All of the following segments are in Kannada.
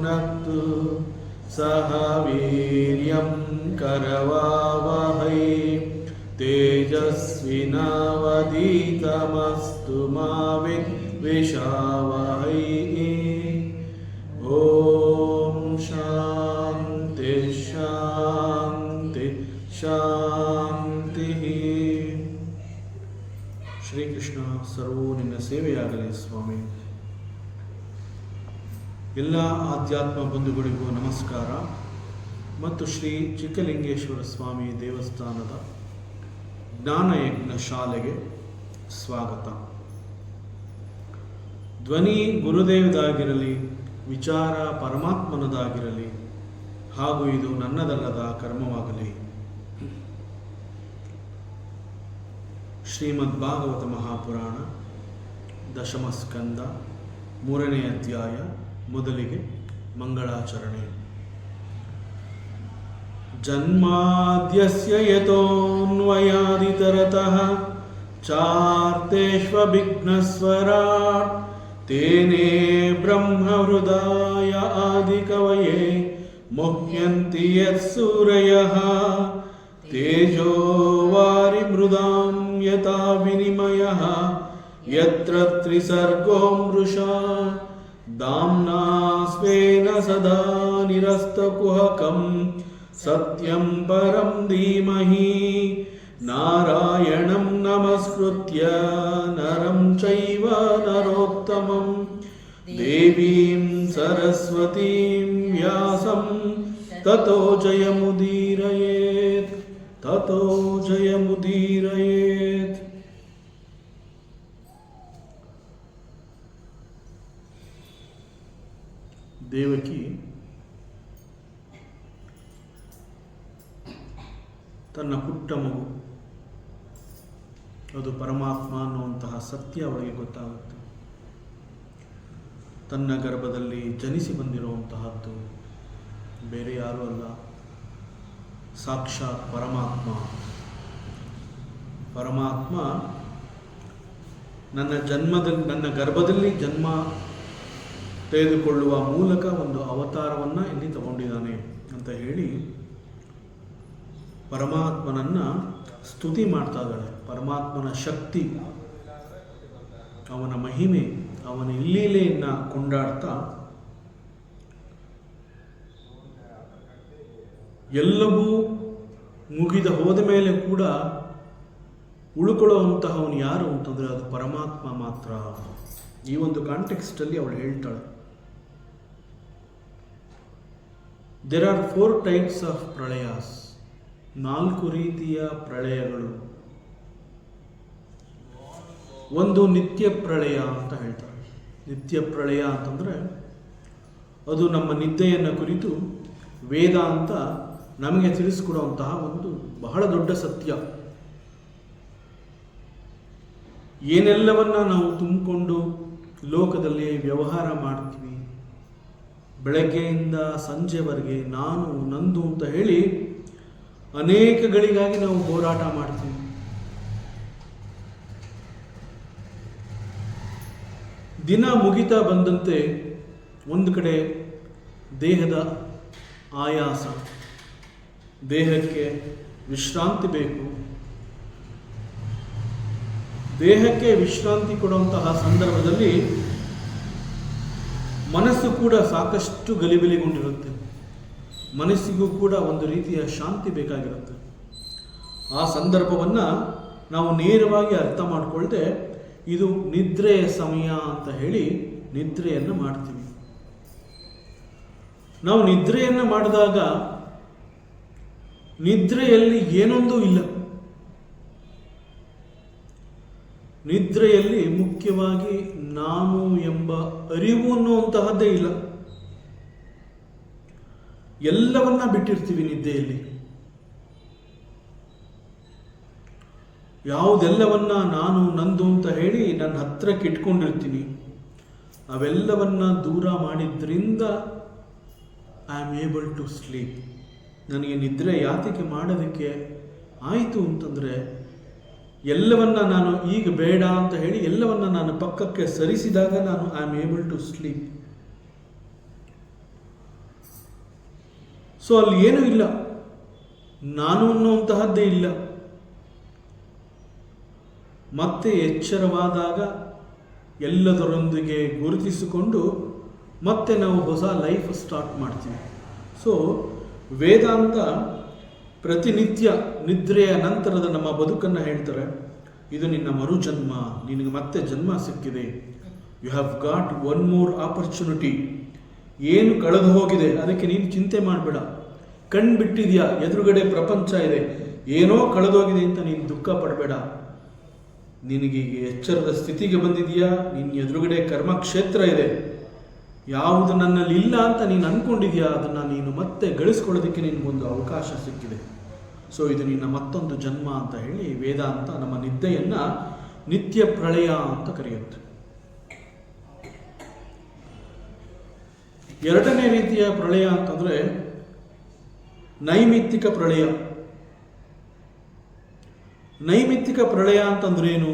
भुनक्तु सह वीर्यं करवावहै तेजस्विनावधीतमस्तु मा विद्विषावहै। ओम शांति शांति शांति। ಶ್ರೀಕೃಷ್ಣ ಸರ್ವೋ ನಿನ್ನ ಸೇವೆಯಾಗಲಿ ಸ್ವಾಮಿ. ಎಲ್ಲ ಆಧ್ಯಾತ್ಮ ಬಂಧುಗಳಿಗೂ ನಮಸ್ಕಾರ ಮತ್ತು ಶ್ರೀ ಚಿಕ್ಕಲಿಂಗೇಶ್ವರ ಸ್ವಾಮಿ ದೇವಸ್ಥಾನದ ಜ್ಞಾನಯಜ್ಞ ಶಾಲೆಗೆ ಸ್ವಾಗತ. ಧ್ವನಿ ಗುರುದೇವದಾಗಿರಲಿ, ವಿಚಾರ ಪರಮಾತ್ಮನದಾಗಿರಲಿ, ಹಾಗೂ ಇದು ನನ್ನದಲ್ಲದ ಕರ್ಮವಾಗಲಿ. ಶ್ರೀಮದ್ ಭಾಗವತ ಮಹಾಪುರಾಣ ದಶಮ ಸ್ಕಂದ 3ನೇ ಅಧ್ಯಾಯ. ಮೊದಲಿಗೆ ಮಂಗಳಾಚರಣೆ. ಜನ್ಮಾದ್ಯಸ್ಯ ಯತೋನ್ವಯಾದಿತರತಃ ಚಾರ್ತೇಷ್ವಭಿಘ್ನಸ್ವರಾಟ್ ತೇನೇ ಬ್ರಹ್ಮಹೃದಾಯ ಆದಿಕವಯೇ ಮುಹ್ಯಂತಿ ಯತ್ಸೂರಯಃ ತೇಜೋ ವಾರಿಮೃದಾಂ ಯಥಾ ವಿನಿಮಯಃ ಯತ್ರ ತ್ರಿಸರ್ಗೋ ಮೃಷಾ ದಾಮ್ನಾ ಸ್ವೇನ ಸದಾ ನಿರಸ್ತಕುಹಕಂ ಸತ್ಯಂ ಪರಂ ಧೀಮಹಿ ನಾರಾಯಣಂ ನಮಸ್ಕೃತ್ಯ ನರಂ ಚೈವ ನರೋತ್ತಮಂ ದೇವೀಂ ಸರಸ್ವತೀಂ ವ್ಯಾಸಂ ತತೋ ಜಯಮುದೀರಯೇತ್ ತತೋ ಜಯಮುದೀರಯೇತ್. ದೇವಕಿ ತನ್ನ ಪುಟ್ಟ ಮಗು, ಅದು ಪರಮಾತ್ಮ ಅನ್ನುವಂತಹ ಸತ್ಯ ಅವಳಿಗೆ ಗೊತ್ತಾಗುತ್ತೆ. ತನ್ನ ಗರ್ಭದಲ್ಲಿ ಜನಿಸಿ ಬಂದಿರುವಂತಹದ್ದು ಬೇರೆ ಯಾರೂ ಅಲ್ಲ, ಸಾಕ್ಷಾತ್ ಪರಮಾತ್ಮ. ಪರಮಾತ್ಮ ನನ್ನ ಗರ್ಭದಲ್ಲಿ ಜನ್ಮ ತೆಗೆದುಕೊಳ್ಳುವ ಮೂಲಕ ಒಂದು ಅವತಾರವನ್ನು ಇಲ್ಲಿ ತಗೊಂಡಿದ್ದಾನೆ ಅಂತ ಹೇಳಿ ಪರಮಾತ್ಮನನ್ನ ಸ್ತುತಿ ಮಾಡ್ತಾ ಇದ್ದಾಳೆ. ಪರಮಾತ್ಮನ ಶಕ್ತಿ, ಅವನ ಮಹಿಮೆ, ಅವನ ಲೀಲೆಯನ್ನು ಕೊಂಡಾಡ್ತಾ ಎಲ್ಲವೂ ಮುಗಿದ ಹೋದ ಮೇಲೆ ಕೂಡ ಉಳ್ಕೊಳ್ಳುವಂತಹವನು ಯಾರು ಅಂತಂದರೆ ಅದು ಪರಮಾತ್ಮ ಮಾತ್ರ. ಈ ಒಂದು ಕಾಂಟೆಕ್ಸ್ಟಲ್ಲಿ ಅವಳು ಹೇಳ್ತಾಳೆ. ದೇರ್ ಆರ್ 4 ಟೈಪ್ಸ್ ಆಫ್ ಪ್ರಳಯಾಸ್. 4 ರೀತಿಯ ಪ್ರಳಯಗಳು. ಒಂದು ನಿತ್ಯ ಪ್ರಳಯ ಅಂತ ಹೇಳ್ತಾರೆ. ನಿತ್ಯ ಪ್ರಳಯ ಅಂತಂದರೆ ಅದು ನಮ್ಮ ನಿದ್ದೆಯನ್ನು ಕುರಿತು ವೇದಾಂತ ನಮಗೆ ತಿಳಿಸ್ಕೊಡುವಂತಹ ಒಂದು ಬಹಳ ದೊಡ್ಡ ಸತ್ಯ. ಏನೆಲ್ಲವನ್ನ ನಾವು ತುಂಬಿಕೊಂಡು ಲೋಕದಲ್ಲಿ ವ್ಯವಹಾರ ಮಾಡ್ತೀವಿ, ಬೆಳಗ್ಗೆಯಿಂದ ಸಂಜೆವರೆಗೆ ನಾನು ನಂದು ಅಂತ ಹೇಳಿ ಅನೇಕಗಳಿಗಾಗಿ ನಾವು ಹೋರಾಟ ಮಾಡ್ತೀವಿ. ದಿನ ಮುಗಿತಾ ಬಂದಂತೆ ಒಂದು ಕಡೆ ದೇಹದ ಆಯಾಸ, ದೇಹಕ್ಕೆ ವಿಶ್ರಾಂತಿ ಬೇಕು. ದೇಹಕ್ಕೆ ವಿಶ್ರಾಂತಿ ಕೊಡುವಂತಹ ಸಂದರ್ಭದಲ್ಲಿ ಮನಸ್ಸು ಕೂಡ ಸಾಕಷ್ಟು ಗಲಿಬಿಲಿಗೊಂಡಿರುತ್ತೆ. ಮನಸ್ಸಿಗೂ ಕೂಡ ಒಂದು ರೀತಿಯ ಶಾಂತಿ ಬೇಕಾಗಿರುತ್ತೆ. ಆ ಸಂದರ್ಭವನ್ನು ನಾವು ನೇರವಾಗಿ ಅರ್ಥ ಮಾಡಿಕೊಳ್ಳದೆ ಇದು ನಿದ್ರೆಯ ಸಮಯ ಅಂತ ಹೇಳಿ ನಿದ್ರೆಯನ್ನು ಮಾಡ್ತೀವಿ. ನಾವು ನಿದ್ರೆಯನ್ನು ಮಾಡಿದಾಗ ನಿದ್ರೆಯಲ್ಲಿ ಏನೊಂದೂ ಇಲ್ಲ. ನಿದ್ರೆಯಲ್ಲಿ ಮುಖ್ಯವಾಗಿ ನಾನು ಎಂಬ ಅರಿವು ಅನ್ನುವಂತಹದ್ದೇ ಇಲ್ಲ. ಎಲ್ಲವನ್ನ ಬಿಟ್ಟಿರ್ತೀವಿ ನಿದ್ದೆಯಲ್ಲಿ. ಯಾವುದೆಲ್ಲವನ್ನ ನಾನು ನಂದು ಅಂತ ಹೇಳಿ ನನ್ನ ಹತ್ರಕ್ಕೆ ಇಟ್ಕೊಂಡಿರ್ತೀನಿ, ಅವೆಲ್ಲವನ್ನ ದೂರ ಮಾಡಿದ್ರಿಂದ I am able to sleep. ನನಗೆ ನಿದ್ರೆ ಯಾತಕ್ಕೆ ಮಾಡೋದಕ್ಕೆ ಆಯಿತು ಅಂತಂದರೆ, ಎಲ್ಲವನ್ನ ನಾನು ಈಗ ಬೇಡ ಅಂತ ಹೇಳಿ ಎಲ್ಲವನ್ನ ನಾನು ಪಕ್ಕಕ್ಕೆ ಸರಿಸಿದಾಗ ನಾನು I am able to sleep. So ಅಲ್ಲಿ ಏನೂ ಇಲ್ಲ, ನಾನು ಅನ್ನುವಂತಹದ್ದೇ ಇಲ್ಲ. ಮತ್ತೆ ಎಚ್ಚರವಾದಾಗ ಎಲ್ಲದರೊಂದಿಗೆ ಗುರುತಿಸಿಕೊಂಡು ಮತ್ತೆ ನಾವು ಹೊಸ ಲೈಫ್ ಸ್ಟಾರ್ಟ್ ಮಾಡ್ತೀವಿ. ಸೊ ವೇದಾಂತ ಪ್ರತಿನಿತ್ಯ ನಿದ್ರೆಯ ನಂತರದ ನಮ್ಮ ಬದುಕನ್ನು ಹೇಳ್ತಾರೆ, ಇದು ನಿನ್ನ ಮರುಜನ್ಮ, ನಿನಗೆ ಮತ್ತೆ ಜನ್ಮ ಸಿಕ್ಕಿದೆ, you have got one more opportunity. ಏನು ಕಳೆದು ಹೋಗಿದೆ ಅದಕ್ಕೆ ನೀನು ಚಿಂತೆ ಮಾಡಬೇಡ. ಕಣ್ಬಿಟ್ಟಿದೆಯಾ, ಎದುರುಗಡೆ ಪ್ರಪಂಚ ಇದೆ, ಏನೋ ಕಳೆದೋಗಿದೆ ಅಂತ ನೀನು ದುಃಖ ಪಡಬೇಡ. ನಿನಗೆ ಎಚ್ಚರದ ಸ್ಥಿತಿಗೆ ಬಂದಿದೆಯಾ, ನಿನ್ನ ಎದುರುಗಡೆ ಕರ್ಮಕ್ಷೇತ್ರ ಇದೆ, ಯಾವುದು ನನ್ನಲ್ಲಿ ಇಲ್ಲ ಅಂತ ನೀನು ಅಂದ್ಕೊಂಡಿದೆಯಾ ಅದನ್ನು ನೀನು ಮತ್ತೆ ಗಳಿಸ್ಕೊಳ್ಳೋದಕ್ಕೆ ನಿನಗೊಂದು ಅವಕಾಶ ಸಿಕ್ಕಿದೆ. ಸೊ ಇದು ನಿನ್ನ ಮತ್ತೊಂದು ಜನ್ಮ ಅಂತ ಹೇಳಿ ವೇದಾಂತ ನಮ್ಮ ನಿದ್ದೆಯನ್ನು ನಿತ್ಯ ಪ್ರಳಯ ಅಂತ ಕರೆಯುತ್ತೆ. ಎರಡನೇ ರೀತಿಯ ಪ್ರಳಯ ಅಂತಂದರೆ ನೈಮಿತ್ತಿಕ ಪ್ರಳಯ. ನೈಮಿತ್ತಿಕ ಪ್ರಳಯ ಅಂತಂದ್ರೇನು?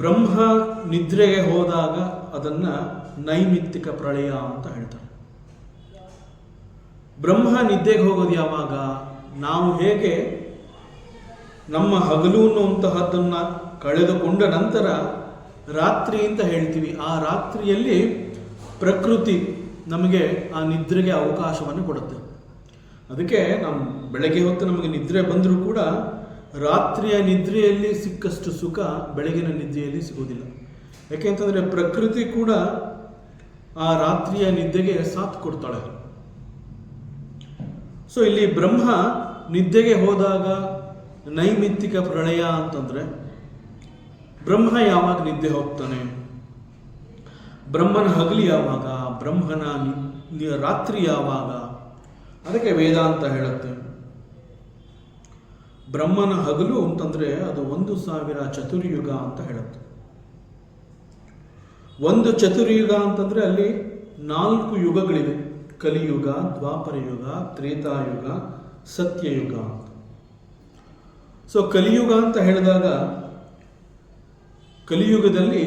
ಬ್ರಹ್ಮ ನಿದ್ರೆಗೆ ಹೋದಾಗ ಅದನ್ನು ನೈಮಿತ್ತಿಕ ಪ್ರಳಯ ಅಂತ ಹೇಳ್ತಾರೆ. ಬ್ರಹ್ಮ ನಿದ್ದೆಗೆ ಹೋಗೋದು ಯಾವಾಗ? ನಾವು ಹೇಗೆ ನಮ್ಮ ಹಗಲು ಅನ್ನುವಂತಹದ್ದನ್ನು ಕಳೆದುಕೊಂಡ ನಂತರ ರಾತ್ರಿ ಅಂತ ಹೇಳ್ತೀವಿ, ಆ ರಾತ್ರಿಯಲ್ಲಿ ಪ್ರಕೃತಿ ನಮಗೆ ಆ ನಿದ್ರೆಗೆ ಅವಕಾಶವನ್ನು ಕೊಡುತ್ತೆ. ಅದಕ್ಕೆ ನಮ್ಮ ಬೆಳಗ್ಗೆ ಹೊತ್ತು ನಮಗೆ ನಿದ್ರೆ ಬಂದರೂ ಕೂಡ ರಾತ್ರಿಯ ನಿದ್ರೆಯಲ್ಲಿ ಸಿಕ್ಕಷ್ಟು ಸುಖ ಬೆಳಗಿನ ನಿದ್ರೆಯಲ್ಲಿ ಸಿಗೋದಿಲ್ಲ. ಯಾಕೆಂತಂದರೆ ಪ್ರಕೃತಿ ಕೂಡ ಆ ರಾತ್ರಿಯ ನಿದ್ದೆಗೆ ಸಾಥ್ ಕೊಡ್ತಾಳೆ. ಸೊ ಇಲ್ಲಿ ಬ್ರಹ್ಮ ನಿದ್ದೆಗೆ ಹೋದಾಗ ನೈಮಿತ್ತಿಕ ಪ್ರಳಯ ಅಂತಂದರೆ ಬ್ರಹ್ಮ ಯಾವಾಗ ನಿದ್ದೆ ಹೋಗ್ತಾನೆ, ಬ್ರಹ್ಮನ ಹಗಲಿ ಯಾವಾಗ, ಬ್ರಹ್ಮನ ರಾತ್ರಿ ಯಾವಾಗ? ಅದಕ್ಕೆ ವೇದಾಂತ ಹೇಳುತ್ತೆ ಬ್ರಹ್ಮನ ಹಗಲು ಅಂತಂದರೆ ಅದು 1000 ಚತುರ್ಯುಗ ಅಂತ ಹೇಳುತ್ತೆ. ಒಂದು ಚತುರ್ಯುಗ ಅಂತಂದರೆ ಅಲ್ಲಿ 4 ಯುಗಗಳಿವೆ, ಕಲಿಯುಗ, ದ್ವಾಪರಯುಗ, ತ್ರೇತಾಯುಗ, ಸತ್ಯಯುಗ ಅಂತ. ಸೊ ಕಲಿಯುಗ ಅಂತ ಹೇಳಿದಾಗ ಕಲಿಯುಗದಲ್ಲಿ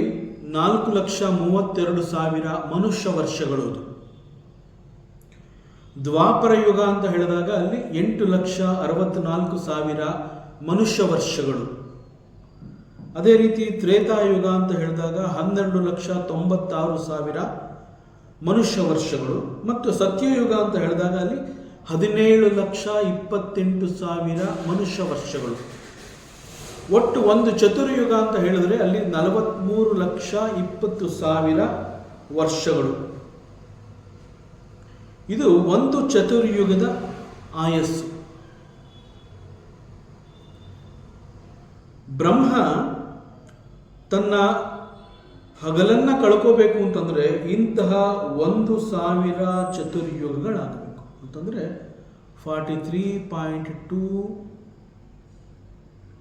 4,32,000 ಮನುಷ್ಯ ವರ್ಷಗಳು. ದ್ವಾಪರ ಯುಗ ಅಂತ ಹೇಳಿದಾಗ ಅಲ್ಲಿ 8,64,000 ಮನುಷ್ಯ ವರ್ಷಗಳು. ಅದೇ ರೀತಿ ತ್ರೇತಾಯುಗ ಅಂತ ಹೇಳಿದಾಗ 12,96,000 ಮನುಷ್ಯ ವರ್ಷಗಳು. ಮತ್ತು ಸತ್ಯಯುಗ ಅಂತ ಹೇಳಿದಾಗ ಅಲ್ಲಿ 17,28,000 ಮನುಷ್ಯ ವರ್ಷಗಳು. ಒಟ್ಟು ಒಂದು ಚತುರ್ಯುಗ ಅಂತ ಹೇಳಿದ್ರೆ ಅಲ್ಲಿ 43,20,000 ವರ್ಷಗಳು. ಇದು ಒಂದು ಚತುರ್ಯುಗದ ಆಯಸ್ಸು. ಬ್ರಹ್ಮ ತನ್ನ ಹಗಲನ್ನು ಕಳ್ಕೋಬೇಕು ಅಂತಂದರೆ ಇಂತಹ 1,000 ಚತುರ್ಯುಗಗಳಾಗಬೇಕು. ಅಂತಂದರೆ 43.2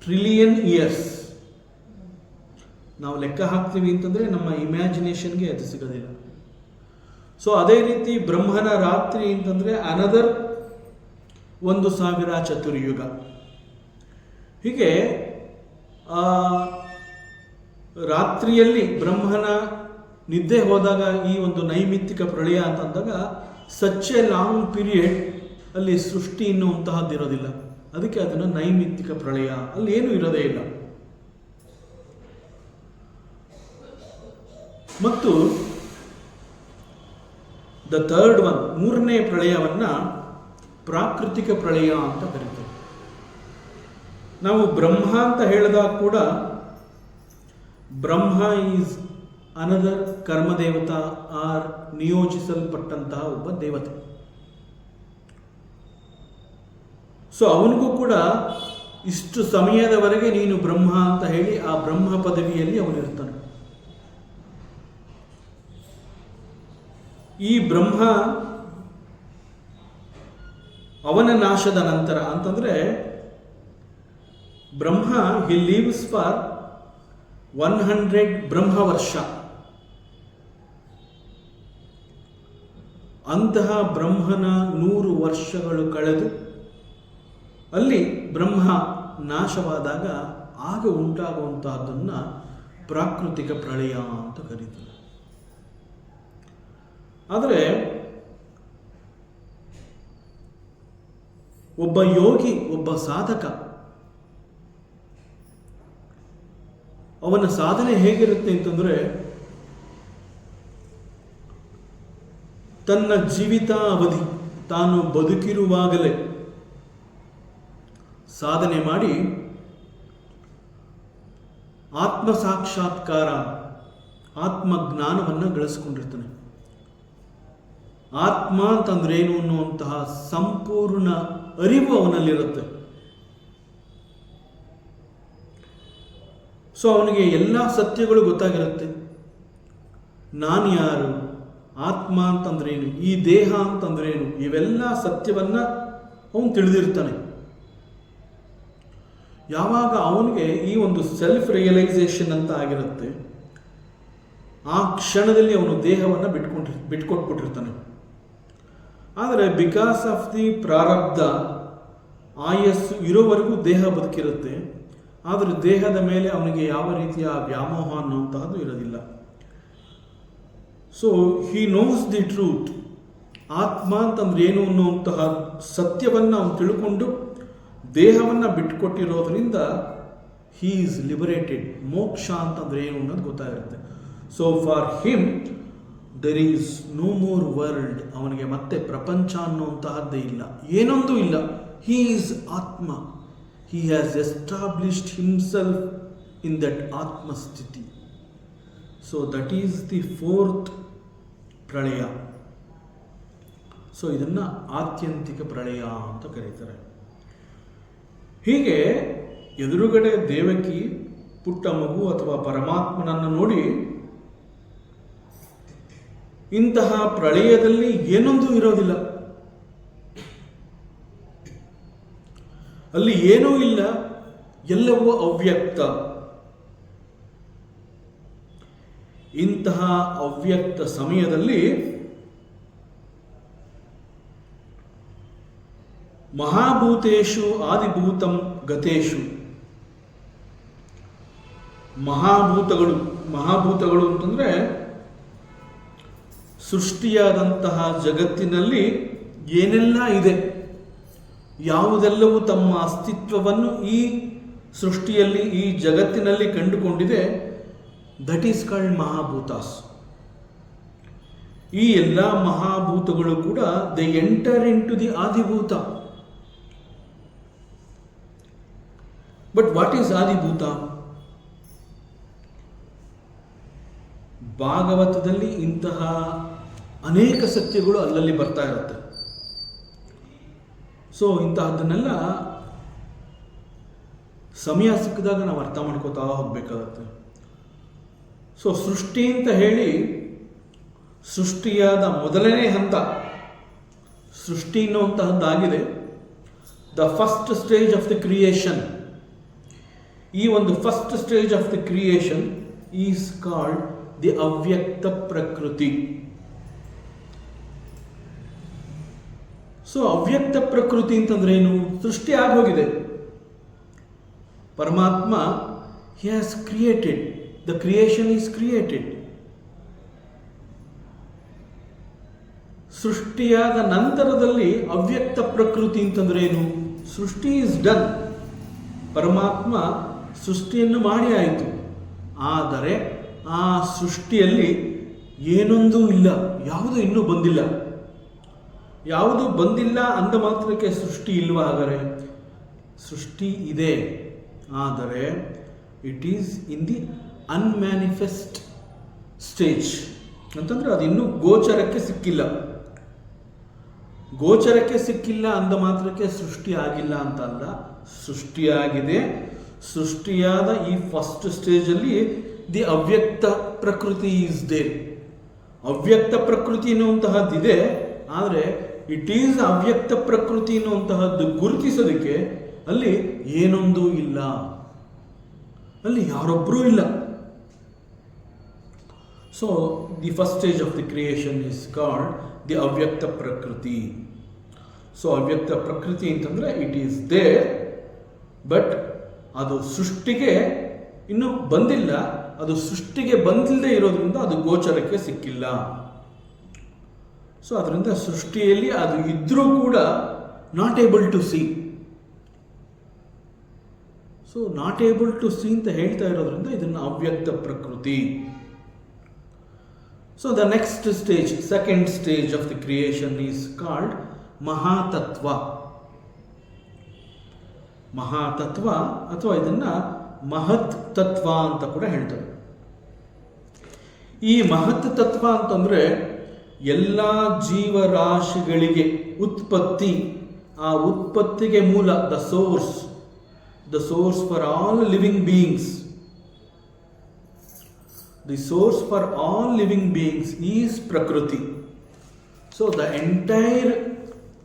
ಟ್ರಿಲಿಯನ್ ಇಯರ್ಸ್ ನಾವು ಲೆಕ್ಕ ಹಾಕ್ತೀವಿ ಅಂತಂದರೆ ನಮ್ಮ ಇಮ್ಯಾಜಿನೇಷನ್ಗೆ ಅದು ಸಿಗೋದಿಲ್ಲ. ಸೊ ಅದೇ ರೀತಿ ಬ್ರಹ್ಮನ ರಾತ್ರಿ ಅಂತಂದರೆ ಅನದರ್ 1,000 ಚತುರ್ಯುಗ. ಹೀಗೆ ರಾತ್ರಿಯಲ್ಲಿ ಬ್ರಹ್ಮನ ನಿದ್ದೆ ಹೋದಾಗ ಈ ಒಂದು ನೈಮಿತ್ತಿಕ ಪ್ರಳಯ ಅಂತಂದಾಗ ಸಚ್ ಎ ಲಾಂಗ್ ಪೀರಿಯಡ್ ಅಲ್ಲಿ ಸೃಷ್ಟಿ ಎನ್ನುವಂತಹದ್ದಿರೋದಿಲ್ಲ. ಅದಕ್ಕೆ ಅದನ್ನು ನೈಮಿತ್ತಿಕ ಪ್ರಳಯ, ಅಲ್ಲಿ ಏನೂ ಇರೋದೇ ಇಲ್ಲ. ಮತ್ತು ದ ಥರ್ಡ್ ಒನ್, ಮೂರನೇ ಪ್ರಳಯವನ್ನು ಪ್ರಾಕೃತಿಕ ಪ್ರಳಯ ಅಂತ ಕರೀತಾರೆ. ನಾವು ಬ್ರಹ್ಮ ಅಂತ ಹೇಳಿದಾಗ ಕೂಡ ಬ್ರಹ್ಮ ಈಸ್ ಅನದರ್ ಕರ್ಮದೇವತಾ ಆರ್ ನಿಯೋಜಿಸಲ್ಪಟ್ಟಂತಹ ಒಬ್ಬ ದೇವತೆ. ಸೊ ಅವನಿಗೂ ಕೂಡ ಇಷ್ಟು ಸಮಯದವರೆಗೆ ನೀನು ಬ್ರಹ್ಮ ಅಂತ ಹೇಳಿ ಆ ಬ್ರಹ್ಮ ಪದವಿಯಲ್ಲಿ ಅವನಿರ್ತಾನೆ. ಈ ಬ್ರಹ್ಮ ಅವನ ನಾಶದ ನಂತರ ಅಂತಂದರೆ ಬ್ರಹ್ಮ ಹಿ ಲೀವ್ಸ್ ಫಾರ್ 100 ಬ್ರಹ್ಮ ವರ್ಷ. ಅಂತಹ ಬ್ರಹ್ಮನ 100 ವರ್ಷಗಳು ಕಳೆದು ಅಲ್ಲಿ ಬ್ರಹ್ಮ ನಾಶವಾದಾಗ ಆಗ ಉಂಟಾಗುವಂತಹದ್ದನ್ನು ಪ್ರಾಕೃತಿಕ ಪ್ರಳಯ ಅಂತ ಕರೀತಾರೆ. ಆದರೆ ಒಬ್ಬ ಯೋಗಿ, ಒಬ್ಬ ಸಾಧಕ, ಅವನ ಸಾಧನೆ ಹೇಗಿರುತ್ತೆ ಅಂತಂದ್ರೆ, ತನ್ನ ಜೀವಿತ ಅವಧಿ ತಾನು ಬದುಕಿರುವಾಗಲೇ ಸಾಧನೆ ಮಾಡಿ ಆತ್ಮ ಸಾಕ್ಷಾತ್ಕಾರ, ಆತ್ಮಜ್ಞಾನವನ್ನು ಗಳಿಸ್ಕೊಂಡಿರ್ತಾನೆ. ಆತ್ಮ ಅಂತಂದ್ರೇನು ಅನ್ನುವಂತಹ ಸಂಪೂರ್ಣ ಅರಿವು ಅವನಲ್ಲಿರುತ್ತೆ. ಸೊ ಅವನಿಗೆ ಎಲ್ಲ ಸತ್ಯಗಳು ಗೊತ್ತಾಗಿರುತ್ತೆ. ನಾನು ಯಾರು, ಆತ್ಮ ಅಂತಂದ್ರೇನು, ಈ ದೇಹ ಅಂತಂದ್ರೇನು, ಇವೆಲ್ಲ ಸತ್ಯವನ್ನ ಅವನು ತಿಳಿದಿರ್ತಾನೆ. ಯಾವಾಗ ಅವನಿಗೆ ಈ ಒಂದು ಸೆಲ್ಫ್ ರಿಯಲೈಸೇಷನ್ ಅಂತ ಆಗಿರುತ್ತೆ, ಆ ಕ್ಷಣದಲ್ಲಿ ಅವನು ದೇಹವನ್ನು ಬಿಟ್ಕೊಟ್ಬಿಟ್ಟಿರ್ತಾನೆ. ಆದರೆ ಬಿಕಾಸ್ ಆಫ್ ದಿ ಪ್ರಾರಬ್ಧ, ಆಯಸ್ಸು ಇರೋವರೆಗೂ ದೇಹ ಬದುಕಿರುತ್ತೆ. ಆದರೆ ದೇಹದ ಮೇಲೆ ಅವನಿಗೆ ಯಾವ ರೀತಿಯ ವ್ಯಾಮೋಹ ಅನ್ನುವಂತಹದ್ದು ಇರೋದಿಲ್ಲ. So he knows the truth. ಆತ್ಮ ಅಂತಂದ್ರೆ ಏನು ಅನ್ನುವಂತಹ ಸತ್ಯವನ್ನು ಅವನು ತಿಳ್ಕೊಂಡು ದೇಹವನ್ನು ಬಿಟ್ಟುಕೊಟ್ಟಿರೋದ್ರಿಂದ ಹಿ ಈಸ್ ಲಿಬರೇಟೆಡ್. ಮೋಕ್ಷ ಅಂತಂದ್ರೆ ಏನು ಅನ್ನೋದು ಗೊತ್ತಾಗಿರುತ್ತೆ. So for him there is no more world. ಅವನಿಗೆ ಮತ್ತೆ ಪ್ರಪಂಚ ಅನ್ನುವಂತಹದ್ದೇ ಇಲ್ಲ, ಏನೊಂದು ಇಲ್ಲ. ಹಿ ಈಸ್ ಆತ್ಮ. He has established himself in that Atma Sthiti. So that is the fourth pralaya. So ಇದನ್ನ ಆತ್ಯಂತಿಕ ಪ್ರಳಯ ಅಂತ ಕರೀತಾರೆ. ಹೀಗೆ ಎದುರುಗಡೆ ದೇವಕಿ ಪುಟ್ಟ ಮಗು ಅಥವಾ ಪರಮಾತ್ಮನನ್ನು ನೋಡಿ ಇಂತಹ ಪ್ರಳಯದಲ್ಲಿ ಏನೊಂದು ಇರೋದಿಲ್ಲ, ಅಲ್ಲಿ ಏನೂ ಇಲ್ಲ, ಎಲ್ಲವೂ ಅವ್ಯಕ್ತ. ಇಂತಹ ಅವ್ಯಕ್ತ ಸಮಯದಲ್ಲಿ ಮಹಾಭೂತೇಶು ಆದಿಭೂತಂ ಗತೇಶು. ಮಹಾಭೂತಗಳು ಅಂತಂದ್ರೆ ಸೃಷ್ಟಿಯಾದಂತಹ ಜಗತ್ತಿನಲ್ಲಿ ಏನೆಲ್ಲ ಇದೆ, ಯಾವುದೆಲ್ಲವೂ ತಮ್ಮ ಅಸ್ತಿತ್ವವನ್ನು ಈ ಸೃಷ್ಟಿಯಲ್ಲಿ, ಈ ಜಗತ್ತಿನಲ್ಲಿ ಕಂಡುಕೊಂಡಿದೆ, ದಟ್ ಈಸ್ ಕಾಲ್ಡ್ ಮಹಾಭೂತಾಸ್. ಈ ಎಲ್ಲ ಮಹಾಭೂತಗಳು ಕೂಡ they enter into the ಆದಿಭೂತ. ಬಟ್ ವಾಟ್ ಈಸ್ ಆದಿಭೂತ? ಭಾಗವತದಲ್ಲಿ ಇಂತಹ ಅನೇಕ ಸತ್ಯಗಳು ಅಲ್ಲಲ್ಲಿ ಬರ್ತಾ ಇರುತ್ತೆ. ಸೊ ಇಂತಹದ್ದನ್ನೆಲ್ಲ ಸಮಯ ಸಿಕ್ಕಿದಾಗ ನಾವು ಅರ್ಥ ಮಾಡ್ಕೋತಾ ಹೋಗ್ಬೇಕಾಗತ್ತೆ. ಸೊ ಸೃಷ್ಟಿ ಅಂತ ಹೇಳಿ, ಸೃಷ್ಟಿಯಾದ ಮೊದಲನೇ ಹಂತ ಸೃಷ್ಟಿ ಅನ್ನುವಂತಹದ್ದಾಗಿದೆ. The first stage of the creation. ಈ ಒಂದು first stage of the creation is called the ಅವ್ಯಕ್ತ ಪ್ರಕೃತಿ. ಸೊ ಅವ್ಯಕ್ತ ಪ್ರಕೃತಿ ಅಂತಂದ್ರೆ ಏನು? ಸೃಷ್ಟಿ ಆಗೋಗಿದೆ, ಪರಮಾತ್ಮ he has created, the creation is created. ಸೃಷ್ಟಿಯಾದ ನಂತರದಲ್ಲಿ ಅವ್ಯಕ್ತ ಪ್ರಕೃತಿ ಅಂತಂದ್ರೆ ಏನು? ಸೃಷ್ಟಿ ಈಸ್ ಡನ್, ಪರಮಾತ್ಮ ಸೃಷ್ಟಿಯನ್ನು ಮಾಡಿ ಆಯಿತು. ಆದರೆ ಆ ಸೃಷ್ಟಿಯಲ್ಲಿ ಏನೊಂದೂ ಇಲ್ಲ, ಯಾವುದು ಇನ್ನೂ ಬಂದಿಲ್ಲ. ಯಾವುದು ಬಂದಿಲ್ಲ ಅಂದ ಮಾತ್ರಕ್ಕೆ ಸೃಷ್ಟಿ ಇಲ್ವಾ? ಹಾಗಾದರೆ ಸೃಷ್ಟಿ ಇದೆ, ಆದರೆ it is in the unmanifest stage. ಅಂತಂದ್ರೆ ಅದು ಇನ್ನೂ ಗೋಚರಕ್ಕೆ ಸಿಕ್ಕಿಲ್ಲ. ಗೋಚರಕ್ಕೆ ಸಿಕ್ಕಿಲ್ಲ ಅಂದ ಮಾತ್ರಕ್ಕೆ ಸೃಷ್ಟಿ ಆಗಿಲ್ಲ ಅಂತ ಅಲ್ಲ, ಸೃಷ್ಟಿಯಾಗಿದೆ. ಸೃಷ್ಟಿಯಾದ ಈ ಫಸ್ಟ್ ಸ್ಟೇಜಲ್ಲಿ ದಿ ಅವ್ಯಕ್ತ ಪ್ರಕೃತಿ ಈಸ್ ದೇರ್. ಅವ್ಯಕ್ತ ಪ್ರಕೃತಿ ಎನ್ನುವಂತಹದ್ದಿದೆ, ಆದರೆ ಇಟ್ ಈಸ್ ಅವ್ಯಕ್ತ ಪ್ರಕೃತಿ ಎನ್ನುವಂತಹದ್ದು ಗುರುತಿಸೋದಕ್ಕೆ ಅಲ್ಲಿ ಏನೊಂದು ಇಲ್ಲ, ಅಲ್ಲಿ ಯಾರೊಬ್ಬರೂ ಇಲ್ಲ. So the first stage of the creation is called the ಅವ್ಯಕ್ತ ಪ್ರಕೃತಿ. ಸೊ ಅವ್ಯಕ್ತ ಪ್ರಕೃತಿ ಅಂತಂದ್ರೆ ಇಟ್ ಈಸ್ ದೇರ್, ಬಟ್ ಅದು ಸೃಷ್ಟಿಗೆ ಇನ್ನೂ ಬಂದಿಲ್ಲ. ಅದು ಸೃಷ್ಟಿಗೆ ಬಂದಿಲ್ಲದೆ ಇರೋದ್ರಿಂದ ಅದು ಗೋಚರಕ್ಕೆ ಸಿಕ್ಕಿಲ್ಲ. ಸೊ ಅದರಿಂದ ಸೃಷ್ಟಿಯಲ್ಲಿ ಅದು ಇದ್ರೂ ಕೂಡ not able to see. So not able to see ಅಂತ ಹೇಳ್ತಾ ಇರೋದ್ರಿಂದ ಇದನ್ನು ಅವ್ಯಕ್ತ ಪ್ರಕೃತಿ. So the next stage, second stage of the creation is called ಮಹಾತತ್ವ. ಮಹಾತತ್ವ ಅಥವಾ ಇದನ್ನ ಮಹತ್ ತತ್ವ ಅಂತ ಕೂಡ ಹೇಳ್ತಾರೆ. ಈ ಮಹತ್ ತತ್ವ ಅಂತಂದ್ರೆ ಎಲ್ಲ ಜೀವರಾಶಿಗಳಿಗೆ ಉತ್ಪತ್ತಿ, ಆ ಉತ್ಪತ್ತಿಗೆ ಮೂಲ, the source for all living beings. The source for all living beings is ಪ್ರಕೃತಿ. ಸೊ ದ ಎಂಟೈರ್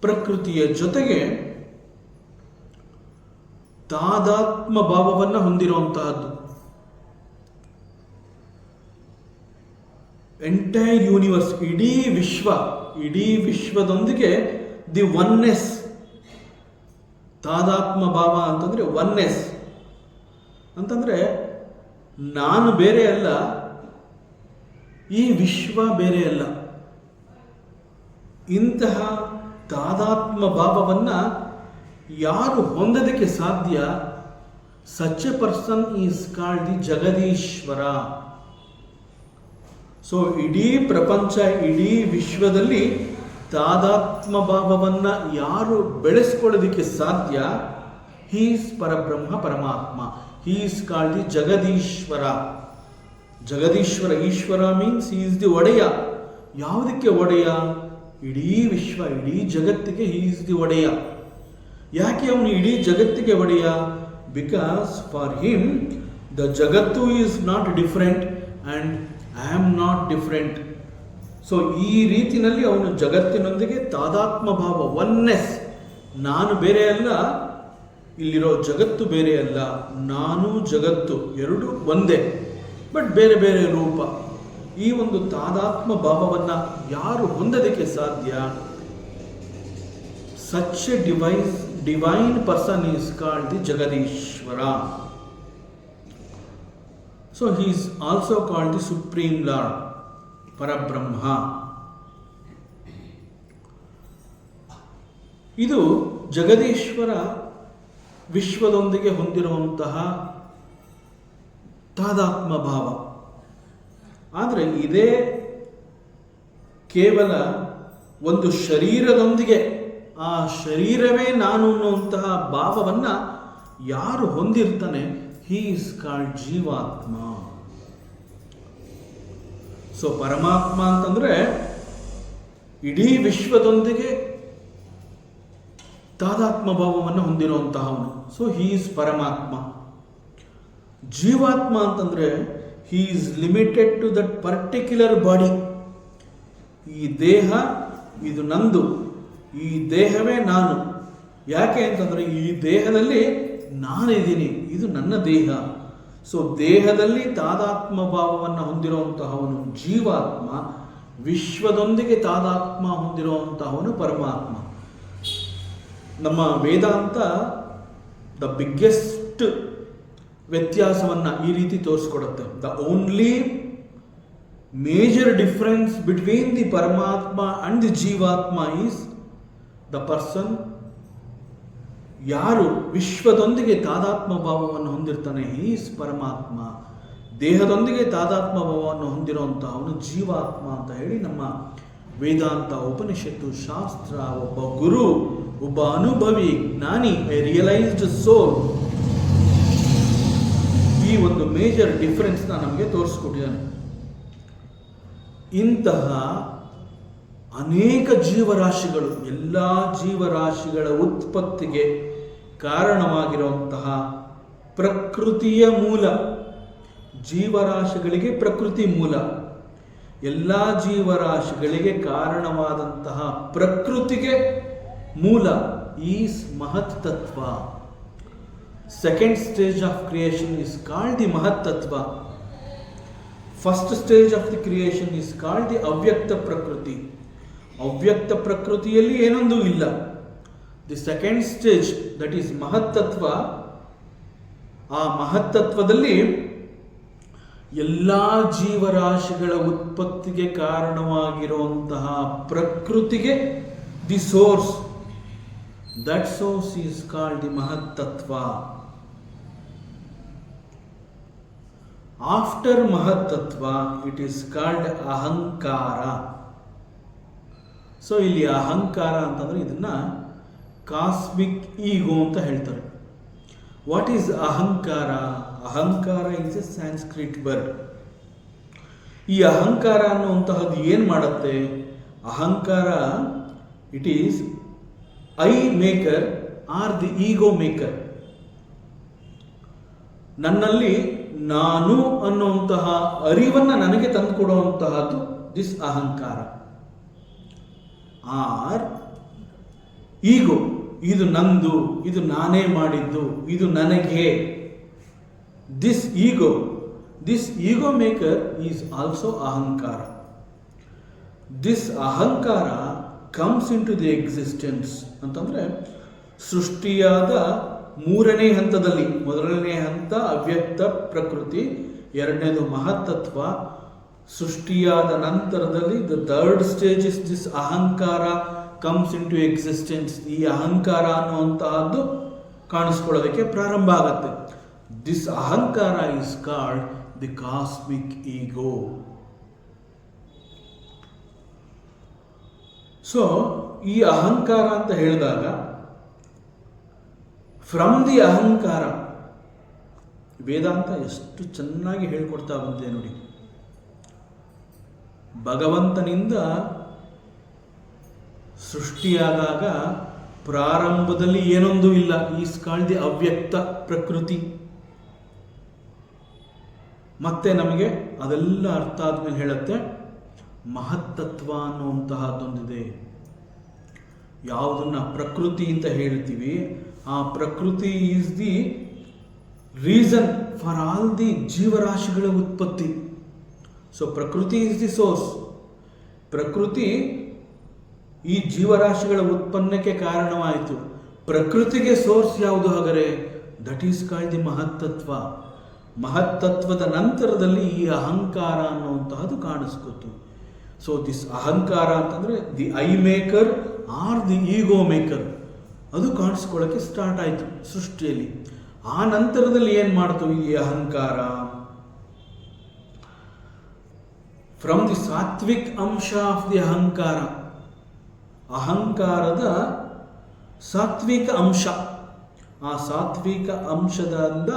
ಪ್ರಕೃತಿಯ ಜೊತೆಗೆ ತಾದಾತ್ಮ ಭಾವವನ್ನು ಹೊಂದಿರುವಂತಹದ್ದು. ಎಂಟೈರ್ ಯೂನಿವರ್ಸ್, ಇಡೀ ವಿಶ್ವದೊಂದಿಗೆ ದಿ ಒನ್ನೆಸ್. ತಾದಾತ್ಮ ಭಾವ ಅಂತಂದ್ರೆ ಒನ್ನೆಸ್ ಅಂತಂದ್ರೆ ನಾನು ಬೇರೆ ಅಲ್ಲ, ಈ ವಿಶ್ವ ಬೇರೆ ಅಲ್ಲ. ಇಂತಹ ತಾದಾತ್ಮ ಭಾವವನ್ನ ಯಾರು ಹೊಂದೋದಕ್ಕೆ ಸಾಧ್ಯ? Such A person is called the Jagadishwara. So ಇಡೀ ಪ್ರಪಂಚ, ಇಡೀ ವಿಶ್ವದಲ್ಲಿ ತಾದಾತ್ಮ ಭಾವವನ್ನ ಯಾರು ಬೆಳೆಸ್ಕೊಳ್ಳೋದಕ್ಕೆ ಸಾಧ್ಯ? ಹೀಸ್ ಪರಬ್ರಹ್ಮ, ಪರಮಾತ್ಮ. He is called the Jagadishwara. Jagadishwara, Ishwara means he is the ಒಡೆಯ. ಯಾವುದಕ್ಕೆ ಒಡೆಯ? ಇಡೀ ವಿಶ್ವ, ಇಡೀ ಜಗತ್ತಿಗೆ ಹೀ ಈಸ್ ದಿ ಒಡೆಯ. ಯಾಕೆ ಅವನು ಇಡೀ ಜಗತ್ತಿಗೆ ಒಡೆಯ? ಬಿಕಾಸ್ ಫಾರ್ ಹಿಮ್ ದ ಜಗತ್ತು is not different and I am not different. So ಈ ರೀತಿಯಲ್ಲಿ ಅವನು ಜಗತ್ತಿನೊಂದಿಗೆ ತಾದಾತ್ಮ ಭಾವ, ಒನ್ನೆಸ್. ನಾನು ಬೇರೆ ಅಲ್ಲ, ಇಲ್ಲಿರೋ ಜಗತ್ತು ಬೇರೆ ಅಲ್ಲ, ನಾನು ಜಗತ್ತು ಎರಡು ಒಂದೇ, ಬಟ್ ಬೇರೆ ಬೇರೆ ರೂಪ. ಈ ಒಂದು ತಾದಾತ್ಮ ಭಾವವನ್ನು ಯಾರು ಹೊಂದೋದಕ್ಕೆ ಸಾಧ್ಯ? Such A divine person is called the Jagadishwara. So he is also called the supreme lord, ಪರಬ್ರಹ್ಮ. ಇದು ಜಗದೀಶ್ವರ ವಿಶ್ವದೊಂದಿಗೆ ಹೊಂದಿರುವಂತಹ ತಾದಾತ್ಮ ಭಾವ. ಆದರೆ ಇದೇ ಕೇವಲ ಒಂದು ಶರೀರದೊಂದಿಗೆ, ಆ ಶರೀರವೇ ನಾನು ಅನ್ನುವಂತಹ ಭಾವವನ್ನು ಯಾರು ಹೊಂದಿರ್ತಾನೆ? ಹಿ ಈಸ್ ಕಾಲ್ಡ್ ಜೀವಾತ್ಮ. ಸೊ ಪರಮಾತ್ಮ ಅಂತಂದ್ರೆ ಇಡೀ ವಿಶ್ವದೊಂದಿಗೆ ತಾದಾತ್ಮ ಭಾವವನ್ನು ಹೊಂದಿರುವಂತಹವನು. ಸೊ ಹಿ ಈಸ್ ಪರಮಾತ್ಮ. ಜೀವಾತ್ಮ ಅಂತಂದ್ರೆ he is limited to that particular body. ಈ ದೇಹ ಇದು ನಂದು, ಈ ದೇಹವೇ ನಾನು. ಯಾಕೆ ಅಂತಂದ್ರೆ ಈ ದೇಹದಲ್ಲಿ ನಾನಿದ್ದೀನಿ, ಇದು ನನ್ನ ದೇಹ. ಸೊ ದೇಹದಲ್ಲಿ ತಾದಾತ್ಮ ಭಾವವನ್ನು ಹೊಂದಿರುವಂತಹವನು ಜೀವಾತ್ಮ, ವಿಶ್ವದೊಂದಿಗೆ ತಾದಾತ್ಮ ಹೊಂದಿರುವಂತಹವನು ಪರಮಾತ್ಮ. ನಮ್ಮ ವೇದಾಂತ ದ ಬಿಗ್ಗೆಸ್ಟ್ ವ್ಯತ್ಯಾಸವನ್ನು ಈ ರೀತಿ ತೋರಿಸ್ಕೊಡುತ್ತೆ. The only major difference between the ಪರಮಾತ್ಮ ಅಂಡ್ ದಿ ಜೀವಾತ್ಮ ಈಸ್ ದ ಪರ್ಸನ್. ಯಾರು ವಿಶ್ವದೊಂದಿಗೆ ತಾದಾತ್ಮ ಭಾವವನ್ನು ಹೊಂದಿರ್ತಾನೆ, ಈಸ್ ಪರಮಾತ್ಮ. ದೇಹದೊಂದಿಗೆ ತಾದಾತ್ಮ ಭಾವವನ್ನು ಹೊಂದಿರುವಂತಹ ಅವನು ಜೀವಾತ್ಮ ಅಂತ ಹೇಳಿ ನಮ್ಮ ವೇದಾಂತ, ಉಪನಿಷತ್ತು, ಶಾಸ್ತ್ರ, ಒಬ್ಬ ಗುರು, ಒಬ್ಬ ಅನುಭವಿ ಜ್ಞಾನಿ, ಎ ರಿಯಲೈಸ್ಡ್ ಸೋಲ್, ಈ ಒಂದು ಮೇಜರ್ ಡಿಫರೆನ್ಸ್ನ ನಮಗೆ ತೋರಿಸ್ಕೊಟ್ಟಿದ್ದಾನೆ. ಇಂತಹ ಅನೇಕ ಜೀವರಾಶಿಗಳು, ಎಲ್ಲ ಜೀವರಾಶಿಗಳ ಉತ್ಪತ್ತಿಗೆ ಕಾರಣವಾಗಿರುವಂತಹ ಪ್ರಕೃತಿಯ ಮೂಲ. ಜೀವರಾಶಿಗಳಿಗೆ ಪ್ರಕೃತಿ ಮೂಲ. ಎಲ್ಲ ಜೀವರಾಶಿಗಳಿಗೆ ಕಾರಣವಾದಂತಹ ಪ್ರಕೃತಿಗೆ ಮೂಲ ಈಸ್ ಮಹತ್ ತತ್ವ. Second stage of creation is called the ಮಹತ್ ತತ್ವ. First stage of the creation is called the ಅವ್ಯಕ್ತ ಪ್ರಕೃತಿ. ಅವ್ಯಕ್ತ ಪ್ರಕೃತಿಯಲ್ಲಿ ಏನೊಂದು ಇಲ್ಲ. The second stage that is ಮಹತ್ತತ್ವ. ಆ ಮಹತ್ತತ್ವದಲ್ಲಿ ಎಲ್ಲ ಜೀವರಾಶಿಗಳ ಉತ್ಪತ್ತಿಗೆ ಕಾರಣವಾಗಿರುವಂತಹ ಪ್ರಕೃತಿಗೆ the source. That source is called the Mahat Tattva. After Mahat Tattva, it is called Ahankara. So ಇಲ್ಲಿ ಅಹಂಕಾರ ಅಂತಂದರೆ ಇದನ್ನು ಕಾಸ್ಮಿಕ್ ಈಗೋ ಅಂತ ಹೇಳ್ತಾರೆ. ವಾಟ್ ಈಸ್ ಅಹಂಕಾರ? ಅಹಂಕಾರ ಈಸ್ ಎ ಸ್ಯಾನ್ಸ್ಕ್ರಿಟ್ ವರ್ಡ್. ಈ ಅಹಂಕಾರ ಅನ್ನುವಂತಹದ್ದು ಏನು ಮಾಡುತ್ತೆ? ಅಹಂಕಾರ it is I maker or the ego maker. ನನ್ನಲ್ಲಿ ನಾನು ಅನ್ನುವಂತಹ ಅರಿವನ್ನು ನನಗೆ ತಂದುಕೊಡುವಂತಹದ್ದು ದಿಸ್ ಅಹಂಕಾರ. ಆರ್ ಈಗೋ, ಇದು ನಂದು, ಇದು ನಾನೇ ಮಾಡಿದ್ದು, ಇದು ನನಗೆ. This ego maker is also ಅಹಂಕಾರ. ದಿಸ್ ಅಹಂಕಾರ comes into the existence ಅಂತಂದರೆ ಸೃಷ್ಟಿಯಾದ ಮೂರನೇ ಹಂತದಲ್ಲಿ, ಮೊದಲನೇ ಹಂತ ಅವ್ಯಕ್ತ ಪ್ರಕೃತಿ, ಎರಡನೇದು ಮಹತ್ತತ್ವ. ಸೃಷ್ಟಿಯಾದ ನಂತರದಲ್ಲಿ the third stage is this ಅಹಂಕಾರ ಕಮ್ಸ್ ಇನ್ ಟು ಎಕ್ಸಿಸ್ಟೆನ್ಸ್. ಈ ಅಹಂಕಾರ ಅನ್ನುವಂತಹದ್ದು ಕಾಣಿಸ್ಕೊಳ್ಳೋದಕ್ಕೆ ಪ್ರಾರಂಭ ಆಗುತ್ತೆ. ದಿಸ್ ಅಹಂಕಾರ is called the cosmic ego. So ಈ ಅಹಂಕಾರ ಅಂತ ಹೇಳಿದಾಗ ಫ್ರಮ್ ದಿ ಅಹಂಕಾರ ವೇದಾಂತ ಎಷ್ಟು ಚೆನ್ನಾಗಿ ಹೇಳ್ಕೊಡ್ತಾ ಬಂದಿದೆ ನೋಡಿ. ಭಗವಂತನಿಂದ ಸೃಷ್ಟಿಯಾದಾಗ ಪ್ರಾರಂಭದಲ್ಲಿ ಏನೊಂದು ಇಲ್ಲ, ಈಸ್ ಕಾಲ್ಡ್ ದಿ ಅವ್ಯಕ್ತ ಪ್ರಕೃತಿ. ಮತ್ತೆ ನಮಗೆ ಅದೆಲ್ಲ ಅರ್ಥ ಆದ್ಮೇಲೆ ಹೇಳುತ್ತೆ ಮಹತ್ತತ್ವ ಅನ್ನುವಂತಹದ್ದೊಂದಿದೆ. ಯಾವುದನ್ನ ಪ್ರಕೃತಿ ಅಂತ ಹೇಳ್ತೀವಿ, ಆ ಪ್ರಕೃತಿ is the reason for all the ಜೀವರಾಶಿಗಳ ಉತ್ಪತ್ತಿ. ಸೊ ಪ್ರಕೃತಿ ಈಸ್ ದಿ ಸೋರ್ಸ್. ಪ್ರಕೃತಿ ಈ ಜೀವರಾಶಿಗಳ ಉತ್ಪನ್ನಕ್ಕೆ ಕಾರಣವಾಯಿತು. ಪ್ರಕೃತಿಗೆ ಸೋರ್ಸ್ ಯಾವುದು ಹಾಗಾದರೆ? ದಟ್ ಈಸ್ ಕಾಲ್ಡ್ ದಿ ಮಹತ್ತತ್ವ. ಮಹತ್ತತ್ವದ ನಂತರದಲ್ಲಿ ಈ ಅಹಂಕಾರ ಅನ್ನುವಂತಹದ್ದು ಕಾಣಿಸ್ಕೊತು. ಸೊ ದಿಸ್ ಅಹಂಕಾರ ಅಂತಂದರೆ the I maker or the ego maker, ಅದು ಕಾಣಿಸ್ಕೊಳ್ಳೋಕ್ಕೆ ಸ್ಟಾರ್ಟ್ ಆಯಿತು ಸೃಷ್ಟಿಯಲ್ಲಿ. ಆ ನಂತರದಲ್ಲಿ ಏನು ಮಾಡ್ತು ಈ ಅಹಂಕಾರ? ಫ್ರಮ್ ದಿ ಸಾತ್ವಿಕ್ ಅಂಶ ಆಫ್ ದಿ ಅಹಂಕಾರ, ಅಹಂಕಾರದ ಸಾತ್ವಿಕ ಅಂಶ, ಆ ಸಾತ್ವಿಕ ಅಂಶದಿಂದ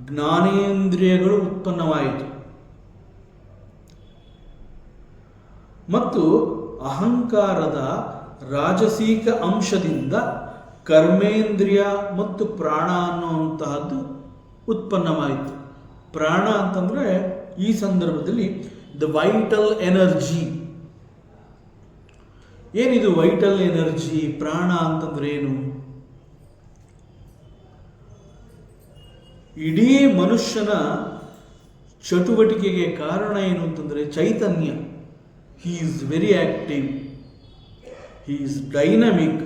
ಜ್ಞಾನೇಂದ್ರಿಯಗಳು ಉತ್ಪನ್ನವಾಯಿತು. ಮತ್ತು ಅಹಂಕಾರದ ರಾಜಸೀಕ ಅಂಶದಿಂದ ಕರ್ಮೇಂದ್ರಿಯ ಮತ್ತು ಪ್ರಾಣ ಅನ್ನುವಂತಹದ್ದು ಉತ್ಪನ್ನವಾಯಿತು. ಪ್ರಾಣ ಅಂತಂದರೆ ಈ ಸಂದರ್ಭದಲ್ಲಿ ದ ವೈಟಲ್ ಎನರ್ಜಿ. ಏನಿದು ವೈಟಲ್ ಎನರ್ಜಿ? ಪ್ರಾಣ ಅಂತಂದ್ರೆ ಏನು? ಇಡೀ ಮನುಷ್ಯನ ಚಟುವಟಿಕೆಗೆ ಕಾರಣ ಏನು ಅಂತಂದರೆ ಚೈತನ್ಯ. He is very active, he is dynamic,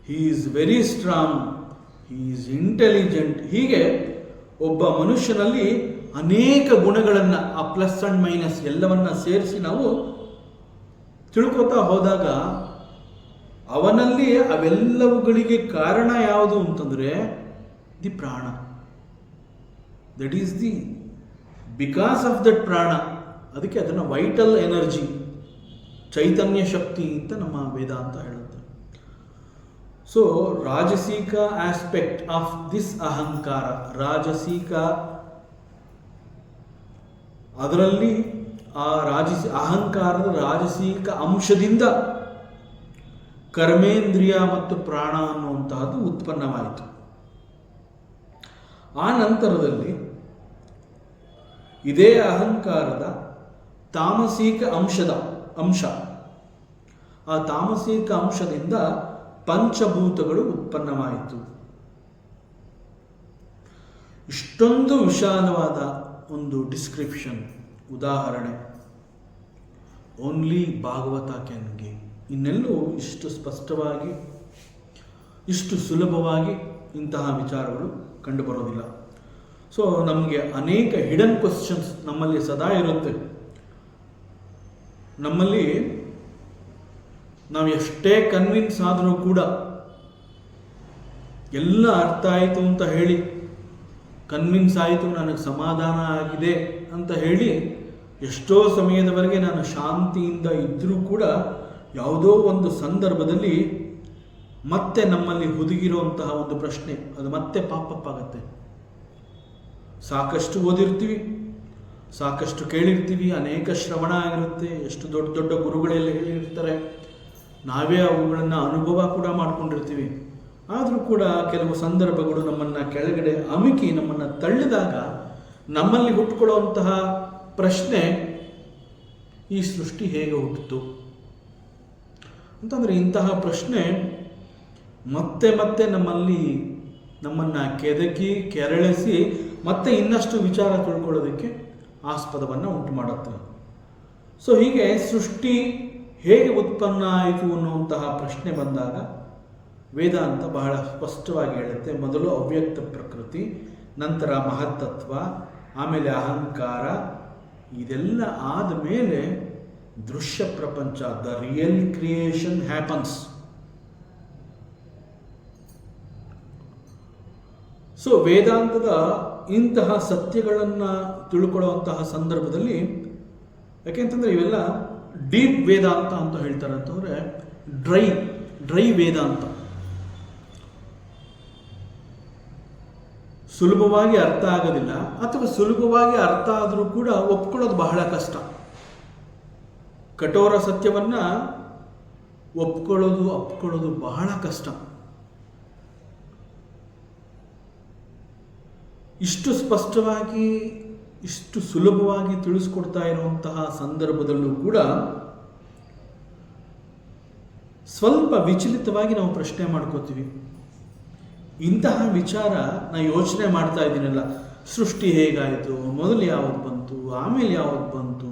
he is very strong, he is intelligent. ಹೀಗೆ ಒಬ್ಬ ಮನುಷ್ಯನಲ್ಲಿ ಅನೇಕ ಗುಣಗಳನ್ನು, ಆ ಪ್ಲಸ್ ಅಂಡ್ ಮೈನಸ್ ಎಲ್ಲವನ್ನ ಸೇರಿಸಿ ನಾವು ತಿಳ್ಕೊತಾ ಹೋದಾಗ ಅವನಲ್ಲಿ ಅವೆಲ್ಲವುಗಳಿಗೆ ಕಾರಣ ಯಾವುದು ಅಂತಂದರೆ ದಿ ಪ್ರಾಣ. That is the because of that ಪ್ರಾಣ. ಅದಕ್ಕೆ ಅದನ್ನು ವೈಟಲ್ ಎನರ್ಜಿ, ಚೈತನ್ಯ ಶಕ್ತಿ ಅಂತ ನಮ್ಮ ವೇದಾಂತ ಹೇಳುತ್ತೆ. ಸೊ ರಾಜಸೀಕ ಆಸ್ಪೆಕ್ಟ್ ಆಫ್ ದಿಸ್ ಅಹಂಕಾರ, ರಾಜಸೀಕ, ಅದರಲ್ಲಿ ಆ ಅಹಂಕಾರದ ರಾಜಸೀಕ ಅಂಶದಿಂದ ಕರ್ಮೇಂದ್ರಿಯ ಮತ್ತು ಪ್ರಾಣ ಅನ್ನುವಂತಹದ್ದು ಉತ್ಪನ್ನವಾಯಿತು. ಆ ನಂತರದಲ್ಲಿ ಇದೇ ಅಹಂಕಾರದ ತಾಮಸಿಕ ಅಂಶ, ಆ ತಾಮಸಿಕ ಅಂಶದಿಂದ ಪಂಚಭೂತಗಳು ಉತ್ಪನ್ನವಾಯಿತು. ಇಷ್ಟೊಂದು ವಿಶಾಲವಾದ ಒಂದು ಡಿಸ್ಕ್ರಿಪ್ಷನ್, ಉದಾಹರಣೆ ಓನ್ಲಿ ಭಾಗವತ ಕ್ಯಾನ್ ಗಿವ್. ಇನ್ನೆಲ್ಲೂ ಇಷ್ಟು ಸ್ಪಷ್ಟವಾಗಿ, ಇಷ್ಟು ಸುಲಭವಾಗಿ ಇಂತಹ ವಿಚಾರಗಳು ಕಂಡುಬರೋದಿಲ್ಲ. ಸೊ ನಮಗೆ ಅನೇಕ ಹಿಡನ್ ಕ್ವಶನ್ಸ್ ನಮ್ಮಲ್ಲಿ ಸದಾ ಇರುತ್ತೆ. ನಮ್ಮಲ್ಲಿ ನಾವು ಎಷ್ಟೇ ಕನ್ವಿನ್ಸ್ ಆದರೂ ಕೂಡ ಎಲ್ಲ ಅರ್ಥ ಆಯಿತು ಅಂತ ಹೇಳಿ, ಕನ್ವಿನ್ಸ್ ಆಯಿತು, ನನಗೆ ಸಮಾಧಾನ ಆಗಿದೆ ಅಂತ ಹೇಳಿ ಎಷ್ಟೋ ಸಮಯದವರೆಗೆ ನಾನು ಶಾಂತಿಯಿಂದ ಇದ್ದರೂ ಕೂಡ ಯಾವುದೋ ಒಂದು ಸಂದರ್ಭದಲ್ಲಿ ಮತ್ತೆ ನಮ್ಮಲ್ಲಿ ಹುದುಗಿರುವಂತಹ ಒಂದು ಪ್ರಶ್ನೆ ಅದು ಮತ್ತೆ ಪಾಪಪ್ ಆಗುತ್ತೆ. ಸಾಕಷ್ಟು ಓದಿರ್ತೀವಿ, ಸಾಕಷ್ಟು ಕೇಳಿರ್ತೀವಿ, ಅನೇಕ ಶ್ರವಣ ಆಗಿರುತ್ತೆ, ಎಷ್ಟು ದೊಡ್ಡ ದೊಡ್ಡ ಗುರುಗಳೆಲ್ಲ ಹೇಳಿರ್ತಾರೆ, ನಾವೇ ಅವುಗಳನ್ನು ಅನುಭವ ಕೂಡ ಮಾಡ್ಕೊಂಡಿರ್ತೀವಿ. ಆದರೂ ಕೂಡ ಕೆಲವು ಸಂದರ್ಭಗಳು ನಮ್ಮನ್ನು ಕೆಳಗಡೆ ಅಮುಕಿ ನಮ್ಮನ್ನು ತಳ್ಳಿದಾಗ ನಮ್ಮಲ್ಲಿ ಹುಟ್ಟುಕೊಳ್ಳುವಂತಹ ಪ್ರಶ್ನೆ, ಈ ಸೃಷ್ಟಿ ಹೇಗೆ ಹುಟ್ಟಿತು ಅಂತಂದರೆ ಇಂತಹ ಪ್ರಶ್ನೆ ಮತ್ತೆ ಮತ್ತೆ ನಮ್ಮನ್ನು ಕೆರಳಿಸಿ ಮತ್ತೆ ಇನ್ನಷ್ಟು ವಿಚಾರ ತಿಳ್ಕೊಳ್ಳೋದಕ್ಕೆ ಆಸ್ಪದವನ್ನು ಉಂಟು ಮಾಡುತ್ತೆ. ಸೊ ಹೀಗೆ ಸೃಷ್ಟಿ ಹೇಗೆ ಉತ್ಪನ್ನ ಆಯಿತು ಅನ್ನುವಂತಹ ಪ್ರಶ್ನೆ ಬಂದಾಗ ವೇದಾಂತ ಬಹಳ ಸ್ಪಷ್ಟವಾಗಿ ಹೇಳುತ್ತೆ. ಮೊದಲು ಅವ್ಯಕ್ತ ಪ್ರಕೃತಿ, ನಂತರ ಮಹತ್ತತ್ವ, ಆಮೇಲೆ ಅಹಂಕಾರ, ಇದೆಲ್ಲ ಆದಮೇಲೆ ದೃಶ್ಯ ಪ್ರಪಂಚ, the real creation happens. So ವೇದಾಂತದ ಇಂತಹ ಸತ್ಯಗಳನ್ನು ತಿಳ್ಕೊಳ್ಳುವಂತಹ ಸಂದರ್ಭದಲ್ಲಿ, ಯಾಕೆಂತಂದರೆ ಇವೆಲ್ಲ ಡೀಪ್ ವೇದಾಂತ ಅಂತ ಹೇಳ್ತಾರೆ, ಅಂತಂದರೆ ಡ್ರೈ ವೇದಾಂತ. ಸುಲಭವಾಗಿ ಅರ್ಥ ಆಗೋದಿಲ್ಲ, ಅಥವಾ ಸುಲಭವಾಗಿ ಅರ್ಥ ಆದರೂ ಕೂಡ ಒಪ್ಕೊಳ್ಳೋದು ಬಹಳ ಕಷ್ಟ. ಕಠೋರ ಸತ್ಯವನ್ನು ಅಪ್ಕೊಳ್ಳೋದು ಬಹಳ ಕಷ್ಟ. ಇಷ್ಟು ಸ್ಪಷ್ಟವಾಗಿ, ಇಷ್ಟು ಸುಲಭವಾಗಿ ತಿಳಿಸ್ಕೊಡ್ತಾ ಇರುವಂತಹ ಸಂದರ್ಭದಲ್ಲೂ ಕೂಡ ಸ್ವಲ್ಪ ವಿಚಲಿತವಾಗಿ ನಾವು ಪ್ರಶ್ನೆ ಮಾಡ್ಕೋತೀವಿ. ಇಂತಹ ವಿಚಾರ ನಾನು ಯೋಚನೆ ಮಾಡ್ತಾ ಇದ್ದೀನಲ್ಲ, ಸೃಷ್ಟಿ ಹೇಗಾಯಿತು, ಮೊದಲು ಯಾವುದು ಬಂತು, ಆಮೇಲೆ ಯಾವುದು ಬಂತು,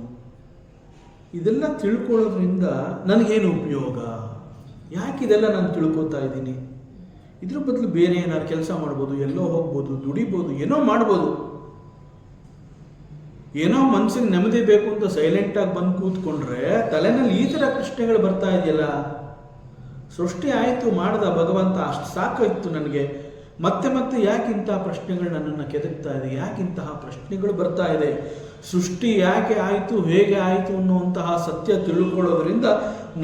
ಇದೆಲ್ಲ ತಿಳ್ಕೊಳ್ಳೋದ್ರಿಂದ ನನಗೇನು ಉಪಯೋಗ, ಯಾಕಿದೆಲ್ಲ ನಾನು ತಿಳ್ಕೊತಾ ಇದ್ದೀನಿ, ಇದ್ರ ಬದಲು ಬೇರೆ ಏನಾದ್ರು ಕೆಲಸ ಮಾಡ್ಬೋದು, ಎಲ್ಲೋ ಹೋಗ್ಬೋದು, ದುಡಿಬೋದು, ಏನೋ ಮಾಡ್ಬೋದು, ಏನೋ ಮನಸ್ಸಿಗೆ ನೆಮ್ಮದಿ ಬೇಕು ಅಂತ ಸೈಲೆಂಟಾಗಿ ಬಂದು ಕೂತ್ಕೊಂಡ್ರೆ ತಲೆನಲ್ಲಿ ಈ ಥರ ಪ್ರಶ್ನೆಗಳು ಬರ್ತಾ ಇದೆಯಲ್ಲ. ಸೃಷ್ಟಿ ಆಯಿತು, ಮಾಡ್ದ ಭಗವಂತ, ಅಷ್ಟು ಸಾಕಾಯಿತು ನನಗೆ, ಮತ್ತೆ ಮತ್ತೆ ಯಾಕಿಂತಹ ಪ್ರಶ್ನೆಗಳು ನನ್ನನ್ನು ಕೆದಕ್ತಾ ಇದೆ, ಯಾಕಿಂತಹ ಪ್ರಶ್ನೆಗಳು ಬರ್ತಾ ಇದೆ, ಸೃಷ್ಟಿ ಯಾಕೆ ಆಯಿತು, ಹೇಗೆ ಆಯಿತು ಅನ್ನುವಂತಹ ಸತ್ಯ ತಿಳ್ಕೊಳ್ಳೋದ್ರಿಂದ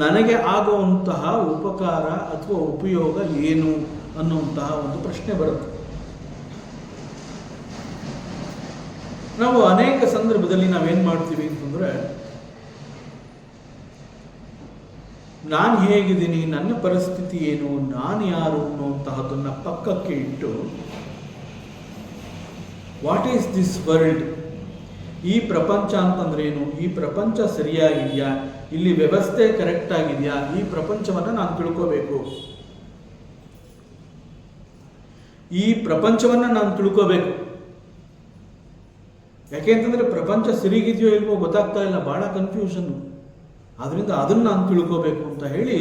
ನನಗೆ ಆಗುವಂತಹ ಉಪಕಾರ ಅಥವಾ ಉಪಯೋಗ ಏನು ಅನ್ನುವಂತಹ ಒಂದು ಪ್ರಶ್ನೆ ಬರುತ್ತೆ. ನಾವು ಅನೇಕ ಸಂದರ್ಭದಲ್ಲಿ ನಾವೇನು ಮಾಡ್ತೀವಿ ಅಂತಂದರೆ, ನಾನು ಹೇಗಿದ್ದೀನಿ, ನನ್ನ ಪರಿಸ್ಥಿತಿ ಏನು, ನಾನು ಯಾರು ಅನ್ನುವಂತಹದನ್ನು ಪಕ್ಕಕ್ಕೆ ಇಟ್ಟು, ವಾಟ್ ಈಸ್ ದಿಸ್ ವರ್ಲ್ಡ್, ಈ ಪ್ರಪಂಚ ಅಂತಂದ್ರೇನು, ಈ ಪ್ರಪಂಚ ಸರಿಯಾಗಿದೆಯಾ, ಇಲ್ಲಿ ವ್ಯವಸ್ಥೆ ಕರೆಕ್ಟ್ ಆಗಿದೆಯಾ, ಈ ಪ್ರಪಂಚವನ್ನು ನಾನು ತಿಳ್ಕೋಬೇಕು, ಈ ಪ್ರಪಂಚವನ್ನು ನಾನು ತಿಳ್ಕೋಬೇಕು. ಯಾಕೆಂತಂದರೆ ಪ್ರಪಂಚ ಸರಿಗಿದೆಯೋ ಇಲ್ವೋ ಗೊತ್ತಾಗ್ತಾ ಇಲ್ಲ, ಭಾಳ ಕನ್ಫ್ಯೂಷನ್ನು. ಆದ್ದರಿಂದ ಅದನ್ನು ನಾನು ತಿಳ್ಕೋಬೇಕು ಅಂತ ಹೇಳಿ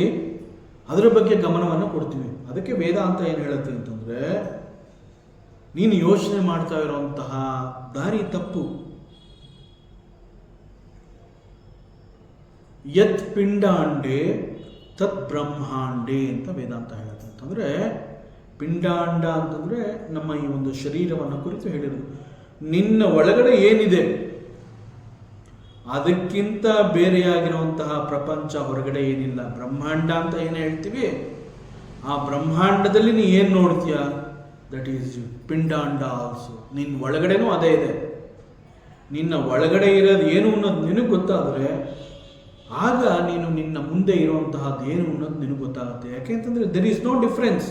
ಅದರ ಬಗ್ಗೆ ಗಮನವನ್ನು ಕೊಡ್ತೀವಿ. ಅದಕ್ಕೆ ವೇದಾಂತ ಏನು ಹೇಳುತ್ತೆ ಅಂತಂದರೆ, ನೀನು ಯೋಚನೆ ಮಾಡ್ತಾ ಇರುವಂತಹ ದಾರಿ ತಪ್ಪು. ಯತ್ ಪಿಂಡಾಂಡೆ ತತ್ ಬ್ರಹ್ಮಾಂಡೆ ಅಂತ ವೇದಾಂತ ಹೇಳುತ್ತೆ. ಅಂತಂದರೆ ಪಿಂಡಾಂಡ ಅಂತಂದರೆ ನಮ್ಮ ಈ ಒಂದು ಶರೀರವನ್ನು ಕುರಿತು ಹೇಳಿರೋದು. ನಿನ್ನ ಒಳಗಡೆ ಏನಿದೆ ಅದಕ್ಕಿಂತ ಬೇರೆಯಾಗಿರುವಂತಹ ಪ್ರಪಂಚ ಹೊರಗಡೆ ಏನಿಲ್ಲ. ಬ್ರಹ್ಮಾಂಡ ಅಂತ ಏನು ಹೇಳ್ತೀವಿ, ಆ ಬ್ರಹ್ಮಾಂಡದಲ್ಲಿ ನೀ ಏನು ನೋಡ್ತೀಯ, ದಟ್ ಈಸ್ ಪಿಂಡಾಂಡ ಆಲ್ಸೋ. ನಿನ್ನ ಒಳಗಡೆನೂ ಅದೇ ಇದೆ. ನಿನ್ನ ಒಳಗಡೆ ಇರೋದು ಏನು ಅನ್ನೋದು ನಿನಗೆ ಗೊತ್ತಾದರೆ ಆಗ ನೀನು ನಿನ್ನ ಮುಂದೆ ಇರುವಂತಹದ್ದು ಏನು ಅನ್ನೋದು ನಿನಗೆ ಗೊತ್ತಾಗುತ್ತೆ. ಯಾಕೆಂತಂದರೆ ದೆರ್ ಈಸ್ ನೋ ಡಿಫ್ರೆನ್ಸ್.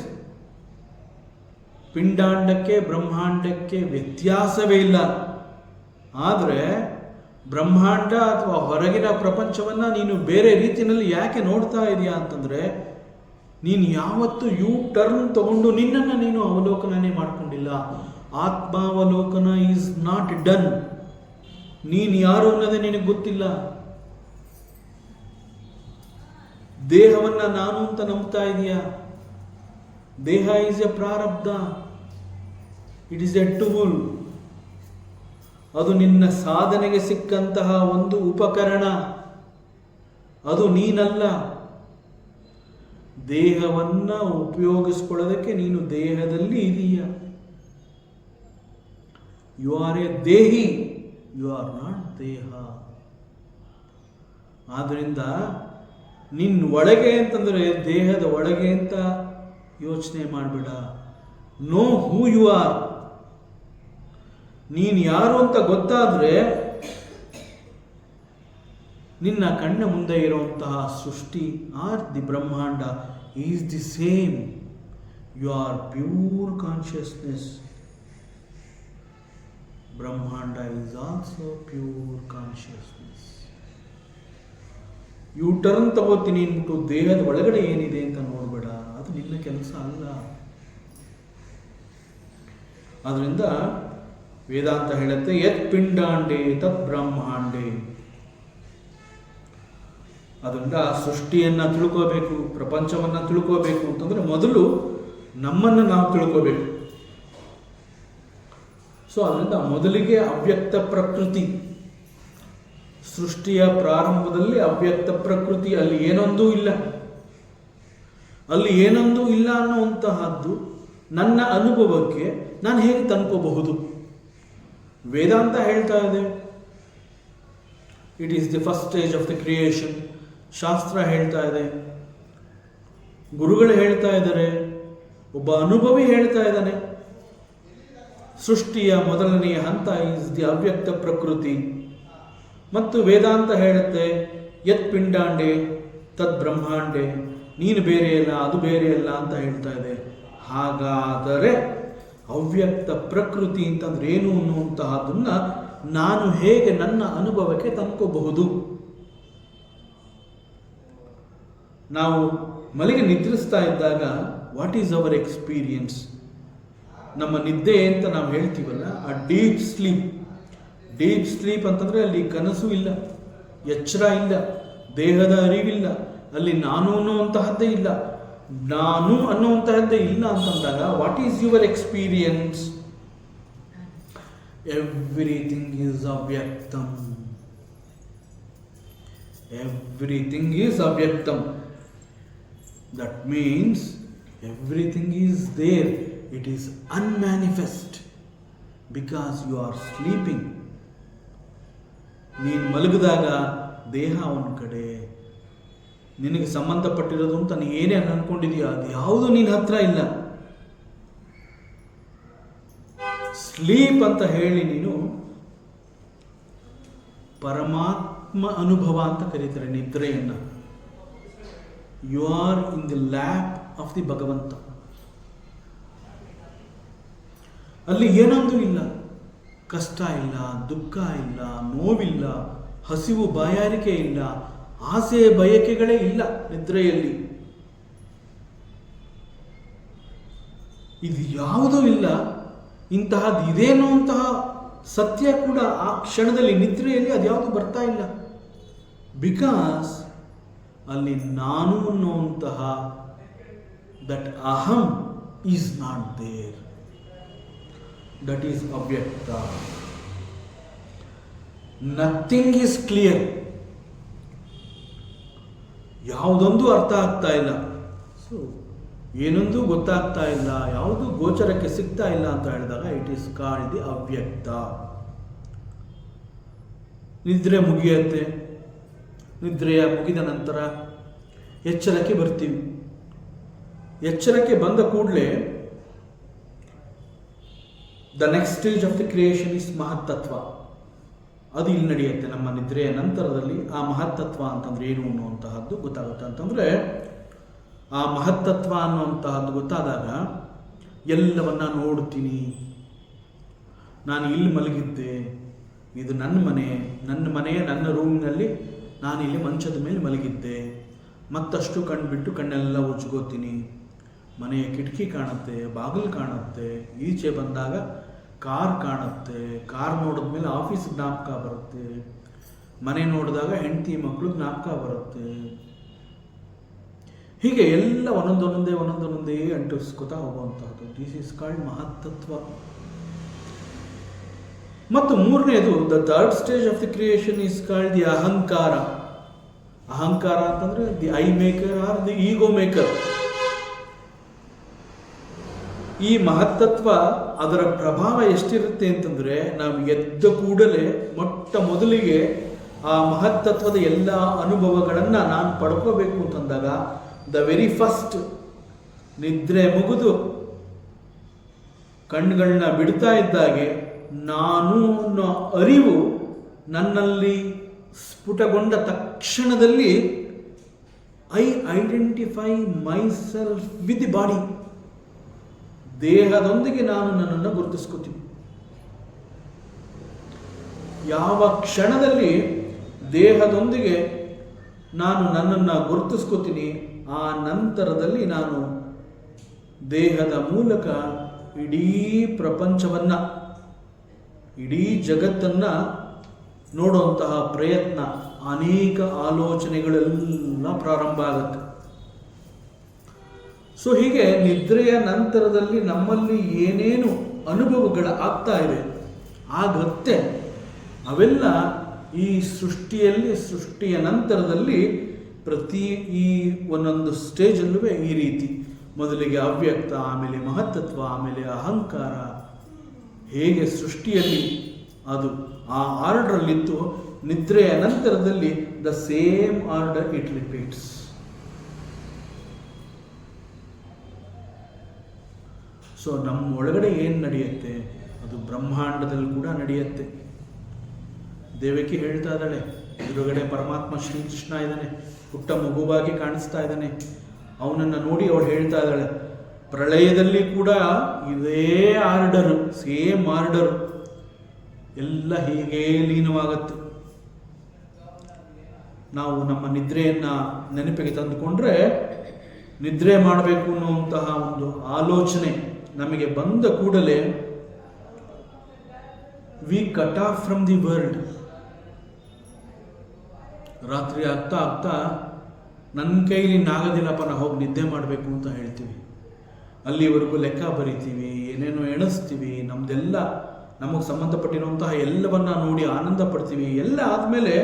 ಪಿಂಡಾಂಡಕ್ಕೆ ಬ್ರಹ್ಮಾಂಡಕ್ಕೆ ವ್ಯತ್ಯಾಸವೇ ಇಲ್ಲ. ಆದರೆ ಬ್ರಹ್ಮಾಂಡ ಅಥವಾ ಹೊರಗಿನ ಪ್ರಪಂಚವನ್ನು ನೀನು ಬೇರೆ ರೀತಿಯಲ್ಲಿ ಯಾಕೆ ನೋಡ್ತಾ ಇದೆಯಾ ಅಂತಂದರೆ, ನೀನು ಯಾವತ್ತೂ ಟರ್ನ್ ತಗೊಂಡು ನಿನ್ನನ್ನು ನೀನು ಅವಲೋಕನನೇ ಮಾಡಿಕೊಂಡಿಲ್ಲ. ಆತ್ಮಾವಲೋಕನ ಈಸ್ ನಾಟ್ ಡನ್. ನೀನು ಯಾರು ಅನ್ನೋದೇ ನಿನಗೆ ಗೊತ್ತಿಲ್ಲ. ದೇಹವನ್ನು ನಾನು ಅಂತ ನಂಬ್ತಾ ಇದೆಯಾ. ದೇಹ ಈಸ್ ಎ ಪ್ರಾರಬ್ಧ, ಇಟ್ ಈಸ್ ಎ ಟೂಲ್. ಅದು ನಿನ್ನ ಸಾಧನೆಗೆ ಸಿಕ್ಕಂತಹ ಒಂದು ಉಪಕರಣ, ಅದು ನೀನಲ್ಲ. ದೇಹವನ್ನು ಉಪಯೋಗಿಸ್ಕೊಳ್ಳೋದಕ್ಕೆ ನೀನು ದೇಹದಲ್ಲಿ ಇದೀಯ. ಯು ಆರ್ ಎ ದೇಹಿ, ಯು ಆರ್ ನಾಟ್ ದೇಹ. ಆದ್ದರಿಂದ ನಿನ್ನ ಒಳಗೆ ಅಂತಂದರೆ ದೇಹದ ಒಳಗೆ ಅಂತ ಯೋಚನೆ ಮಾಡಬೇಡ. Know who you are. ನೀನು ಯಾರು ಅಂತ ಗೊತ್ತಾದರೆ ನಿನ್ನ ಕಣ್ಣ ಮುಂದೆ ಇರುವಂತಹ ಸೃಷ್ಟಿ ಆರ್ ದಿ ಬ್ರಹ್ಮಾಂಡ is the same. You are pure consciousness. ಬ್ರಹ್ಮಾಂಡ is also pure consciousness. You ಟರ್ನ್ ತಗೋತೀನಿ ಅಂದ್ಬಿಟ್ಟು ದೇಹದ ಒಳಗಡೆ ಏನಿದೆ ಅಂತ ನೋಡಬೇಡ, ಅದು ನಿನ್ನ ಕೆಲಸ ಅಲ್ಲ. ಆದ್ರಿಂದ ವೇದಾಂತ ಹೇಳುತ್ತೆ, ಯತ್ ಪಿಂಡಾಂಡೆ ತತ್ ಬ್ರಹ್ಮಾಂಡೆ. ಅದರಿಂದ ಸೃಷ್ಟಿಯನ್ನು ತಿಳ್ಕೋಬೇಕು, ಪ್ರಪಂಚವನ್ನು ತಿಳ್ಕೋಬೇಕು ಅಂತಂದ್ರೆ ಮೊದಲು ನಮ್ಮನ್ನು ನಾವು ತಿಳ್ಕೋಬೇಕು. ಸೊ ಅದರಿಂದ ಮೊದಲಿಗೆ ಅವ್ಯಕ್ತ ಪ್ರಕೃತಿ, ಸೃಷ್ಟಿಯ ಪ್ರಾರಂಭದಲ್ಲಿ ಅವ್ಯಕ್ತ ಪ್ರಕೃತಿ, ಅಲ್ಲಿ ಏನೊಂದೂ ಇಲ್ಲ. ಅಲ್ಲಿ ಏನೊಂದೂ ಇಲ್ಲ ಅನ್ನುವಂತಹದ್ದು ನನ್ನ ಅನುಭವಕ್ಕೆ ನಾನು ಹೇಗೆ ತಂದ್ಕೋಬಹುದು? ವೇದಾಂತ ಹೇಳ್ತಾ ಇದೆ it is the first stage of the creation. ಶಾಸ್ತ್ರ ಹೇಳ್ತಾ ಇದೆ, ಗುರುಗಳು ಹೇಳ್ತಾ ಇದ್ದಾರೆ, ಒಬ್ಬ ಅನುಭವಿ ಹೇಳ್ತಾ ಇದ್ದಾನೆ, ಸೃಷ್ಟಿಯ ಮೊದಲನೆಯ ಹಂತ ಈಸ್ ದಿ ಅವ್ಯಕ್ತ ಪ್ರಕೃತಿ. ಮತ್ತು ವೇದಾಂತ ಹೇಳುತ್ತೆ ಯತ್ ಪಿಂಡಾಂಡೆ ತದ್ ಬ್ರಹ್ಮಾಂಡೆ, ನೀನು ಬೇರೆಯಲ್ಲ ಅದು ಬೇರೆಯಲ್ಲ ಅಂತ ಹೇಳ್ತಾ ಇದೆ. ಹಾಗಾದರೆ ಅವ್ಯಕ್ತ ಪ್ರಕೃತಿ ಅಂತಂದ್ರೆ ಏನು ಅನ್ನುವಂತಹದನ್ನ ನಾನು ಹೇಗೆ ನನ್ನ ಅನುಭವಕ್ಕೆ ತಂದ್ಕೋಬಹುದು? ನಾವು ಮಲಗಿ ನಿದ್ರಿಸ್ತಾ ಇದ್ದಾಗ ವಾಟ್ ಈಸ್ ಅವರ್ ಎಕ್ಸ್ಪೀರಿಯನ್ಸ್? ನಮ್ಮ ನಿದ್ದೆ ಅಂತ ನಾವು ಹೇಳ್ತೀವಲ್ಲ, ಆ ಡೀಪ್ ಸ್ಲೀಪ್. ಡೀಪ್ ಸ್ಲೀಪ್ ಅಂತಂದರೆ ಅಲ್ಲಿ ಕನಸು ಇಲ್ಲ, ಎಚ್ಚರ ಇಲ್ಲ, ದೇಹದ ಅರಿವಿಲ್ಲ, ಅಲ್ಲಿ ನಾನು ಅನ್ನುವಂತಹದ್ದೇ ಇಲ್ಲ. ನಾನು ಅನ್ನುವಂತಹದ್ದೇ ಇಲ್ಲ ಅಂತಂದಾಗ what is your experience? Everything is ಅವ್ಯಕ್ತಂ. Everything is avyaktam. That means everything is there. It is unmanifest because you are sleeping. ನೀನು ಮಲಗಿದಾಗ ದೇಹ ಒಂದು ಕಡೆ, ನಿನಗೆ ಸಂಬಂಧಪಟ್ಟಿರೋದು ಅಂತ ನೀನು ಏನೇ ಅನ್ಕೊಂಡಿದೀಯ ಅದು ಯಾವುದು ನಿನ್ನ ಹತ್ರ ಇಲ್ಲ. ಸ್ಲೀಪ್ ಅಂತ ಹೇಳಿ ನೀನು ಪರಮಾತ್ಮ ಅನುಭವ ಅಂತ ಕರೀತಾರೆ ನಿದ್ರೆಯನ್ನು. You are in the lap of the ಭಗವಂತ. ಅಲ್ಲಿ ಏನೊಂದು ಇಲ್ಲ, ಕಷ್ಟ ಇಲ್ಲ, ದುಃಖ ಇಲ್ಲ, ನೋವಿಲ್ಲ, ಹಸಿವು ಬಾಯಾರಿಕೆ ಇಲ್ಲ, ಆಸೆ ಬಯಕೆಗಳೇ ಇಲ್ಲ ನಿದ್ರೆಯಲ್ಲಿ. ಇದು ಯಾವುದೂ ಇಲ್ಲ. ಇಂತಹದ್ದು ಇದೇನೋ ಅಂತಹ ಸತ್ಯ ಕೂಡ ಆ ಕ್ಷಣದಲ್ಲಿ ನಿದ್ರೆಯಲ್ಲಿ ಅದ್ಯಾವುದು ಬರ್ತಾ ಇಲ್ಲ. ಬಿಕಾಸ್ ಅಲ್ಲಿ ನಾನು ಅನ್ನುವಂತಹ ದಟ್ ಅಹಂ is not there. That is ಅವ್ಯಕ್ತ. Nothing is clear. ಯಾವುದೊಂದು ಅರ್ಥ ಆಗ್ತಾ ಇಲ್ಲ. ಸೊ ಏನೊಂದು ಗೊತ್ತಾಗ್ತಾ ಇಲ್ಲ, ಯಾವುದು ಗೋಚರಕ್ಕೆ ಸಿಗ್ತಾ ಇಲ್ಲ ಅಂತ ಹೇಳಿದಾಗ ಇಟ್ ಈಸ್ ಕಾಲ್ಡ್ ದಿ ಅವ್ಯಕ್ತ. ನಿದ್ರೆ ಮುಗಿಯುತ್ತೆ. ನಿದ್ರೆಯ ಮುಗಿದ ನಂತರ ಎಚ್ಚರಕ್ಕೆ ಬರ್ತೀವಿ. ಎಚ್ಚರಕ್ಕೆ ಬಂದ ಕೂಡಲೇ the next stage of the creation is ಮಹತ್ತತ್ವ. ಅದು ಇಲ್ಲಿ ನಡೆಯುತ್ತೆ. ನಮ್ಮ ನಿದ್ರೆಯ ನಂತರದಲ್ಲಿ ಆ ಮಹತ್ತತ್ವ ಅಂತಂದ್ರೆ ಏನು ಅನ್ನುವಂತಹದ್ದು ಗೊತ್ತಾಗುತ್ತೆ. ಅಂತಂದರೆ ಆ ಮಹತ್ತತ್ವ ಅನ್ನುವಂತಹದ್ದು ಗೊತ್ತಾದಾಗ ಎಲ್ಲವನ್ನ ನೋಡ್ತೀನಿ. ನಾನು ಇಲ್ಲಿ ಮಲಗಿದ್ದೆ, ಇದು ನನ್ನ ಮನೆಯ ನನ್ನ ರೂಮ್ನಲ್ಲಿ ನಾನು ಇಲ್ಲಿ ಮಂಚದ ಮೇಲೆ ಮಲಗಿದ್ದೆ. ಮತ್ತಷ್ಟು ಕಣ್ಬಿಟ್ಟು ಕಣ್ಣೆಲ್ಲ ಉಜ್ಕೋತೀನಿ. ಮನೆಯ ಕಿಟಕಿ ಕಾಣುತ್ತೆ, ಬಾಗಿಲು ಕಾಣುತ್ತೆ, ಈಚೆ ಬಂದಾಗ ಕಾರ್ ಕಾಣುತ್ತೆ, ಕಾರ್ ನೋಡಿದ್ಮೇಲೆ ಆಫೀಸ್ ಜ್ಞಾಪಕ ಬರುತ್ತೆ, ಮನೆ ನೋಡಿದಾಗ ಹೆಂಡತಿ ಮಕ್ಕಳು ಜ್ಞಾಪಕ ಬರುತ್ತೆ. ಹೀಗೆ ಎಲ್ಲ ಒಂದೊಂದೊಂದೇ ಅಂಟಿಸ್ಕೊತಾ ಹೋಗುವಂತಹದ್ದು. ದಿಸ್ ಇಸ್ ಕಾಲ್ಡ್ ಮಹತ್ತತ್ವ. ಮತ್ತು ಮೂರನೇದು the third stage of the creation is called the ಅಹಂಕಾರ. ಅಹಂಕಾರ ಅಂತಂದ್ರೆ the I maker or the ego maker. ಈ ಮಹತ್ತತ್ವ ಅದರ ಪ್ರಭಾವ ಎಷ್ಟಿರುತ್ತೆ ಅಂತಂದರೆ, ನಾವು ಎದ್ದ ಕೂಡಲೇ ಮೊಟ್ಟ ಮೊದಲಿಗೆ ಆ ಮಹತ್ತತ್ವದ ಎಲ್ಲ ಅನುಭವಗಳನ್ನು ನಾನು ಪಡ್ಕೋಬೇಕು ಅಂತಂದಾಗ, ದ ವೆರಿ ಫಸ್ಟ್ ನಿದ್ರೆ ಮುಗಿದು ಕಣ್ಣುಗಳನ್ನ ಬಿಡ್ತಾ ಇದ್ದಾಗೆ ನಾನು ಅನ್ನೋ ಅರಿವು ನನ್ನಲ್ಲಿ ಸ್ಫುಟಗೊಂಡ ತಕ್ಷಣದಲ್ಲಿ I identify myself with the body. ದೇಹದೊಂದಿಗೆ ನಾನು ನನ್ನನ್ನು ಗುರುತಿಸ್ಕೋತೀನಿ. ಯಾವ ಕ್ಷಣದಲ್ಲಿ ದೇಹದೊಂದಿಗೆ ನಾನು ನನ್ನನ್ನು ಗುರುತಿಸ್ಕೋತೀನಿ, ಆ ನಂತರದಲ್ಲಿ ನಾನು ದೇಹದ ಮೂಲಕ ಇಡೀ ಪ್ರಪಂಚವನ್ನು, ಇಡೀ ಜಗತ್ತನ್ನು ನೋಡುವಂತಹ ಪ್ರಯತ್ನ, ಅನೇಕ ಆಲೋಚನೆಗಳೆಲ್ಲ ಪ್ರಾರಂಭ ಆಗುತ್ತೆ. ಸೊ ಹೀಗೆ ನಿದ್ರೆಯ ನಂತರದಲ್ಲಿ ನಮ್ಮಲ್ಲಿ ಏನೇನು ಅನುಭವಗಳು ಆಗ್ತಾ ಇದೆ ಆಗತ್ತೆ, ಅವೆಲ್ಲ ಈ ಸೃಷ್ಟಿಯ ನಂತರದಲ್ಲಿ ಪ್ರತಿ ಈ ಒಂದೊಂದು ಸ್ಟೇಜಲ್ಲೂ ಈ ರೀತಿ, ಮೊದಲಿಗೆ ಅವ್ಯಕ್ತ, ಆಮೇಲೆ ಮಹತ್ತತ್ವ, ಆಮೇಲೆ ಅಹಂಕಾರ, ಹೇಗೆ ಸೃಷ್ಟಿಯಲ್ಲಿ ಅದು ಆ ಆರ್ಡರಲ್ಲಿತ್ತು, ನಿದ್ರೆಯ ನಂತರದಲ್ಲಿ the same order it repeats. So ನಮ್ಮ ಒಳಗಡೆ ಏನು ನಡೆಯುತ್ತೆ ಅದು ಬ್ರಹ್ಮಾಂಡದಲ್ಲಿ ಕೂಡ ನಡೆಯುತ್ತೆ. ದೇವಕಿ ಹೇಳ್ತಾ ಇದ್ದಾಳೆ, ಎದುರುಗಡೆ ಪರಮಾತ್ಮ ಶ್ರೀಕೃಷ್ಣ ಇದ್ದಾನೆ, ಪುಟ್ಟ ಮಗುವಾಗಿ ಕಾಣಿಸ್ತಾ ಇದ್ದಾನೆ. ಅವನನ್ನು ನೋಡಿ ಅವಳು ಹೇಳ್ತಾ ಇದ್ದಾಳೆ, ಪ್ರಳಯದಲ್ಲಿ ಕೂಡ ಇದೇ ಆರ್ಡರ್, ಸೇಮ್ ಆರ್ಡರ್, ಎಲ್ಲ ಹೀಗೇ ಲೀನವಾಗತ್ತೆ. ನಾವು ನಮ್ಮ ನಿದ್ರೆಯನ್ನು ನೆನಪಿಗೆ ತಂದುಕೊಂಡ್ರೆ, ನಿದ್ರೆ ಮಾಡಬೇಕು ಅನ್ನುವಂತಹ ಒಂದು ಆಲೋಚನೆ ನಮಗೆ ಬಂದ ಕೂಡಲೇ we cut off from the world. ರಾತ್ರಿ ಆಗ್ತಾ ಆಗ್ತಾ ನನ್ನ ಕೈಲಿ ಆಗೋದಿಲ್ಲಪ್ಪ, ನಾವು ಹೋಗಿ ನಿದ್ದೆ ಮಾಡಬೇಕು ಅಂತ ಹೇಳ್ತೀವಿ. ಅಲ್ಲಿವರೆಗೂ ಲೆಕ್ಕ ಬರಿತೀವಿ, ಏನೇನೋ ಎಣಿಸ್ತೀವಿ, ನಮ್ದೆಲ್ಲ ನಮಗೆ ಸಂಬಂಧಪಟ್ಟಿರುವಂತಹ ಎಲ್ಲವನ್ನ ನೋಡಿ ಆನಂದ ಪಡ್ತೀವಿ. ಎಲ್ಲ ಆದಮೇಲೆ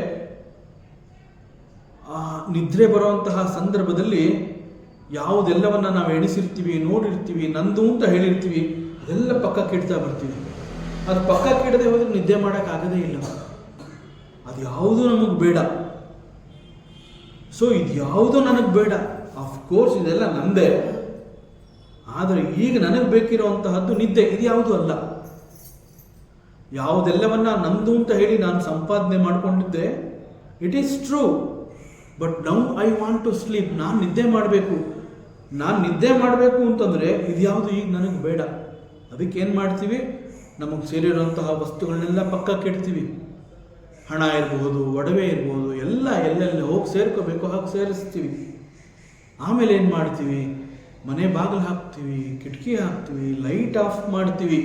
ನಿದ್ರೆ ಬರುವಂತಹ ಸಂದರ್ಭದಲ್ಲಿ ಯಾವುದೆಲ್ಲವನ್ನ ನಾವು ಎಣಿಸಿರ್ತೀವಿ, ನೋಡಿರ್ತೀವಿ, ನಂದು ಅಂತ ಹೇಳಿರ್ತೀವಿ, ಅದೆಲ್ಲ ಪಕ್ಕಕ್ಕೆ ಇಡ್ತಾ ಬರ್ತೀವಿ. ಅದು ಪಕ್ಕಕ್ಕೆ ಇಡದೆ ಹೋದ್ರೆ ನಿದ್ದೆ ಮಾಡೋಕ್ಕಾಗದೇ ಇಲ್ಲ. ಅದು ಯಾವುದೂ ನಮಗೆ ಬೇಡ. ಸೊ ಇದು ಯಾವುದೂ ನನಗೆ ಬೇಡ. ಆಫ್ಕೋರ್ಸ್ ಇದೆಲ್ಲ ನಂದೇ, ಆದರೆ ಈಗ ನನಗೆ ಬೇಕಿರುವಂತಹದ್ದು ನಿದ್ದೆ, ಇದು ಯಾವುದೂ ಅಲ್ಲ. ಯಾವುದೆಲ್ಲವನ್ನ ನಂದು ಅಂತ ಹೇಳಿ ನಾನು ಸಂಪಾದನೆ ಮಾಡಿಕೊಂಡಿದ್ದೆ, it is true, but now I want to sleep. ನಾನು ನಿದ್ದೆ ಮಾಡಬೇಕು. ನಾನು ನಿದ್ದೆ ಮಾಡಬೇಕು ಅಂತಂದರೆ ಇದು ಯಾವುದು ಈಗ ನನಗೆ ಬೇಡ. ಅದಕ್ಕೇನು ಮಾಡ್ತೀವಿ, ನಮಗೆ ಸೇರಿರುವಂತಹ ವಸ್ತುಗಳನ್ನೆಲ್ಲ ಪಕ್ಕಕ್ಕೆ ಇಡ್ತೀವಿ. ಹಣ ಇರ್ಬೋದು, ಒಡವೆ ಇರ್ಬೋದು, ಎಲ್ಲ ಎಲ್ಲೆಲ್ಲ ಹೋಗಿ ಸೇರ್ಕೋಬೇಕು ಹಾಗೆ ಸೇರಿಸ್ತೀವಿ. ಆಮೇಲೆ ಏನು ಮಾಡ್ತೀವಿ, ಮನೆ ಬಾಗಿಲು ಹಾಕ್ತೀವಿ, ಕಿಟಕಿ ಹಾಕ್ತೀವಿ, ಲೈಟ್ ಆಫ್ ಮಾಡ್ತೀವಿ.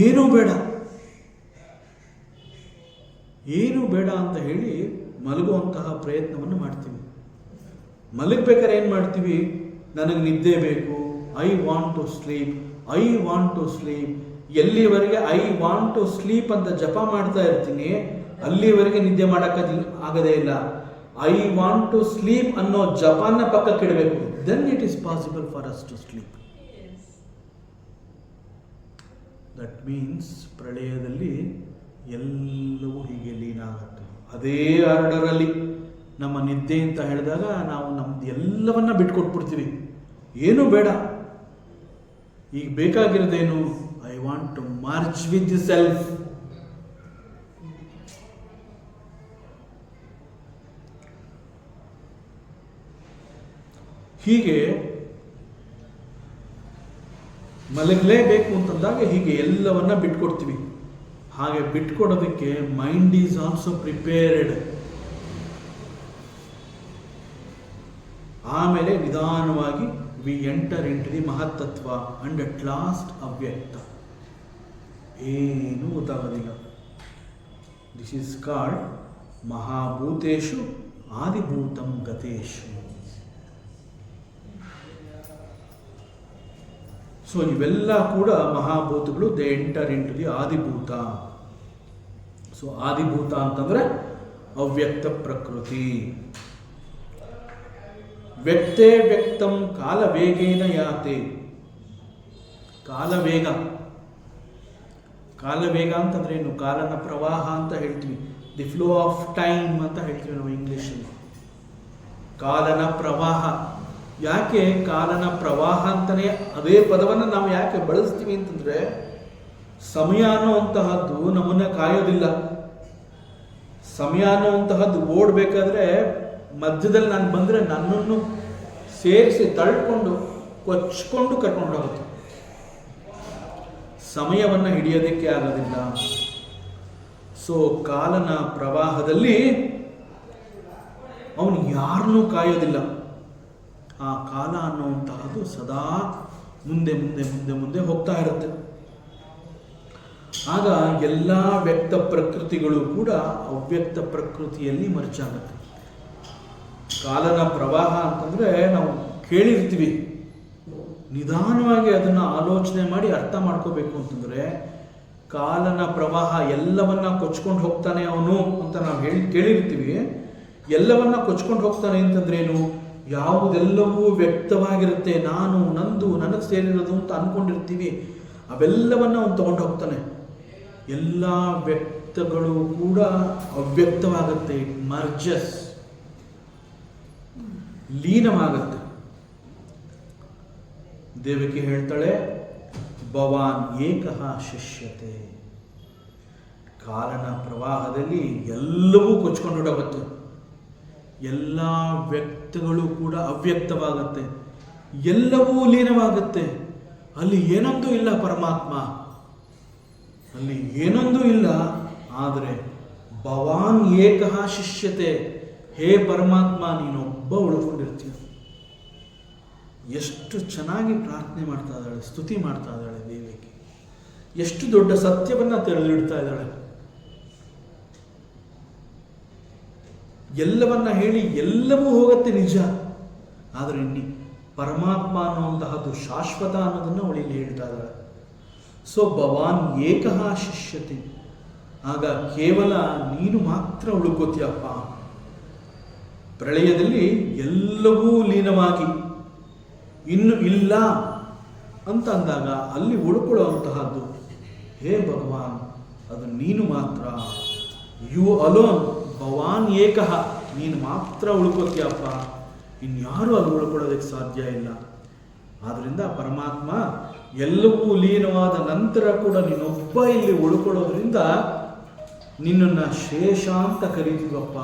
ಏನೂ ಬೇಡ, ಏನೂ ಬೇಡ ಅಂತ ಹೇಳಿ ಮಲಗುವಂತಹ ಪ್ರಯತ್ನವನ್ನು ಮಾಡ್ತೀವಿ. ಮಲಗಬೇಕಾದ್ರೆ ಏನು ಮಾಡ್ತೀವಿ, ನನಗೆ ನಿದ್ದೆ ಬೇಕು, I want to sleep, I want to sleep. ಎಲ್ಲಿವರೆಗೆ ಐ ವಾಂಟ್ ಟು ಸ್ಲೀಪ್ ಅಂತ ಜಪ ಮಾಡ್ತಾ ಇರ್ತೀನಿ, ಅಲ್ಲಿವರೆಗೆ ನಿದ್ದೆ ಆಗದೇ ಇಲ್ಲ. ಐ ವಾಂಟ್ ಟು ಸ್ಲೀಪ್ ಅನ್ನೋ ಜಪಾನ ಪಕ್ಕಕ್ಕೆ ಇಡಬೇಕು. Then it is possible for us to sleep. That means ಪ್ರಳಯದಲ್ಲಿ ಎಲ್ಲವೂ ಹೀಗೆ ಲೀನ ಆಗುತ್ತೆ. ಅದೇ ಆರ್ಡರಲ್ಲಿ ನಮ್ಮ ನಿದ್ದೆ ಅಂತ ಹೇಳಿದಾಗ ನಾವು ನಮ್ದು ಎಲ್ಲವನ್ನ ಬಿಟ್ಕೊಟ್ಬಿಡ್ತೀವಿ. ಏನೂ ಬೇಡ, ಈಗ ಬೇಕಾಗಿರೋದೇನು, I want to merge with the self. ಹೀಗೆ ಮಲಗಲೇಬೇಕು ಅಂತಂದಾಗ ಹೀಗೆ ಎಲ್ಲವನ್ನ ಬಿಟ್ಕೊಡ್ತೀವಿ. ಹಾಗೆ ಬಿಟ್ಕೊಡೋದಕ್ಕೆ ಮೈಂಡ್ ಈಸ್ ಆಲ್ಸೋ ಪ್ರಿಪೇರ್ಡ್. ಆಮೇಲೆ ನಿಧಾನವಾಗಿ ವಿ ಎಂಟರ್ ಇಂಟು ದಿ ಮಹತ್ತತ್ವ ಅಂಡ್ ಅಟ್ ಲಾಸ್ಟ್ ಅವ್ಯಕ್ತ. ಏನೂ ಗೊತ್ತಾಗೋದಿಲ್ಲ. ದಿಸ್ ಈಸ್ ಕಾಲ್ಡ್ ಮಹಾಭೂತೇಶು ಆದಿಭೂತಂ ಗತೇಶು. ಸೊ ಇವೆಲ್ಲ ಕೂಡ ಮಹಾಭೂತಗಳು, ದೇ ಎಂಟರ್ ಇಂಟು ದಿ ಆದಿಭೂತ. ಸೊ ಆದಿಭೂತ ಅಂತಂದ್ರೆ ಅವ್ಯಕ್ತ ಪ್ರಕೃತಿ. ವ್ಯಕ್ತೇ ವ್ಯಕ್ತಂ ಕಾಲವೇಗೇನ ಯಾತೆ. ಕಾಲವೇಗ, ಕಾಲವೇಗ ಅಂತಂದ್ರೆ ಏನು? ಕಾಲನ ಪ್ರವಾಹ ಅಂತ ಹೇಳ್ತೀವಿ. ದಿ ಫ್ಲೋ ಆಫ್ ಟೈಮ್ ಅಂತ ಹೇಳ್ತೀವಿ ನಾವು ಇಂಗ್ಲಿಷಲ್ಲಿ. ಕಾಲನ ಪ್ರವಾಹ. ಯಾಕೆ ಕಾಲನ ಪ್ರವಾಹ ಅಂತಾನೆ ಅದೇ ಪದವನ್ನು ನಾವು ಯಾಕೆ ಬಳಸ್ತೀವಿ ಅಂತಂದ್ರೆ, ಸಮಯ ಅನ್ನುವಂತಹದ್ದು ನಮ್ಮನ್ನ ಕಾಯೋದಿಲ್ಲ. ಸಮಯ ಅನ್ನುವಂತಹದ್ದು ಓಡಬೇಕಾದ್ರೆ ಮಧ್ಯದಲ್ಲಿ ನಾನು ಬಂದರೆ ನನ್ನನ್ನು ಸೇರಿಸಿ ತಳ್ಕೊಂಡು ಕೊಚ್ಕೊಂಡು ಕರ್ಕೊಂಡು ಹೋಗುತ್ತೆ. ಸಮಯವನ್ನು ಹಿಡಿಯೋದಕ್ಕೆ ಆಗೋದಿಲ್ಲ. ಸೊ ಕಾಲನ ಪ್ರವಾಹದಲ್ಲಿ ಅವನು ಯಾರನ್ನೂ ಕಾಯೋದಿಲ್ಲ. ಆ ಕಾಲ ಅನ್ನುವಂತಹದ್ದು ಸದಾ ಮುಂದೆ ಮುಂದೆ ಮುಂದೆ ಮುಂದೆ ಹೋಗ್ತಾ ಇರುತ್ತೆ. ಆಗ ಎಲ್ಲ ವ್ಯಕ್ತ ಪ್ರಕೃತಿಗಳು ಕೂಡ ಅವ್ಯಕ್ತ ಪ್ರಕೃತಿಯಲ್ಲಿ ಮರ್ಚಾಗುತ್ತೆ. ಕಾಲನ ಪ್ರವಾಹ ಅಂತಂದ್ರೆ ನಾವು ಕೇಳಿರ್ತೀವಿ, ನಿಧಾನವಾಗಿ ಅದನ್ನು ಆಲೋಚನೆ ಮಾಡಿ ಅರ್ಥ ಮಾಡ್ಕೋಬೇಕು ಅಂತಂದ್ರೆ, ಕಾಲನ ಪ್ರವಾಹ ಎಲ್ಲವನ್ನ ಕೊಚ್ಕೊಂಡು ಹೋಗ್ತಾನೆ ಅವನು ಅಂತ ನಾವು ಕೇಳಿರ್ತೀವಿ. ಎಲ್ಲವನ್ನ ಕೊಚ್ಕೊಂಡು ಹೋಗ್ತಾನೆ ಅಂತಂದ್ರೇನು? ಯಾವುದೆಲ್ಲವೂ ವ್ಯಕ್ತವಾಗಿರುತ್ತೆ, ನಾನು, ನಂದು, ನನಗೆ ಸೇರಿರೋದು ಅಂತ ಅನ್ಕೊಂಡಿರ್ತೀವಿ, ಅವೆಲ್ಲವನ್ನ ಅವನು ತಗೊಂಡು ಹೋಗ್ತಾನೆ. ಎಲ್ಲ ವ್ಯಕ್ತಗಳು ಕೂಡ ಅವ್ಯಕ್ತವಾಗುತ್ತೆ. ಮರ್ಜಸ್, ಲೀನವಾಗುತ್ತೆ. ದೇವಕಿ ಹೇಳ್ತಾಳೆ, ಭವಾನ್ ಏಕಃ ಶಿಷ್ಯತೆ. ಕಾಲನ ಪ್ರವಾಹದಲ್ಲಿ ಎಲ್ಲವೂ ಕೊಚ್ಕೊಂಡು ಹೊರಡುತ್ತೆ. ಎಲ್ಲ ವ್ಯಕ್ತಗಳು ಕೂಡ ಅವ್ಯಕ್ತವಾಗುತ್ತೆ, ಎಲ್ಲವೂ ಲೀನವಾಗುತ್ತೆ. ಅಲ್ಲಿ ಏನೊಂದು ಇಲ್ಲ ಪರಮಾತ್ಮ, ಅಲ್ಲಿ ಏನೊಂದು ಇಲ್ಲ. ಆದರೆ ಭವಾನ್ ಏಕಃ ಶಿಷ್ಯತೆ, ಹೇ ಪರಮಾತ್ಮ ನೀನೊಬ್ಬ ಉಳ್ಕೊಂಡಿರ್ತೀಯ. ಎಷ್ಟು ಚೆನ್ನಾಗಿ ಪ್ರಾರ್ಥನೆ ಮಾಡ್ತಾ ಇದ್ದಾಳೆ, ಸ್ತುತಿ ಮಾಡ್ತಾ ಇದ್ದಾಳೆ ದೇವಿಗೆ. ಎಷ್ಟು ದೊಡ್ಡ ಸತ್ಯವನ್ನ ತೆರೆದಿಡ್ತಾ ಇದ್ದಾಳೆ. ಎಲ್ಲವನ್ನ ಹೇಳಿ ಎಲ್ಲವೂ ಹೋಗುತ್ತೆ ನಿಜ, ಆದರೆ ಪರಮಾತ್ಮ ಅನ್ನುವಂತಹದ್ದು ಶಾಶ್ವತ ಅನ್ನೋದನ್ನು ಅವಳಿಲ್ಲಿ ಹೇಳ್ತಾ ಇದ್ದಾಳೆ. ಸೊ ಭವಾನ್ ಏಕಃ ಶಿಷ್ಯತೆ. ಆಗ ಕೇವಲ ನೀನು ಮಾತ್ರ ಉಳ್ಕೋತೀಯಪ್ಪ. ಪ್ರಳಯದಲ್ಲಿ ಎಲ್ಲವೂ ಲೀನವಾಗಿ ಇನ್ನು ಇಲ್ಲ ಅಂತ ಅಂದಾಗ ಅಲ್ಲಿ ಉಳ್ಕೊಳ್ಳುವಂತಹದ್ದು ಹೇ ಭಗವಾನ್, ಅದು ನೀನು ಮಾತ್ರ. ಯು ಅಲೋನ್, ಭವಾನ್ ಏಕಃ, ನೀನು ಮಾತ್ರ ಉಳ್ಕೋತೀಯಪ್ಪ, ಇನ್ಯಾರೂ ಅಲ್ಲಿ ಉಳ್ಕೊಳ್ಳೋದಕ್ಕೆ ಸಾಧ್ಯ ಇಲ್ಲ. ಆದ್ದರಿಂದ ಪರಮಾತ್ಮ ಎಲ್ಲವೂ ಲೀನವಾದ ನಂತರ ಕೂಡ ನೀನೊಬ್ಬ ಇಲ್ಲಿ ಉಳ್ಕೊಳ್ಳೋದ್ರಿಂದ ನಿನ್ನನ್ನು ಶೇಷ ಅಂತ ಕರೀತೀವಪ್ಪ.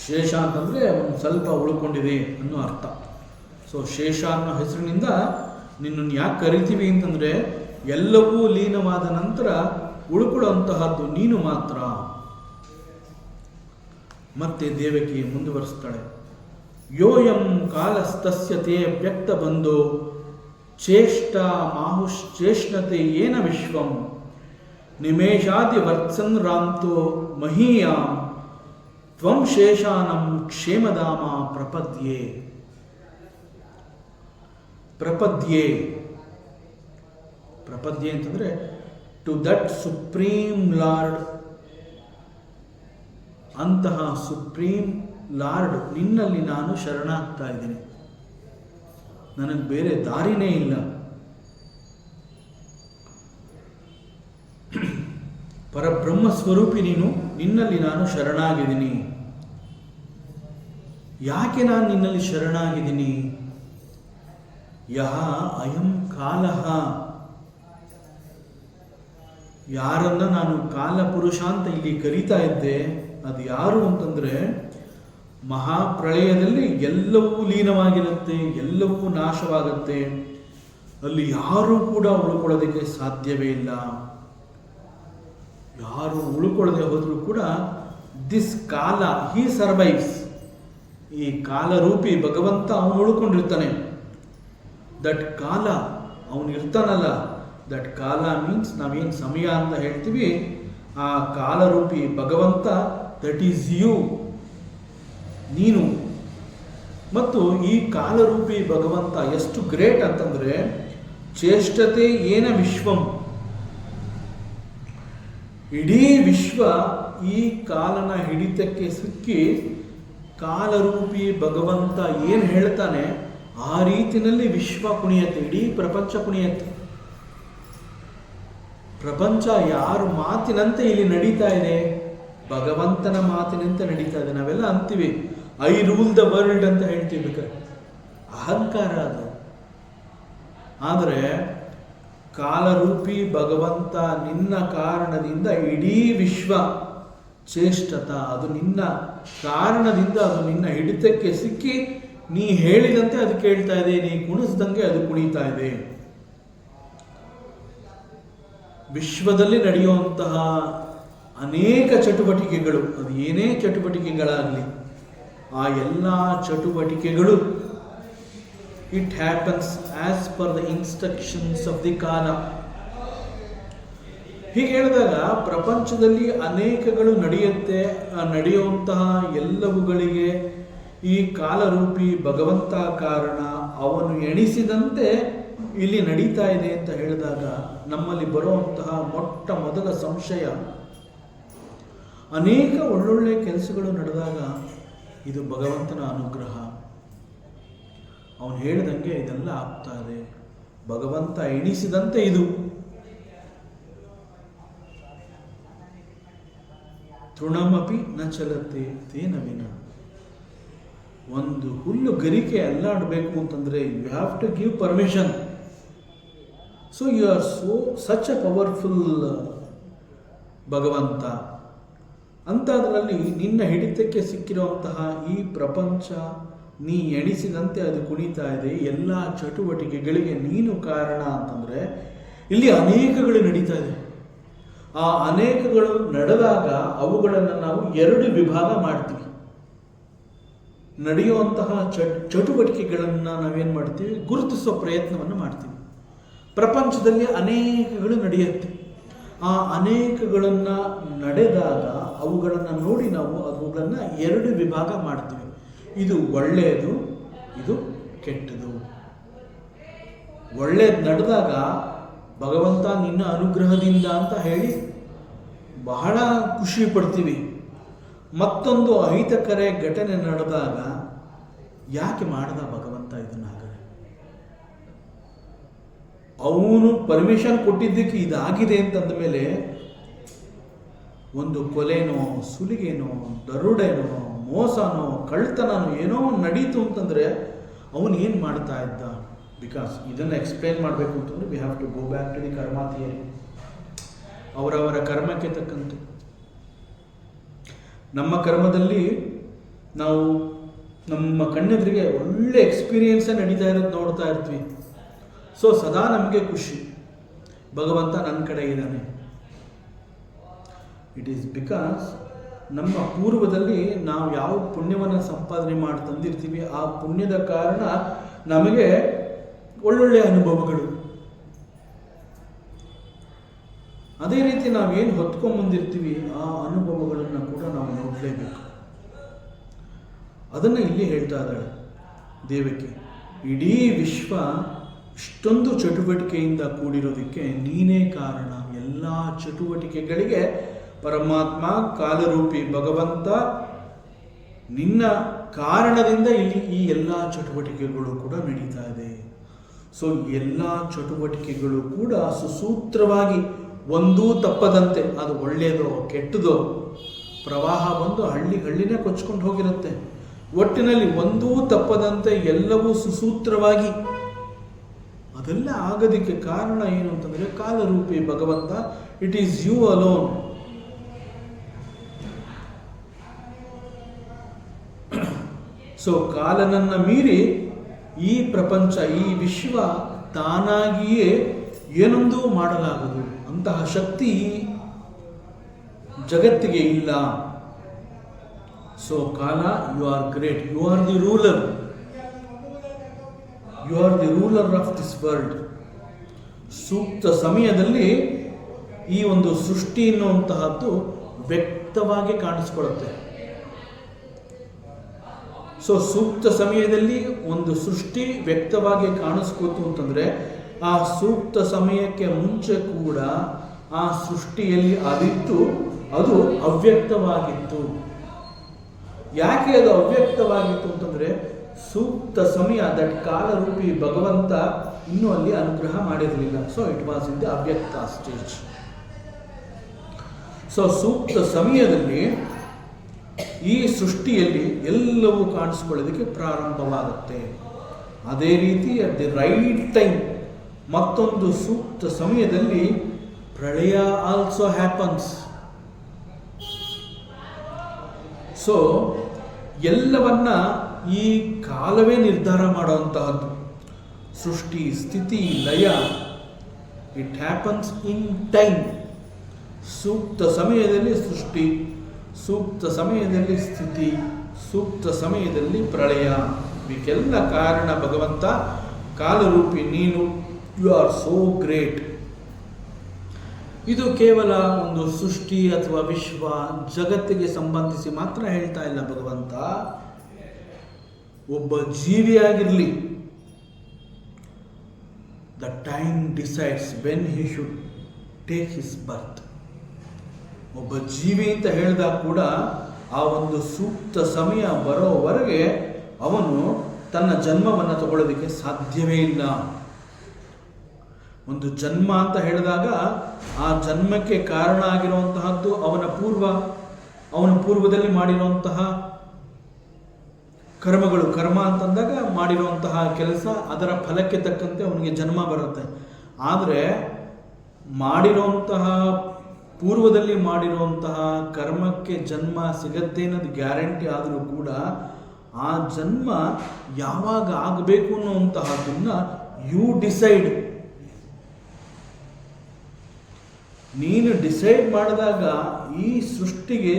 ಶೇಷ ಅಂತಂದರೆ ಒಂದು ಸ್ವಲ್ಪ ಉಳ್ಕೊಂಡಿದೆ ಅನ್ನೋ ಅರ್ಥ. ಸೊ ಶೇಷ ಅನ್ನೋ ಹೆಸರಿನಿಂದ ನಿನ್ನನ್ನು ಯಾಕೆ ಕರಿತೀವಿ ಅಂತಂದರೆ, ಎಲ್ಲವೂ ಲೀನವಾದ ನಂತರ ಉಳ್ಕೊಳ್ಳುವಂತಹದ್ದು ನೀನು ಮಾತ್ರ. ಮತ್ತೆ ದೇವಕಿ ಮುಂದುವರಿಸ್ತಾಳೆ, ಯೋಯಂ ಕಾಲಸ್ತಸ್ಯ ತೇ ವ್ಯಕ್ತ ಬಂಧೋ ಚೇಷ್ಟ ಮಾಹುಶ್ಚೇಷ್ಣತೆ ಏನ ವಿಶ್ವಂ ನಿಮೇಷಾದಿ ವರ್ತ್ಸನ್ ರಾಂತೋ ಮಹೀಯಾಂ ತ್ವಂ ಶೇಷಾನಂ ಕ್ಷೇಮಧಾಮ ಪ್ರಪದ್ಯೆ. ಪ್ರಪದ್ಯೆ, ಪ್ರಪದ್ಯೆ ಅಂತಂದ್ರೆ ಟು ದಟ್ ಸುಪ್ರೀಂ ಲಾರ್ಡ್. ಅಂತಹ ಸುಪ್ರೀಂ ಲಾರ್ಡ್ ನಿನ್ನಲ್ಲಿ ನಾನು ಶರಣಾಗ್ತಾ ಇದ್ದೀನಿ, ನನಗೆ ಬೇರೆ ದಾರಿನೇ ಇಲ್ಲ. ಪರಬ್ರಹ್ಮ ಸ್ವರೂಪಿ ನೀನು, ನಿನ್ನಲ್ಲಿ ನಾನು ಶರಣಾಗಿದ್ದೀನಿ. ಯಾಕೆ ನಾನು ನಿನ್ನಲ್ಲಿ ಶರಣಾಗಿದ್ದೀನಿ? ಯಹ ಅಯಂ ಕಾಲಃ, ಯಾರನ್ನ ನಾನು ಕಾಲಪುರುಷ ಅಂತ ಇಲ್ಲಿ ಕರೀತಾ ಇದ್ದೆ, ಅದು ಯಾರು ಅಂತಂದ್ರೆ, ಮಹಾಪ್ರಳಯದಲ್ಲಿ ಎಲ್ಲವೂ ಲೀನವಾಗಿರುತ್ತೆ, ಎಲ್ಲವೂ ನಾಶವಾಗುತ್ತೆ, ಅಲ್ಲಿ ಯಾರೂ ಕೂಡ ಉಳ್ಕೊಳ್ಳೋದಕ್ಕೆ ಸಾಧ್ಯವೇ ಇಲ್ಲ. ಯಾರು ಉಳ್ಕೊಳ್ಳದೆ ಹೋದರೂ ಕೂಡ ದಿಸ್ ಕಾಲ ಹಿ ಸರ್ವೈವ್ಸ್. ಈ ಕಾಲರೂಪಿ ಭಗವಂತ ಅವನು ಉಳ್ಕೊಂಡಿರ್ತಾನೆ. ದಟ್ ಕಾಲ ಅವನು ಇರ್ತಾನಲ್ಲ, ದಟ್ ಕಾಲ ಮೀನ್ಸ್ ನಾವೇನು ಸಮಯ ಅಂತ ಹೇಳ್ತೀವಿ, ಆ ಕಾಲರೂಪಿ ಭಗವಂತ ದಟ್ ಈಸ್ ಯು, ನೀನು. ಮತ್ತು ಈ ಕಾಲರೂಪಿ ಭಗವಂತ ಎಷ್ಟು ಗ್ರೇಟ್ ಅಂತಂದ್ರೆ, ಚೇಷ್ಟತೆ ಏನ ವಿಶ್ವಂ, ಇಡೀ ವಿಶ್ವ ಈ ಕಾಲನ ಹಿಡಿತಕ್ಕೆ ಸಿಕ್ಕಿ ಕಾಲರೂಪಿ ಭಗವಂತ ಏನು ಹೇಳ್ತಾನೆ ಆ ರೀತಿಯಲ್ಲಿ ವಿಶ್ವ ಕುಣಿಯತ್ತೆ, ಇಡೀ ಪ್ರಪಂಚ ಕುಣಿಯತ್ತೆ. ಪ್ರಪಂಚ ಯಾರ ಮಾತಿನಂತೆ ಇಲ್ಲಿ ನಡೀತಾ ಇದೆ? ಭಗವಂತನ ಮಾತಿನಂತೆ ನಡೀತಾ ಇದೆ. ನಾವೆಲ್ಲ ಅಂತೀವಿ ಐ ರೂಲ್ ದ ವರ್ಲ್ಡ್ ಅಂತ ಹೇಳ್ತೀವಿ, ಬೇಕಾದ್ರೆ ಅಹಂಕಾರ ಅದು. ಆದರೆ ಕಾಲರೂಪಿ ಭಗವಂತ ನಿನ್ನ ಕಾರಣದಿಂದ ಇಡೀ ವಿಶ್ವ ಚೇಷ್ಟತ, ಅದು ನಿನ್ನ ಕಾರಣದಿಂದ, ಅದು ನಿನ್ನ ಹಿಡಿತಕ್ಕೆ ಸಿಕ್ಕಿ ನೀ ಹೇಳಿದಂತೆ ಅದು ಕೇಳ್ತಾ ಇದೆ, ನೀ ಕುಣಿಸ್ದಂಗೆ ಅದು ಕುಣಿತಾ ಇದೆ. ವಿಶ್ವದಲ್ಲಿ ನಡೆಯುವಂತಹ ಅನೇಕ ಚಟುವಟಿಕೆಗಳು, ಅದು ಏನೇ ಚಟುವಟಿಕೆಗಳಾಗಲಿ, ಆ ಎಲ್ಲ ಚಟುವಟಿಕೆಗಳು it happens as per the instructions of the ಕಾಲ. ಹೀಗೆ ಹೇಳಿದಾಗ ಪ್ರಪಂಚದಲ್ಲಿ ಅನೇಕಗಳು ನಡೆಯುವಂತಹ ಎಲ್ಲವುಗಳಿಗೆ ಈ ಕಾಲರೂಪಿ ಭಗವಂತ ಕಾರಣ, ಅವನು ಎಣಿಸಿದಂತೆ ಇಲ್ಲಿ ನಡೀತಾ ಇದೆ ಅಂತ ಹೇಳಿದಾಗ ನಮ್ಮಲ್ಲಿ ಬರುವಂತಹ ಮೊಟ್ಟ ಮೊದಲ ಸಂಶಯ, ಅನೇಕ ಒಳ್ಳೊಳ್ಳೆ ಕೆಲಸಗಳು ನಡೆದಾಗ ಇದು ಭಗವಂತನ ಅನುಗ್ರಹ, ಅವನು ಹೇಳಿದಂಗೆ ಇದೆಲ್ಲ ಆಗ್ತಾ ಇದೆ, ಭಗವಂತ ಎಣಿಸಿದಂತೆ ಇದು. ತೃಣಮಪಿ ನ ಚಲತೆ ತೇನ ವಿನ. ಒಂದು ಹುಲ್ಲು ಗರಿಕೆ ಅಲ್ಲಾಡಬೇಕು ಅಂತಂದ್ರೆ you have to give permission. So you are such a powerful ಭಗವಂತ. ಅಂಥದ್ರಲ್ಲಿ ನಿನ್ನ ಹಿಡಿತಕ್ಕೆ ಸಿಕ್ಕಿರುವಂತಹ ಈ ಪ್ರಪಂಚ ನೀ ಎಣಿಸಿದಂತೆ ಅದು ಕುಣಿತಾ ಇದೆ, ಎಲ್ಲ ಚಟುವಟಿಕೆಗಳಿಗೆ ನೀನು ಕಾರಣ ಅಂತಂದರೆ ಇಲ್ಲಿ ಅನೇಕಗಳು ನಡೀತಾ ಇದೆ. ಆ ಅನೇಕಗಳು ನಡೆದಾಗ ಅವುಗಳನ್ನು ನಾವು ಎರಡು ವಿಭಾಗ ಮಾಡ್ತೀವಿ. ನಡೆಯುವಂತಹ ಚಟುವಟಿಕೆಗಳನ್ನು ನಾವೇನು ಮಾಡ್ತೀವಿ, ಗುರುತಿಸೋ ಪ್ರಯತ್ನವನ್ನು ಮಾಡ್ತೀವಿ. ಪ್ರಪಂಚದಲ್ಲಿ ಅನೇಕಗಳು ನಡೆಯುತ್ತೆ. ಆ ಅನೇಕಗಳನ್ನು ನಡೆದಾಗ ಅವುಗಳನ್ನು ನೋಡಿ ನಾವು ಅವುಗಳನ್ನು ಎರಡು ವಿಭಾಗ ಮಾಡ್ತೀವಿ. ಇದು ಒಳ್ಳೆಯದು, ಇದು ಕೆಟ್ಟದು. ಒಳ್ಳೆಯದು ನಡೆದಾಗ ಭಗವಂತ ನಿನ್ನ ಅನುಗ್ರಹದಿಂದ ಅಂತ ಹೇಳಿ ಬಹಳ ಖುಷಿ ಪಡ್ತೀವಿ. ಮತ್ತೊಂದು ಅಹಿತಕರ ಘಟನೆ ನಡೆದಾಗ ಯಾಕೆ ಮಾಡ್ದ ಭಗವಂತ ಇದನ್ನ? ಹಾಗಾದ್ರೆ ಅವನು ಪರ್ಮಿಷನ್ ಕೊಟ್ಟಿದ್ದಕ್ಕೆ ಇದಾಗಿದೆ ಅಂತಂದ ಮೇಲೆ ಒಂದು ಕೊಲೆನೋ, ಸುಲಿಗೆನೋ, ದರೋಡೆನೋ, ಮೋಸನೋ, ಕಳ್ತನೋ ಏನೋ ನಡೀತು ಅಂತಂದರೆ ಅವನು ಏನು ಮಾಡ್ತಾ ಇದ್ದ? ಬಿಕಾಸ್ ಇದನ್ನು ಎಕ್ಸ್ಪ್ಲೇನ್ ಮಾಡಬೇಕು ಅಂತಂದರೆ we have to go back to the karma theory. ಅವರವರ ಕರ್ಮಕ್ಕೆ ತಕ್ಕಂತೆ ನಮ್ಮ ಕರ್ಮದಲ್ಲಿ ನಾವು ನಮ್ಮ ಕಣ್ಣೆದುರಿಗೆ ಒಳ್ಳೆ ಎಕ್ಸ್ಪೀರಿಯನ್ಸೇ ನಡೀತಾ ಇರೋದು ನೋಡ್ತಾ ಇರ್ತೀವಿ. ಸೊ ಸದಾ ನಮಗೆ ಖುಷಿ, ಭಗವಂತ ನನ್ನ ಕಡೆ ಇದ್ದಾನೆ. ಇಟ್ ಈಸ್ ಬಿಕಾಸ್ ನಮ್ಮ ಪೂರ್ವದಲ್ಲಿ ನಾವು ಯಾವ ಪುಣ್ಯವನ್ನು ಸಂಪಾದನೆ ಮಾಡಿ ತಂದಿರ್ತೀವಿ, ಆ ಪುಣ್ಯದ ಕಾರಣ ನಮಗೆ ಒಳ್ಳೊಳ್ಳೆ ಅನುಭವಗಳು. ಅದೇ ರೀತಿ ನಾವೇನು ಹೊತ್ಕೊಂಡ್ಬಂದಿರ್ತೀವಿ ಆ ಅನುಭವಗಳನ್ನು ಕೂಡ ನಾವು ನೋಡಲೇಬೇಕು. ಅದನ್ನು ಇಲ್ಲಿ ಹೇಳ್ತಾ ಇದ್ದಾಳೆ ದೇವಕಿ. ಇಡೀ ವಿಶ್ವ ಇಷ್ಟೊಂದು ಚಟುವಟಿಕೆಯಿಂದ ಕೂಡಿರೋದಕ್ಕೆ ನೀನೇ ಕಾರಣ. ಎಲ್ಲ ಚಟುವಟಿಕೆಗಳಿಗೆ ಪರಮಾತ್ಮ ಕಾಲರೂಪಿ ಭಗವಂತ ನಿನ್ನ ಕಾರಣದಿಂದ ಇಲ್ಲಿ ಈ ಎಲ್ಲ ಚಟುವಟಿಕೆಗಳು ಕೂಡ ನಡೀತಾ ಇದೆ. ಸೊ ಎಲ್ಲ ಚಟುವಟಿಕೆಗಳು ಕೂಡ ಸುಸೂತ್ರವಾಗಿ ಒಂದೂ ತಪ್ಪದಂತೆ, ಅದು ಒಳ್ಳೆಯದೋ ಕೆಟ್ಟದೋ, ಪ್ರವಾಹ ಬಂದು ಹಳ್ಳಿನೇ ಕೊಚ್ಕೊಂಡು ಹೋಗಿರುತ್ತೆ, ಒಟ್ಟಿನಲ್ಲಿ ಒಂದೂ ತಪ್ಪದಂತೆ ಎಲ್ಲವೂ ಸುಸೂತ್ರವಾಗಿ ಅದೆಲ್ಲ ಆಗೋದಕ್ಕೆ ಕಾರಣ ಏನು ಅಂತಂದರೆ ಕಾಲರೂಪಿ ಭಗವಂತ. It is you alone. So ಕಾಲನನ್ನು ಮೀರಿ ಈ ಪ್ರಪಂಚ, ಈ ವಿಶ್ವ ತಾನಾಗಿಯೇ ಏನೊಂದೂ ಮಾಡಲಾಗದು. ಅಂತಹ ಶಕ್ತಿ ಜಗತ್ತಿಗೆ ಇಲ್ಲ. ಸೊ ಕಾಲ, you are great, you are the ruler, you are the ruler of this world. ಸೂಕ್ತ ಸಮಯದಲ್ಲಿ ಈ ಒಂದು ಸೃಷ್ಟಿ ಎನ್ನುವಂತಹದ್ದು ವ್ಯಕ್ತವಾಗಿ ಕಾಣಿಸ್ಕೊಳ್ಳುತ್ತೆ. ಸೊ ಸೂಕ್ತ ಸಮಯದಲ್ಲಿ ಒಂದು ಸೃಷ್ಟಿ ವ್ಯಕ್ತವಾಗಿ ಕಾಣಿಸ್ಕೋತು ಅಂತಂದರೆ ಆ ಸೂಕ್ತ ಸಮಯಕ್ಕೆ ಮುಂಚೆ ಕೂಡ ಆ ಸೃಷ್ಟಿಯಲ್ಲಿ ಅದಿತ್ತು, ಅದು ಅವ್ಯಕ್ತವಾಗಿತ್ತು. ಯಾಕೆ ಅದು ಅವ್ಯಕ್ತವಾಗಿತ್ತು ಅಂತಂದರೆ ಸೂಕ್ತ ಸಮಯ, ದಟ್ ಕಾಲರೂಪಿ ಭಗವಂತ ಇನ್ನೂ ಅಲ್ಲಿ ಅನುಗ್ರಹ ಮಾಡಿರಲಿಲ್ಲ. So it was in the ಅವ್ಯಕ್ತ ಸ್ಟೇಜ್. ಸೊ ಸೂಕ್ತ ಸಮಯದಲ್ಲಿ ಈ ಸೃಷ್ಟಿಯಲ್ಲಿ ಎಲ್ಲವೂ ಕಾಣಿಸ್ಕೊಳ್ಳೋದಕ್ಕೆ ಪ್ರಾರಂಭವಾಗುತ್ತೆ. ಅದೇ ರೀತಿ ಅಟ್ ದಿ ರೈಟ್ ಟೈಮ್ ಮತ್ತೊಂದು ಸೂಕ್ತ ಸಮಯದಲ್ಲಿ ಪ್ರಳಯ ಆಲ್ಸೋ ಹ್ಯಾಪನ್ಸ್. ಸೊ ಎಲ್ಲವನ್ನ ಈ ಕಾಲವೇ ನಿರ್ಧಾರ ಮಾಡುವಂತಹದ್ದು. ಸೃಷ್ಟಿ, ಸ್ಥಿತಿ, ಲಯ, ಇಟ್ ಹ್ಯಾಪನ್ಸ್ ಇನ್ ಟೈಮ್. ಸೂಕ್ತ ಸಮಯದಲ್ಲಿ ಸೃಷ್ಟಿ, ಸೂಕ್ತ ಸಮಯದಲ್ಲಿ ಸ್ಥಿತಿ, ಸೂಕ್ತ ಸಮಯದಲ್ಲಿ ಪ್ರಳಯ. ಇದಕ್ಕೆಲ್ಲ ಕಾರಣ ಭಗವಂತ, ಕಾಲರೂಪಿ ನೀನು. You are so great. ಇದು ಕೇವಲ ಒಂದು ಸೃಷ್ಟಿ ಅಥವಾ ವಿಶ್ವ, ಜಗತ್ತಿಗೆ ಸಂಬಂಧಿಸಿ ಮಾತ್ರ ಹೇಳ್ತಾ ಇಲ್ಲ ಭಗವಂತ. ಒಬ್ಬ ಜೀವಿಯಾಗಿರಲಿ, the time decides when he should take his birth. ಒಬ್ಬ ಜೀವಿ ಅಂತ ಹೇಳಿದಾಗ ಕೂಡ ಆ ಒಂದು ಸೂಕ್ತ ಸಮಯ ಬರೋವರೆಗೆ ಅವನು ತನ್ನ ಜನ್ಮವನ್ನು ತಗೊಳ್ಳೋದಕ್ಕೆ ಸಾಧ್ಯವೇ ಇಲ್ಲ. ಒಂದು ಜನ್ಮ ಅಂತ ಹೇಳಿದಾಗ ಆ ಜನ್ಮಕ್ಕೆ ಕಾರಣ ಆಗಿರುವಂತಹದ್ದು ಅವನ ಪೂರ್ವದಲ್ಲಿ ಮಾಡಿರುವಂತಹ ಕರ್ಮಗಳು. ಕರ್ಮ ಅಂತಂದಾಗ ಮಾಡಿರುವಂತಹ ಕೆಲಸ, ಅದರ ಫಲಕ್ಕೆ ತಕ್ಕಂತೆ ಅವನಿಗೆ ಜನ್ಮ ಬರುತ್ತೆ. ಆದರೆ ಪೂರ್ವದಲ್ಲಿ ಮಾಡಿರುವಂತಹ ಕರ್ಮಕ್ಕೆ ಜನ್ಮ ಸಿಗತ್ತೆ ಅನ್ನೋದು ಗ್ಯಾರಂಟಿ ಆದರೂ ಕೂಡ ಆ ಜನ್ಮ ಯಾವಾಗ ಆಗಬೇಕು ಅನ್ನುವಂತಹದನ್ನ ಯು ಡಿಸೈಡ್. ನೀನು ಡಿಸೈಡ್ ಮಾಡಿದಾಗ ಈ ಸೃಷ್ಟಿಗೆ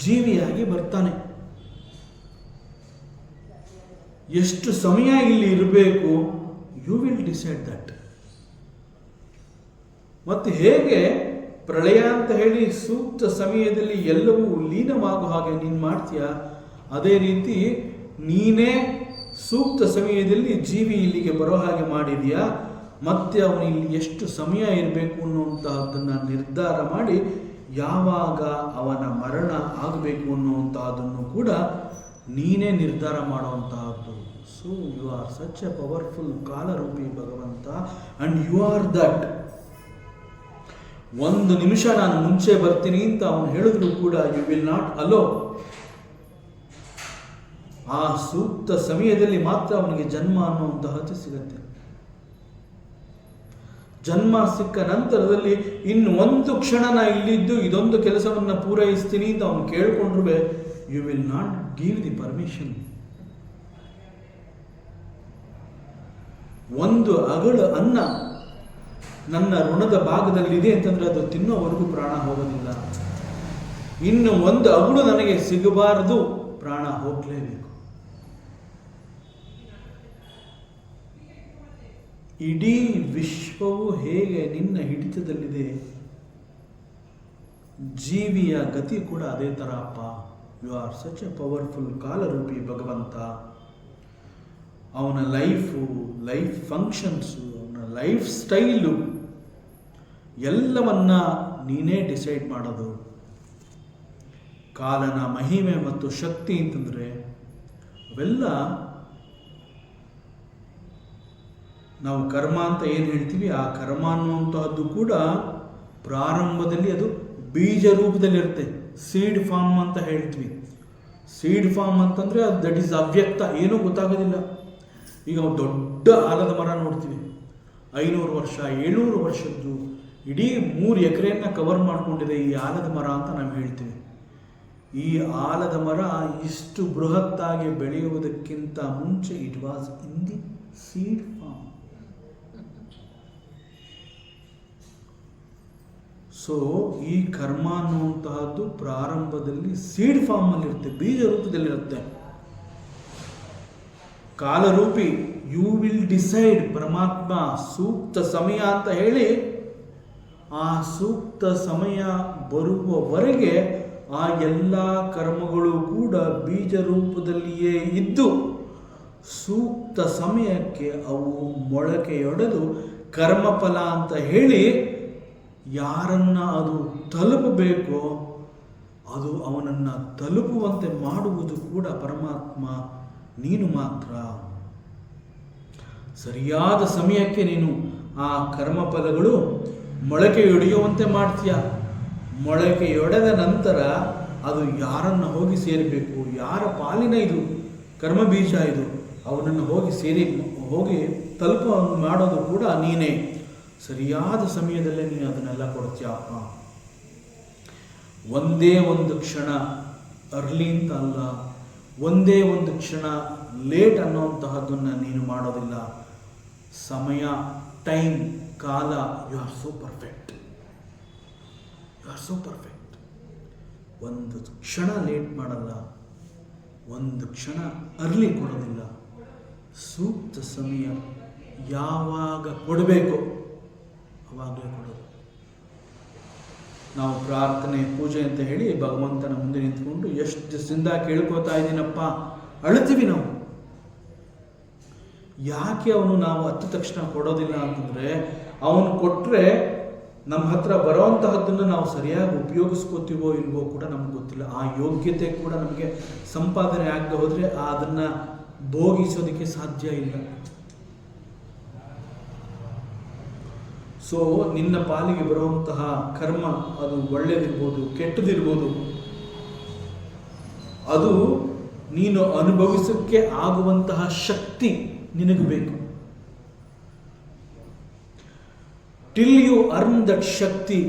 ಜೀವಿಯಾಗಿ ಬರ್ತಾನೆ. ಎಷ್ಟು ಸಮಯ ಇಲ್ಲಿ ಇರಬೇಕು, ಯು ವಿಲ್ ಡಿಸೈಡ್ ದಟ್. ಮತ್ತು ಹೇಗೆ ಪ್ರಳಯ ಅಂತ ಹೇಳಿ ಸೂಕ್ತ ಸಮಯದಲ್ಲಿ ಎಲ್ಲವೂ ಲೀನವಾಗೋ ಹಾಗೆ ನೀನು ಮಾಡ್ತೀಯ, ಅದೇ ರೀತಿ ನೀನೇ ಸೂಕ್ತ ಸಮಯದಲ್ಲಿ ಜೀವಿ ಇಲ್ಲಿಗೆ ಬರೋ ಹಾಗೆ ಮಾಡಿದೀಯಾ. ಮತ್ತೆ ಅವನು ಇಲ್ಲಿ ಎಷ್ಟು ಸಮಯ ಇರಬೇಕು ಅನ್ನುವಂತಹದ್ದನ್ನು ನಿರ್ಧಾರ ಮಾಡಿ ಯಾವಾಗ ಅವನ ಮರಣ ಆಗಬೇಕು ಅನ್ನುವಂತಹದ್ದನ್ನು ಕೂಡ ನೀನೇ ನಿರ್ಧಾರ ಮಾಡುವಂತಹದ್ದು. So you are such a powerful ಕಾಲರೂಪಿ ಭಗವಂತ, ಅಂಡ್ ಯು ಆರ್ ದಟ್. ಒಂದು ನಿಮಿಷ ನಾನು ಮುಂಚೆ ಬರ್ತೀನಿ ಅಂತ ಅವನು ಹೇಳಿದ್ರು ಕೂಡ ಯು ವಿಲ್ ನಾಟ್ ಅಲೋ. ಆ ಸೂಕ್ತ ಸಮಯದಲ್ಲಿ ಮಾತ್ರ ಅವನಿಗೆ ಜನ್ಮ ಅನ್ನುವಂತಹದ್ದು ಸಿಗತ್ತೆ. ಜನ್ಮ ಸಿಕ್ಕ ನಂತರದಲ್ಲಿ ಇನ್ನು ಒಂದು ಕ್ಷಣ ನಾ ಇಲ್ಲಿದ್ದು ಇದೊಂದು ಕೆಲಸವನ್ನು ಪೂರೈಸ್ತೀನಿ ಅಂತ ಅವನು ಕೇಳಿಕೊಂಡ್ರು you will not give the permission. ಒಂದು ಅಗಳ ಅನ್ನ ನನ್ನ ಋಣದ ಭಾಗದಲ್ಲಿದೆ ಅಂತಂದ್ರೆ ಅದು ತಿನ್ನೋವರೆಗೂ ಪ್ರಾಣ ಹೋಗೋದಿಲ್ಲ. ಇನ್ನು ಒಂದು ಅಗಳು ನನಗೆ ಸಿಗಬಾರದು, ಪ್ರಾಣ ಹೋಗಲೇಬೇಕು. ಇಡೀ ವಿಶ್ವವು ಹೇಗೆ ನಿನ್ನ ಹಿಡಿತದಲ್ಲಿದೆ, ಜೀವಿಯ ಗತಿ ಕೂಡ ಅದೇ ಥರ ಅಪ್ಪ. You are such a powerful ಕಾಲರೂಪಿ ಭಗವಂತ. ಅವನ ಲೈಫ್ ಫಂಕ್ಷನ್ಸು, ಅವನ ಲೈಫ್ ಸ್ಟೈಲು ಎಲ್ಲವನ್ನ ನೀನೇ ಡಿಸೈಡ್ ಮಾಡೋದು. ಕಾಲನ ಮಹಿಮೆ ಮತ್ತು ಶಕ್ತಿ ಅಂತಂದರೆ ಅವೆಲ್ಲ ನಾವು ಕರ್ಮ ಅಂತ ಏನು ಹೇಳ್ತೀವಿ, ಆ ಕರ್ಮ ಅನ್ನುವಂತಹದ್ದು ಕೂಡ ಪ್ರಾರಂಭದಲ್ಲಿ ಅದು ಬೀಜ ರೂಪದಲ್ಲಿರುತ್ತೆ. ಸೀಡ್ ಫಾರ್ಮ್ ಅಂತ ಹೇಳ್ತೀವಿ. ಸೀಡ್ ಫಾರ್ಮ್ ಅಂತಂದರೆ ಅದು ದಟ್ ಈಸ್ ಅವ್ಯಕ್ತ, ಏನೂ ಗೊತ್ತಾಗೋದಿಲ್ಲ. ಈಗ ದೊಡ್ಡ ಆಲದ ಮರ ನೋಡ್ತೀವಿ, 500 ವರ್ಷ 700 ವರ್ಷದ್ದು, ಇಡೀ 3 ಎಕರೆಯನ್ನು ಕವರ್ ಮಾಡಿಕೊಂಡಿದೆ ಈ ಆಲದ ಮರ ಅಂತ ನಾವು ಹೇಳ್ತೀವಿ. ಈ ಆಲದ ಮರ ಇಷ್ಟು ಬೃಹತ್ತಾಗಿ ಬೆಳೆಯುವುದಕ್ಕಿಂತ ಮುಂಚೆ it was in the seed form. So ಈ ಕರ್ಮ ಅನ್ನುವಂತಹದ್ದು ಪ್ರಾರಂಭದಲ್ಲಿ ಸೀಡ್ ಫಾರ್ಮ್ ಅಲ್ಲಿ ಇರುತ್ತೆ, ಬೀಜ ರೂಪದಲ್ಲಿರುತ್ತೆ. ಕಾಲರೂಪಿ ಯು ವಿಲ್ ಡಿಸೈಡ್. ಪರಮಾತ್ಮ ಸೂಕ್ತ ಸಮಯ ಅಂತ ಹೇಳಿ ಆ ಸೂಕ್ತ ಸಮಯ ಬರುವವರೆಗೆ ಆ ಎಲ್ಲ ಕರ್ಮಗಳು ಕೂಡ ಬೀಜ ರೂಪದಲ್ಲಿಯೇ ಇದ್ದು ಸೂಕ್ತ ಸಮಯಕ್ಕೆ ಅವು ಮೊಳಕೆಯೊಡೆದು ಕರ್ಮಫಲ ಅಂತ ಹೇಳಿ ಯಾರನ್ನ ಅದು ತಲುಪಬೇಕೋ ಅದು ಅವನನ್ನು ತಲುಪುವಂತೆ ಮಾಡುವುದು ಕೂಡ ಪರಮಾತ್ಮ ನೀನು ಮಾತ್ರ. ಸರಿಯಾದ ಸಮಯಕ್ಕೆ ನೀನು ಆ ಕರ್ಮಫಲಗಳು ಮೊಳಕೆಯೊಡೆಯುವಂತೆ ಮಾಡ್ತೀಯ. ಮೊಳಕೆಯೊಡೆದ ನಂತರ ಅದು ಯಾರನ್ನು ಹೋಗಿ ಸೇರಬೇಕು, ಯಾರ ಪಾಲಿನ ಇದು ಕರ್ಮ ಬೀಜ ಇದು, ಅವನನ್ನು ಹೋಗಿ ತಲುಪ ಮಾಡೋದು ಕೂಡ ನೀನೇ. ಸರಿಯಾದ ಸಮಯದಲ್ಲೇ ನೀನು ಅದನ್ನೆಲ್ಲ ಕೊಡ್ತೀಯಪ್ಪ. ಒಂದೇ ಒಂದು ಕ್ಷಣ ಅರ್ಲಿ ಅಂತ ಅಲ್ಲ, ಒಂದೇ ಒಂದು ಕ್ಷಣ ಲೇಟ್ ಅನ್ನೋಂತಹದ್ದನ್ನು ನೀನು ಮಾಡೋದಿಲ್ಲ. ಸಮಯ, ಟೈಮ್, ಕಾಲ, you are so perfect, you are so perfect. ಒಂದು ಕ್ಷಣ ಲೇಟ್ ಮಾಡಲ್ಲ, ಒಂದು ಕ್ಷಣ ಅರ್ಲಿ ಕೊಡೋದಿಲ್ಲ. ಸೂಕ್ತ ಸಮಯ ಯಾವಾಗ ಕೊಡಬೇಕು ಅವಾಗಲೇ ಕೊಡೋದು. ನಾವು ಪ್ರಾರ್ಥನೆ, ಪೂಜೆ ಅಂತ ಹೇಳಿ ಭಗವಂತನ ಮುಂದೆ ನಿಂತ್ಕೊಂಡು ಎಷ್ಟು ದಿವಸದಿಂದ ಕೇಳ್ಕೋತಾ ಇದ್ದೀನಪ್ಪ ಅಳ್ತೀವಿ ನಾವು. ಯಾಕೆ ನಾವು ಹತ್ತಿದ ತಕ್ಷಣ ಕೊಡೋದಿಲ್ಲ ಅಂತಂದರೆ, ಅವನು ಕೊಟ್ಟರೆ ನಮ್ಮ ಹತ್ರ ಬರೋವಂತಹದ್ದನ್ನು ನಾವು ಸರಿಯಾಗಿ ಉಪಯೋಗಿಸ್ಕೋತೀವೋ ಇಲ್ವೋ ಕೂಡ ನಮ್ಗೆ ಗೊತ್ತಿಲ್ಲ. ಆ ಯೋಗ್ಯತೆ ಕೂಡ ನಮಗೆ ಸಂಪಾದನೆ ಆಗದೆ ಹೋದರೆ ಅದನ್ನು ಭೋಗಿಸೋದಕ್ಕೆ ಸಾಧ್ಯ ಇಲ್ಲ. ಸೊ ನಿನ್ನ ಪಾಲಿಗೆ ಬರುವಂತಹ ಕರ್ಮ ಅದು ಒಳ್ಳೆಯದಿರ್ಬೋದು, ಕೆಟ್ಟದಿರ್ಬೋದು, ಅದು ನೀನು ಅನುಭವಿಸೋಕ್ಕೆ ಆಗುವಂತಹ ಶಕ್ತಿ ನಿನಗೆ ಬೇಕು. ಟಿಲ್ ಯು ಅರ್ನ್ ದಟ್ ಶಕ್ತಿ,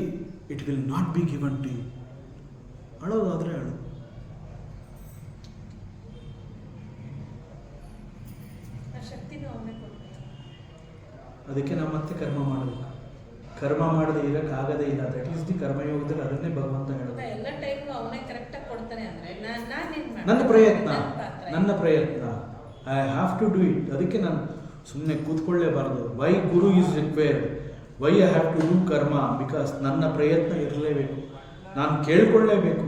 it will not be given to you. ಅಳೋದಾದರೆ ಅಳು. ಅದಕ್ಕೆ ನಾವು ಮತ್ತೆ ಕರ್ಮ ಮಾಡಬೇಕು. ಕರ್ಮ ಮಾಡದೆ ಇರೋಕ್ಕಾಗದೇ ಇಲ್ಲ. ದಟ್ ಈಸ್ ದಿ ಕರ್ಮಯೋಗದಲ್ಲಿ ಅದನ್ನೇ ಭಗವಂತ ಹೇಳೋದು. ನನ್ನ ಪ್ರಯತ್ನ I have to do it. ಅದಕ್ಕೆ ನಾನು ಸುಮ್ಮನೆ ಕೂತ್ಕೊಳ್ಳೇಬಾರದು. Why guru is required, why I have to do karma, because ನನ್ನ ಪ್ರಯತ್ನ ಇರಲೇಬೇಕು, ನಾನು ಕೇಳ್ಕೊಳ್ಳೇಬೇಕು.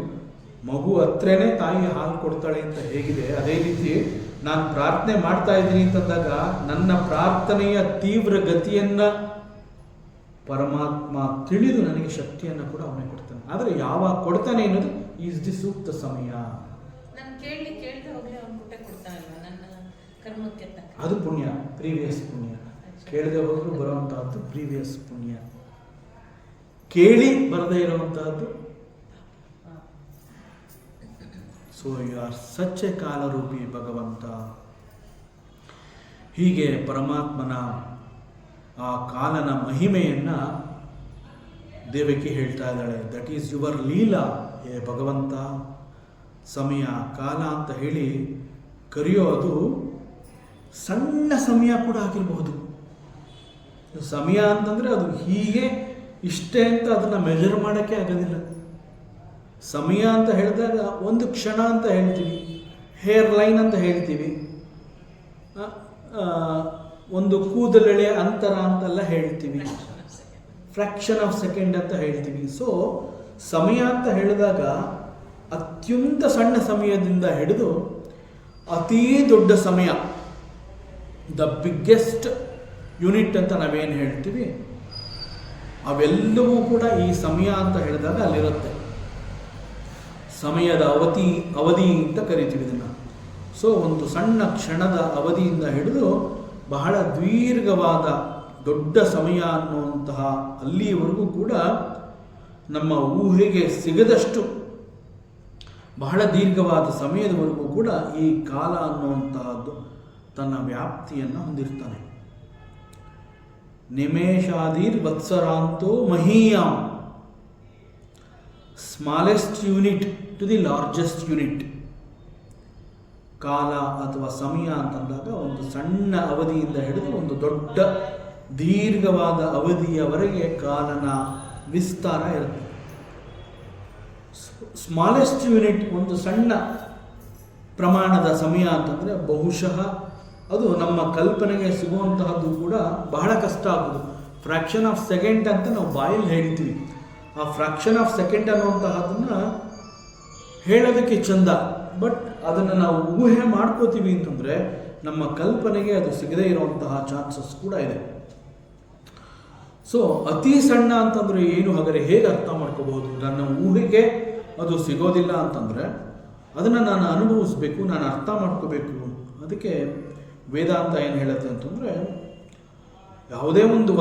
ಮಗು ಹತ್ರನೇ ತಾಯಿ ಹಾಲು ಕೊಡ್ತಾಳೆ ಅಂತ ಹೇಗಿದೆ, ಅದೇ ರೀತಿ ನಾನು ಪ್ರಾರ್ಥನೆ ಮಾಡ್ತಾ ಇದ್ದೀನಿ ಅಂತಂದಾಗ ನನ್ನ ಪ್ರಾರ್ಥನೆಯ ತೀವ್ರ ಗತಿಯನ್ನು ಪರಮಾತ್ಮ ತಿಳಿದು ನನಗೆ ಶಕ್ತಿಯನ್ನು ಕೂಡ ಅವನೇ ಕೊಡ್ತಾನೆ. ಆದರೆ ಯಾವಾಗ ಕೊಡ್ತಾನೆ ಅನ್ನೋದು ಈಸ್ ದಿ ಸೂಕ್ತ ಸಮಯ. ಅದು ಪುಣ್ಯ, ಪ್ರೀವಿಯಸ್ ಪುಣ್ಯ. ಕೇಳದೆ ಹೋದರೂ ಬರುವಂತಹದ್ದು ಪ್ರೀವಿಯಸ್ ಪುಣ್ಯ. ಕೇಳಿ ಬರದೇ ಇರುವಂತಹದ್ದು. So you are such a ಕಾಲರೂಪಿ ಭಗವಂತ. ಹೀಗೆ ಪರಮಾತ್ಮನ ಆ ಕಾಲನ ಮಹಿಮೆಯನ್ನು ದೇವಕಿ ಹೇಳ್ತಾ ಇದ್ದಾಳೆ. ದಟ್ ಈಸ್ ಯುವರ್ ಲೀಲಾ ಹೇ ಭಗವಂತ. ಸಮಯ, ಕಾಲ ಅಂತ ಹೇಳಿ ಕರೆಯೋದು ಸಣ್ಣ ಸಮಯ ಕೂಡ ಆಗಿರಬಹುದು. ಸಮಯ ಅಂತಂದರೆ ಅದು ಹೀಗೆ ಇಷ್ಟೇ ಅಂತ ಅದನ್ನು ಮೆಜರ್ ಮಾಡೋಕ್ಕೆ ಆಗೋದಿಲ್ಲ. ಸಮಯ ಅಂತ ಹೇಳಿದಾಗ ಒಂದು ಕ್ಷಣ ಅಂತ ಹೇಳ್ತೀವಿ, ಹೇರ್ ಲೈನ್ ಅಂತ ಹೇಳ್ತೀವಿ, ಒಂದು ಕೂದಲೆಳೆ ಅಂತರ ಅಂತೆಲ್ಲ ಹೇಳ್ತೀವಿ, ಫ್ರ್ಯಾಕ್ಷನ್ ಆಫ್ ಸೆಕೆಂಡ್ ಅಂತ ಹೇಳ್ತೀವಿ. ಸೊ ಸಮಯ ಅಂತ ಹೇಳಿದಾಗ ಅತ್ಯಂತ ಸಣ್ಣ ಸಮಯದಿಂದ ಹಿಡಿದು ಅತೀ ದೊಡ್ಡ ಸಮಯ, ದ ಬಿಗ್ಗೆಸ್ಟ್ ಯೂನಿಟ್ ಅಂತ ನಾವೇನು ಹೇಳ್ತೀವಿ, ಅವೆಲ್ಲವೂ ಕೂಡ ಈ ಸಮಯ ಅಂತ ಹೇಳಿದಾಗ ಅಲ್ಲಿರುತ್ತೆ. ಸಮಯದ ಅವಧಿ ಅಂತ ಕರಿತೀವಿ ಇದನ್ನು. ಸೊ ಒಂದು ಸಣ್ಣ ಕ್ಷಣದ ಅವಧಿಯಿಂದ ಹಿಡಿದು ಬಹಳ ದೀರ್ಘವಾದ ದೊಡ್ಡ ಸಮಯ ಅನ್ನುವಂತಹ ಅಲ್ಲಿಯವರೆಗೂ ಕೂಡ ನಮ್ಮ ಊಹೆಗೆ ಸಿಗದಷ್ಟು ಬಹಳ ದೀರ್ಘವಾದ ಸಮಯದವರೆಗೂ ಕೂಡ ಈ ಕಾಲ ಅನ್ನುವಂತಹದ್ದು ತನ್ನ ವ್ಯಾಪ್ತಿಯನ್ನು ಹೊಂದಿರ್ತಾನೆ. ನಿಮೇಷಾದೀರ್ ವತ್ಸರಾಂತೋ ಮಹೀಯಾಂ, smallest unit to the largest unit. ಕಾಲ ಅಥವಾ ಸಮಯ ಅಂತಂದಾಗ ಒಂದು ಸಣ್ಣ ಅವಧಿಯಿಂದ ಹಿಡಿದು ಒಂದು ದೊಡ್ಡ ದೀರ್ಘವಾದ ಅವಧಿಯವರೆಗೆ ಕಾಲನ ವಿಸ್ತಾರ ಇರುತ್ತೆ. ಸ್ಮಾಲೆಸ್ಟ್ ಯೂನಿಟ್, ಒಂದು ಸಣ್ಣ ಪ್ರಮಾಣದ ಸಮಯ ಅಂತಂದರೆ ಬಹುಶಃ ಅದು ನಮ್ಮ ಕಲ್ಪನೆಗೆ ಸಿಗುವಂತಹದ್ದು ಕೂಡ ಬಹಳ ಕಷ್ಟ ಆಗೋದು. ಫ್ರ್ಯಾಕ್ಷನ್ ಆಫ್ ಸೆಕೆಂಡ್ ಅಂತ ನಾವು ಬಾಯಲ್ಲಿ ಹೇಳ್ತೀವಿ. ಆ ಫ್ರ್ಯಾಕ್ಷನ್ ಆಫ್ ಸೆಕೆಂಡ್ ಅನ್ನುವಂತಹದನ್ನು ಹೇಳೋದಕ್ಕೆ ಚಂದ, ಬಟ್ ಅದನ್ನು ನಾವು ಊಹೆ ಮಾಡ್ಕೋತೀವಿ ಅಂತಂದರೆ ನಮ್ಮ ಕಲ್ಪನೆಗೆ ಅದು ಸಿಗದೇ ಇರುವಂತಹ ಚಾನ್ಸಸ್ ಕೂಡ ಇದೆ. ಸೊ ಅತಿ ಸಣ್ಣ ಅಂತಂದರೆ ಏನು, ಹಾಗಾದರೆ ಹೇಗೆ ಅರ್ಥ ಮಾಡ್ಕೋಬಹುದು? ನನ್ನ ಊಹೆಗೆ ಅದು ಸಿಗೋದಿಲ್ಲ ಅಂತಂದರೆ ಅದನ್ನು ನಾನು ಅನುಭವಿಸ್ಬೇಕು, ನಾನು ಅರ್ಥ ಮಾಡ್ಕೋಬೇಕು. ಅದಕ್ಕೆ ವೇದಾಂತ ಏನು ಹೇಳುತ್ತೆ ಅಂತಂದರೆ, ಯಾವುದೇ ಒಂದು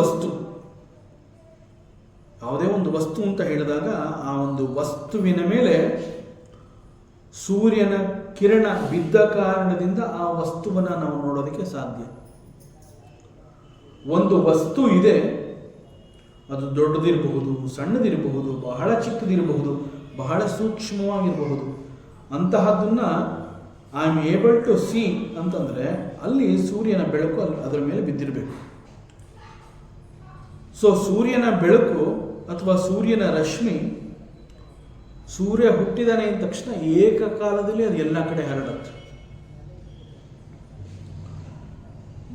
ವಸ್ತು ಅಂತ ಹೇಳಿದಾಗ ಆ ಒಂದು ವಸ್ತುವಿನ ಮೇಲೆ ಸೂರ್ಯನ ಕಿರಣ ಬಿದ್ದ ಕಾರಣದಿಂದ ಆ ವಸ್ತುವನ್ನು ನಾವು ನೋಡೋದಕ್ಕೆ ಸಾಧ್ಯ. ಒಂದು ವಸ್ತು ಇದೆ, ಅದು ದೊಡ್ಡದಿರಬಹುದು, ಸಣ್ಣದಿರಬಹುದು, ಬಹಳ ಚಿಕ್ಕದಿರಬಹುದು, ಬಹಳ ಸೂಕ್ಷ್ಮವಾಗಿರಬಹುದು. ಅಂತಹದ್ದನ್ನು I am able to see ಅಂತಂದರೆ ಅಲ್ಲಿ ಸೂರ್ಯನ ಬೆಳಕು ಅದರ ಮೇಲೆ ಬಿದ್ದಿರಬೇಕು. ಸೊ ಸೂರ್ಯನ ಬೆಳಕು ಅಥವಾ ಸೂರ್ಯನ ರಶ್ಮಿ, ಸೂರ್ಯ ಹುಟ್ಟಿದಾನೆ ಅಂದ ತಕ್ಷಣ ಏಕಕಾಲದಲ್ಲಿ ಅದು ಎಲ್ಲ ಕಡೆ ಹರಡುತ್ತೆ.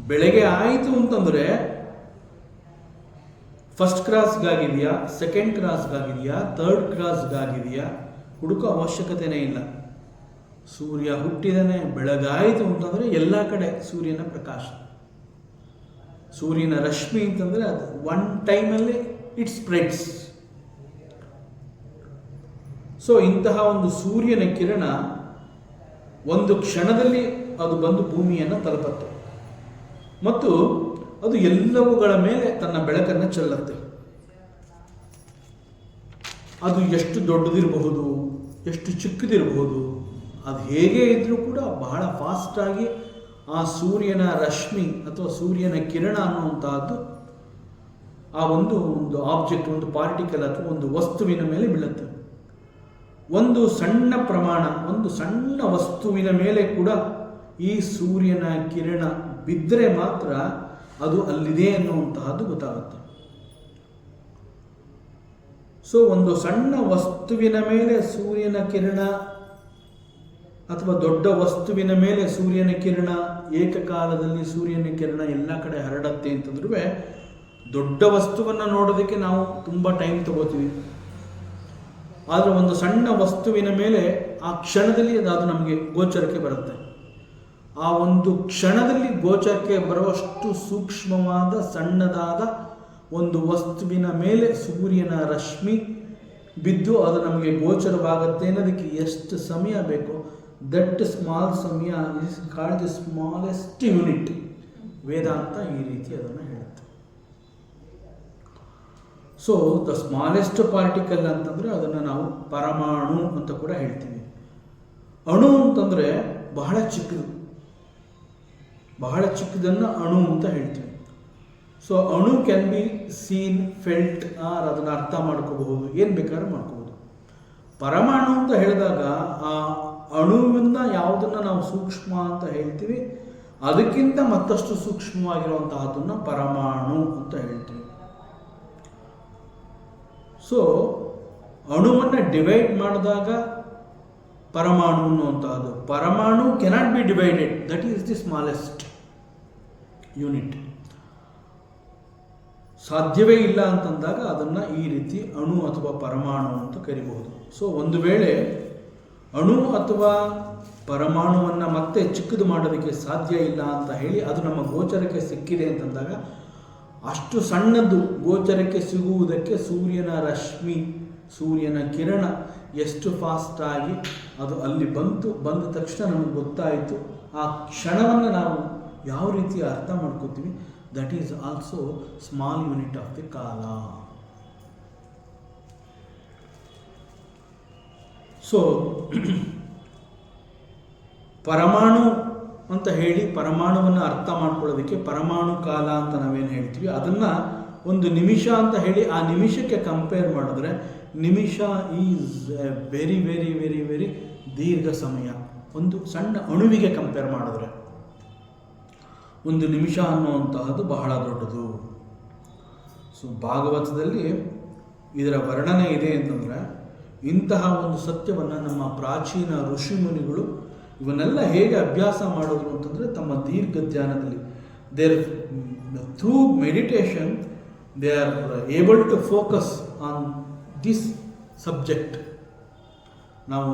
ಬೆಳಗ್ಗೆ ಆಯಿತು ಅಂತಂದರೆ ಫಸ್ಟ್ ಕ್ರಾಸ್ಗಾಗಿದೆಯಾ, ಸೆಕೆಂಡ್ ಕ್ರಾಸ್ಗಾಗಿದೆಯಾ, ಥರ್ಡ್ ಕ್ರಾಸ್ಗಾಗಿದೆಯಾ ಹುಡುಕೋ ಅವಶ್ಯಕತೆನೇ ಇಲ್ಲ. ಸೂರ್ಯ ಹುಟ್ಟಿದಾನೆ, ಬೆಳಗಾಯಿತು ಅಂತಂದರೆ ಎಲ್ಲ ಕಡೆ ಸೂರ್ಯನ ಪ್ರಕಾಶ, ಸೂರ್ಯನ ರಶ್ಮಿ ಅಂತಂದರೆ ಅದು ಒನ್ ಟೈಮಲ್ಲಿ ಇಟ್ ಸ್ಪ್ರೆಡ್ಸ್. ಸೊ ಇಂತಹ ಒಂದು ಸೂರ್ಯನ ಕಿರಣ ಒಂದು ಕ್ಷಣದಲ್ಲಿ ಅದು ಬಂದು ಭೂಮಿಯನ್ನು ತಲುಪುತ್ತೆ ಮತ್ತು ಅದು ಎಲ್ಲವುಗಳ ಮೇಲೆ ತನ್ನ ಬೆಳಕನ್ನು ಚೆಲ್ಲುತ್ತೆ. ಅದು ಎಷ್ಟು ದೊಡ್ಡದಿರಬಹುದು, ಎಷ್ಟು ಚಿಕ್ಕದಿರಬಹುದು, ಅದು ಹೇಗೆ ಇದ್ರೂ ಕೂಡ ಬಹಳ ಫಾಸ್ಟಾಗಿ ಆ ಸೂರ್ಯನ ರಶ್ಮಿ ಅಥವಾ ಸೂರ್ಯನ ಕಿರಣ ಅನ್ನುವಂತಹದ್ದು ಆ ಒಂದು ಆಬ್ಜೆಕ್ಟ್, ಒಂದು ಪಾರ್ಟಿಕಲ್ ಅಥವಾ ಒಂದು ವಸ್ತುವಿನ ಮೇಲೆ ಬೀಳುತ್ತೆ. ಒಂದು ಸಣ್ಣ ಪ್ರಮಾಣ, ಒಂದು ಸಣ್ಣ ವಸ್ತುವಿನ ಮೇಲೆ ಕೂಡ ಈ ಸೂರ್ಯನ ಕಿರಣ ಬಿದ್ದರೆ ಮಾತ್ರ ಅದು ಅಲ್ಲಿದೆ ಅನ್ನುವಂತಹದ್ದು ಗೊತ್ತಾಗುತ್ತೆ. ಸೊ ಒಂದು ಸಣ್ಣ ವಸ್ತುವಿನ ಮೇಲೆ ಸೂರ್ಯನ ಕಿರಣ ಅಥವಾ ದೊಡ್ಡ ವಸ್ತುವಿನ ಮೇಲೆ ಸೂರ್ಯನ ಕಿರಣ ಏಕಕಾಲದಲ್ಲಿ ಸೂರ್ಯನ ಕಿರಣ ಎಲ್ಲ ಕಡೆ ಹರಡತ್ತೆ ಅಂತಂದ್ರೂ ದೊಡ್ಡ ವಸ್ತುವನ್ನು ನೋಡೋದಕ್ಕೆ ನಾವು ತುಂಬ ಟೈಮ್ ತಗೋತೀವಿ. ಆದರೆ ಒಂದು ಸಣ್ಣ ವಸ್ತುವಿನ ಮೇಲೆ ಆ ಕ್ಷಣದಲ್ಲಿ ಅದು ನಮಗೆ ಗೋಚರಕ್ಕೆ ಬರುತ್ತೆ. ಆ ಒಂದು ಕ್ಷಣದಲ್ಲಿ ಗೋಚರಕ್ಕೆ ಬರುವಷ್ಟು ಸೂಕ್ಷ್ಮವಾದ ಸಣ್ಣದಾದ ಒಂದು ವಸ್ತುವಿನ ಮೇಲೆ ಸೂರ್ಯನ ರಶ್ಮಿ ಬಿದ್ದು ಅದು ನಮಗೆ ಗೋಚರವಾಗುತ್ತೆ ಅನ್ನೋದಕ್ಕೆ ಎಷ್ಟು ಸಮಯ ಬೇಕೋ ದಟ್ ಸ್ಮಾಲ್ ಸಮಯ is called the smallest unit. Vedanta ಈ ರೀತಿ ಅದನ್ನು ಹೇಳುತ್ತೆ. ಸೊ ದ ಸ್ಮಾಲೆಸ್ಟ್ ಪಾರ್ಟಿಕಲ್ ಅಂತಂದರೆ ಅದನ್ನು ನಾವು ಪರಮಾಣು ಅಂತ ಕೂಡ ಹೇಳ್ತೀವಿ. ಅಣು ಅಂತಂದರೆ ಬಹಳ ಚಿಕ್ಕದು, ಬಹಳ ಚಿಕ್ಕದನ್ನು ಅಣು ಅಂತ ಹೇಳ್ತೀವಿ. ಸೊ ಅಣು can be seen, felt, or ಅದನ್ನು ಅರ್ಥ ಮಾಡ್ಕೋಬಹುದು, ಏನು ಬೇಕಾದ್ರೂ ಮಾಡ್ಕೋಬಹುದು. ಪರಮಾಣು ಅಂತ ಹೇಳಿದಾಗ ಆ ಅಣುವಿನ ಯಾವುದನ್ನು ನಾವು ಸೂಕ್ಷ್ಮ ಅಂತ ಹೇಳ್ತೀವಿ ಅದಕ್ಕಿಂತ ಮತ್ತಷ್ಟು ಸೂಕ್ಷ್ಮವಾಗಿರುವಂತಹದನ್ನು ಪರಮಾಣು ಅಂತ ಹೇಳ್ತೀವಿ. ಸೊ ಅಣುವನ್ನು ಡಿವೈಡ್ ಮಾಡಿದಾಗ ಪರಮಾಣು ಅನ್ನುವಂತಹದ್ದು, ಪರಮಾಣು cannot be divided, that is the smallest unit. ಸಾಧ್ಯವೇ ಇಲ್ಲ ಅಂತಂದಾಗ ಅದನ್ನು ಈ ರೀತಿ ಅಣು ಅಥವಾ ಪರಮಾಣು ಅಂತ ಕರಿಬಹುದು. ಸೊ ಒಂದು ವೇಳೆ ಅಣು ಅಥವಾ ಪರಮಾಣುವನ್ನು ಮತ್ತೆ ಚಿಕ್ಕದು ಮಾಡೋದಕ್ಕೆ ಸಾಧ್ಯ ಇಲ್ಲ ಅಂತ ಹೇಳಿ ಅದು ನಮ್ಮ ಗೋಚರಕ್ಕೆ ಸಿಕ್ಕಿದೆ ಅಂತಂದಾಗ ಅಷ್ಟು ಸಣ್ಣದು ಗೋಚರಕ್ಕೆ ಸಿಗುವುದಕ್ಕೆ ಸೂರ್ಯನ ರಶ್ಮಿ, ಸೂರ್ಯನ ಕಿರಣ ಎಷ್ಟು ಫಾಸ್ಟಾಗಿ ಅದು ಅಲ್ಲಿ ಬಂದ ತಕ್ಷಣ ನಮಗೆ ಗೊತ್ತಾಯಿತು. ಆ ಕ್ಷಣವನ್ನು ನಾವು ಯಾವ ರೀತಿ ಅರ್ಥ ಮಾಡ್ಕೋತೀವಿ, that is also small unit of the ಕಾಲ. ಸೊ ಪರಮಾಣು ಅಂತ ಹೇಳಿ ಪರಮಾಣುವನ್ನು ಅರ್ಥ ಮಾಡ್ಕೊಳ್ಳೋದಕ್ಕೆ ಪರಮಾಣು ಕಾಲ ಅಂತ ನಾವೇನು ಹೇಳ್ತೀವಿ ಅದನ್ನು ಒಂದು ನಿಮಿಷ ಅಂತ ಹೇಳಿ ಆ ನಿಮಿಷಕ್ಕೆ ಕಂಪೇರ್ ಮಾಡಿದ್ರೆ ನಿಮಿಷ is very very very very ದೀರ್ಘ ಸಮಯ. ಒಂದು ಸಣ್ಣ ಅಣುವಿಗೆ ಕಂಪೇರ್ ಮಾಡಿದ್ರೆ ಒಂದು ನಿಮಿಷ ಅನ್ನುವಂತಹದ್ದು ಬಹಳ ದೊಡ್ಡದು. ಸೊ ಭಾಗವತದಲ್ಲಿ ಇದರ ವರ್ಣನೆ ಇದೆ ಅಂತಂದರೆ ಇಂತಹ ಒಂದು ಸತ್ಯವನ್ನು ನಮ್ಮ ಪ್ರಾಚೀನ ಋಷಿ ಮುನಿಗಳು ಇವನ್ನೆಲ್ಲ ಹೇಗೆ ಅಭ್ಯಾಸ ಮಾಡೋದು ಅಂತಂದರೆ ತಮ್ಮ ದೀರ್ಘ ಧ್ಯಾನದಲ್ಲಿ through meditation they are able to focus on this subject. ನಾವು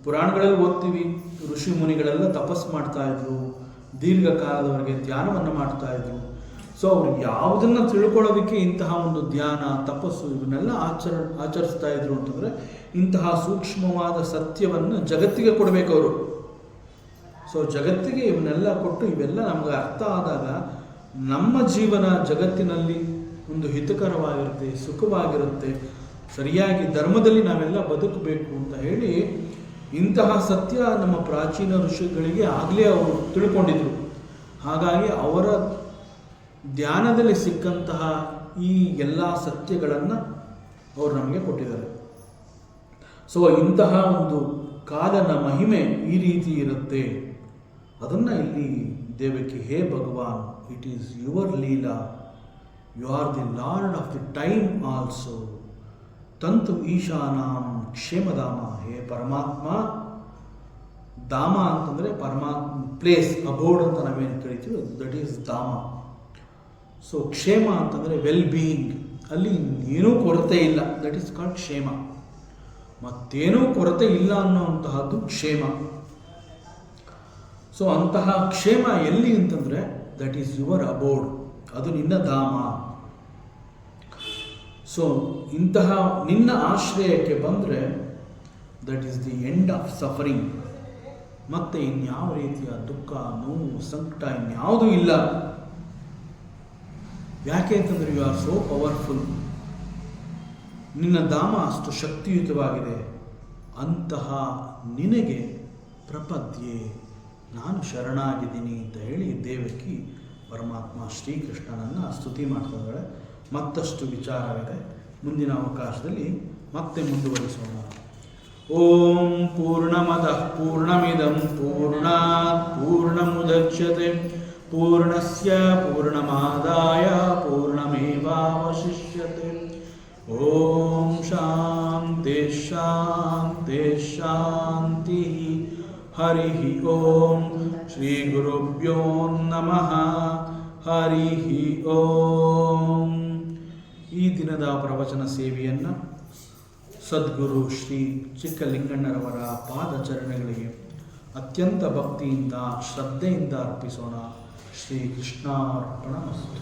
ಪುರಾಣಗಳಲ್ಲಿ ಓದ್ತೀವಿ, ಋಷಿ ಮುನಿಗಳೆಲ್ಲ ತಪಸ್ಸು ಮಾಡ್ತಾಯಿದ್ರು, ದೀರ್ಘಕಾಲದವರೆಗೆ ಧ್ಯಾನವನ್ನು ಮಾಡ್ತಾಯಿದ್ರು. ಸೊ ಅವ್ರು ಯಾವುದನ್ನು ತಿಳ್ಕೊಳ್ಳೋದಕ್ಕೆ ಇಂತಹ ಒಂದು ಧ್ಯಾನ ತಪಸ್ಸು ಇವನ್ನೆಲ್ಲ ಆಚರಿಸ್ತಾ ಇದ್ರು ಅಂತಂದರೆ ಇಂತಹ ಸೂಕ್ಷ್ಮವಾದ ಸತ್ಯವನ್ನು ಜಗತ್ತಿಗೆ ಕೊಡಬೇಕು ಅವರು. ಸೊ ಜಗತ್ತಿಗೆ ಇವನ್ನೆಲ್ಲ ಕೊಟ್ಟು ಇವೆಲ್ಲ ನಮಗೆ ಅರ್ಥ ಆದಾಗ ನಮ್ಮ ಜೀವನ ಜಗತ್ತಿನಲ್ಲಿ ಒಂದು ಹಿತಕರವಾಗಿರುತ್ತೆ, ಸುಖವಾಗಿರುತ್ತೆ, ಸರಿಯಾಗಿ ಧರ್ಮದಲ್ಲಿ ನಾವೆಲ್ಲ ಬದುಕಬೇಕು ಅಂತ ಹೇಳಿ ಇಂತಹ ಸತ್ಯ ನಮ್ಮ ಪ್ರಾಚೀನ ಋಷಿಗಳಿಗೆ ಆಗಲೇ ಅವರು ತಿಳ್ಕೊಂಡಿದ್ರು. ಹಾಗಾಗಿ ಅವರ ಧ್ಯಾನದಲ್ಲಿ ಸಿಕ್ಕಂತಹ ಈ ಎಲ್ಲ ಸತ್ಯಗಳನ್ನು ಅವರು ನಮಗೆ ಕೊಟ್ಟಿದ್ದಾರೆ. ಸೊ ಇಂತಹ ಒಂದು ಕಾಲನ ಮಹಿಮೆ ಈ ರೀತಿ ಇರುತ್ತೆ. ಅದನ್ನು ಇಲ್ಲಿ ದೇವಕಿ, ಹೇ ಭಗವಾನ್, it is your leela, you are the lord of the time also, ತಂತು ಈಶಾನಾಂ ಕ್ಷೇಮಧಾಮ. ಹೇ ಪರಮಾತ್ಮ, ಧಾಮ ಅಂತಂದರೆ ಪರಮಾತ್ಮ ಪ್ಲೇಸ್, ಅಬೋರ್ಡ್ ಅಂತ ನಾವೇನು ಕರಿತೀವಿ, ದಟ್ ಈಸ್ ಧಾಮ. ಸೊ ಕ್ಷೇಮ ಅಂತಂದರೆ ವೆಲ್ ಬೀಯಿಂಗ್, ಅಲ್ಲಿ ಏನೂ ಕೊರತೆ ಇಲ್ಲ, ದಟ್ ಈಸ್ ಕಾಲ್ಡ್ ಕ್ಷೇಮ. ಮತ್ತೇನೂ ಕೊರತೆ ಇಲ್ಲ ಅನ್ನೋಂತಹದ್ದು ಕ್ಷೇಮ. ಸೊ ಅಂತಹ ಕ್ಷೇಮ ಎಲ್ಲಿ ಅಂತಂದರೆ ದಟ್ ಈಸ್ ಯುವರ್ ಅಬೋರ್ಡ್, ಅದು ನಿನ್ನ ಧಾಮ. ಸೊ ಇಂತಹ ನಿನ್ನ ಆಶ್ರಯಕ್ಕೆ ಬಂದರೆ that is the end of suffering. ಮತ್ತೆ ಇನ್ಯಾವ ರೀತಿಯ ದುಃಖ, ನೋವು, ಸಂಕಟ ಇನ್ಯಾವುದೂ ಇಲ್ಲ. ಯಾಕೆ ಅಂತಂದರೆ ಯು ಆರ್ ಸೋ ಪವರ್ಫುಲ್, ನಿನ್ನ ಧಾಮ ಅಷ್ಟು ಶಕ್ತಿಯುತವಾಗಿದೆ. ಅಂತಹ ನಿನಗೆ ಪ್ರಪದ್ಯೆ, ನಾನು ಶರಣಾಗಿದ್ದೀನಿ ಅಂತ ಹೇಳಿ ದೇವಕಿ ಪರಮಾತ್ಮ ಶ್ರೀಕೃಷ್ಣನನ್ನು ಸ್ತುತಿ ಮಾಡ್ತಾ ಇದ್ದಾಳೆ. ಮತ್ತಷ್ಟು ವಿಚಾರವಿದೆ, ಮುಂದಿನ ಅವಕಾಶದಲ್ಲಿ ಮತ್ತೆ ಮುಂದುವರಿಸೋಣ. ಓಂ ಪೂರ್ಣಮದಃ ಪೂರ್ಣಮಿದಂ ಪೂರ್ಣಾತ್ ಪೂರ್ಣಮುದಚ್ಯತೆ ಪೂರ್ಣಸ್ಯ ಪೂರ್ಣಮಾದಾಯ ಪೂರ್ಣಮೇವಾವಶಿಷ್ಯತೆ. ಓಂ ಶಾಂತಿ ಶಾಂತಿ ಶಾಂತಿ. ಹರಿ ಓಂ. ಶ್ರೀ ಗುರುಭ್ಯೋ ನಮಃ. ಹರಿ ಓಂ. ಈ ದಿನದ ಪ್ರವಚನ ಸೇವೆಯನ್ನು ಸದ್ಗುರು ಶ್ರೀ ಚಿಕ್ಕಲಿಂಗಣ್ಣರವರ ಪಾದಚರಣೆಗಳಿಗೆ ಅತ್ಯಂತ ಭಕ್ತಿಯಿಂದ ಶ್ರದ್ಧೆಯಿಂದ ಅರ್ಪಿಸೋಣ. ಶ್ರೀ ಕೃಷ್ಣಾರ್ಪಣಮಸ್ತು.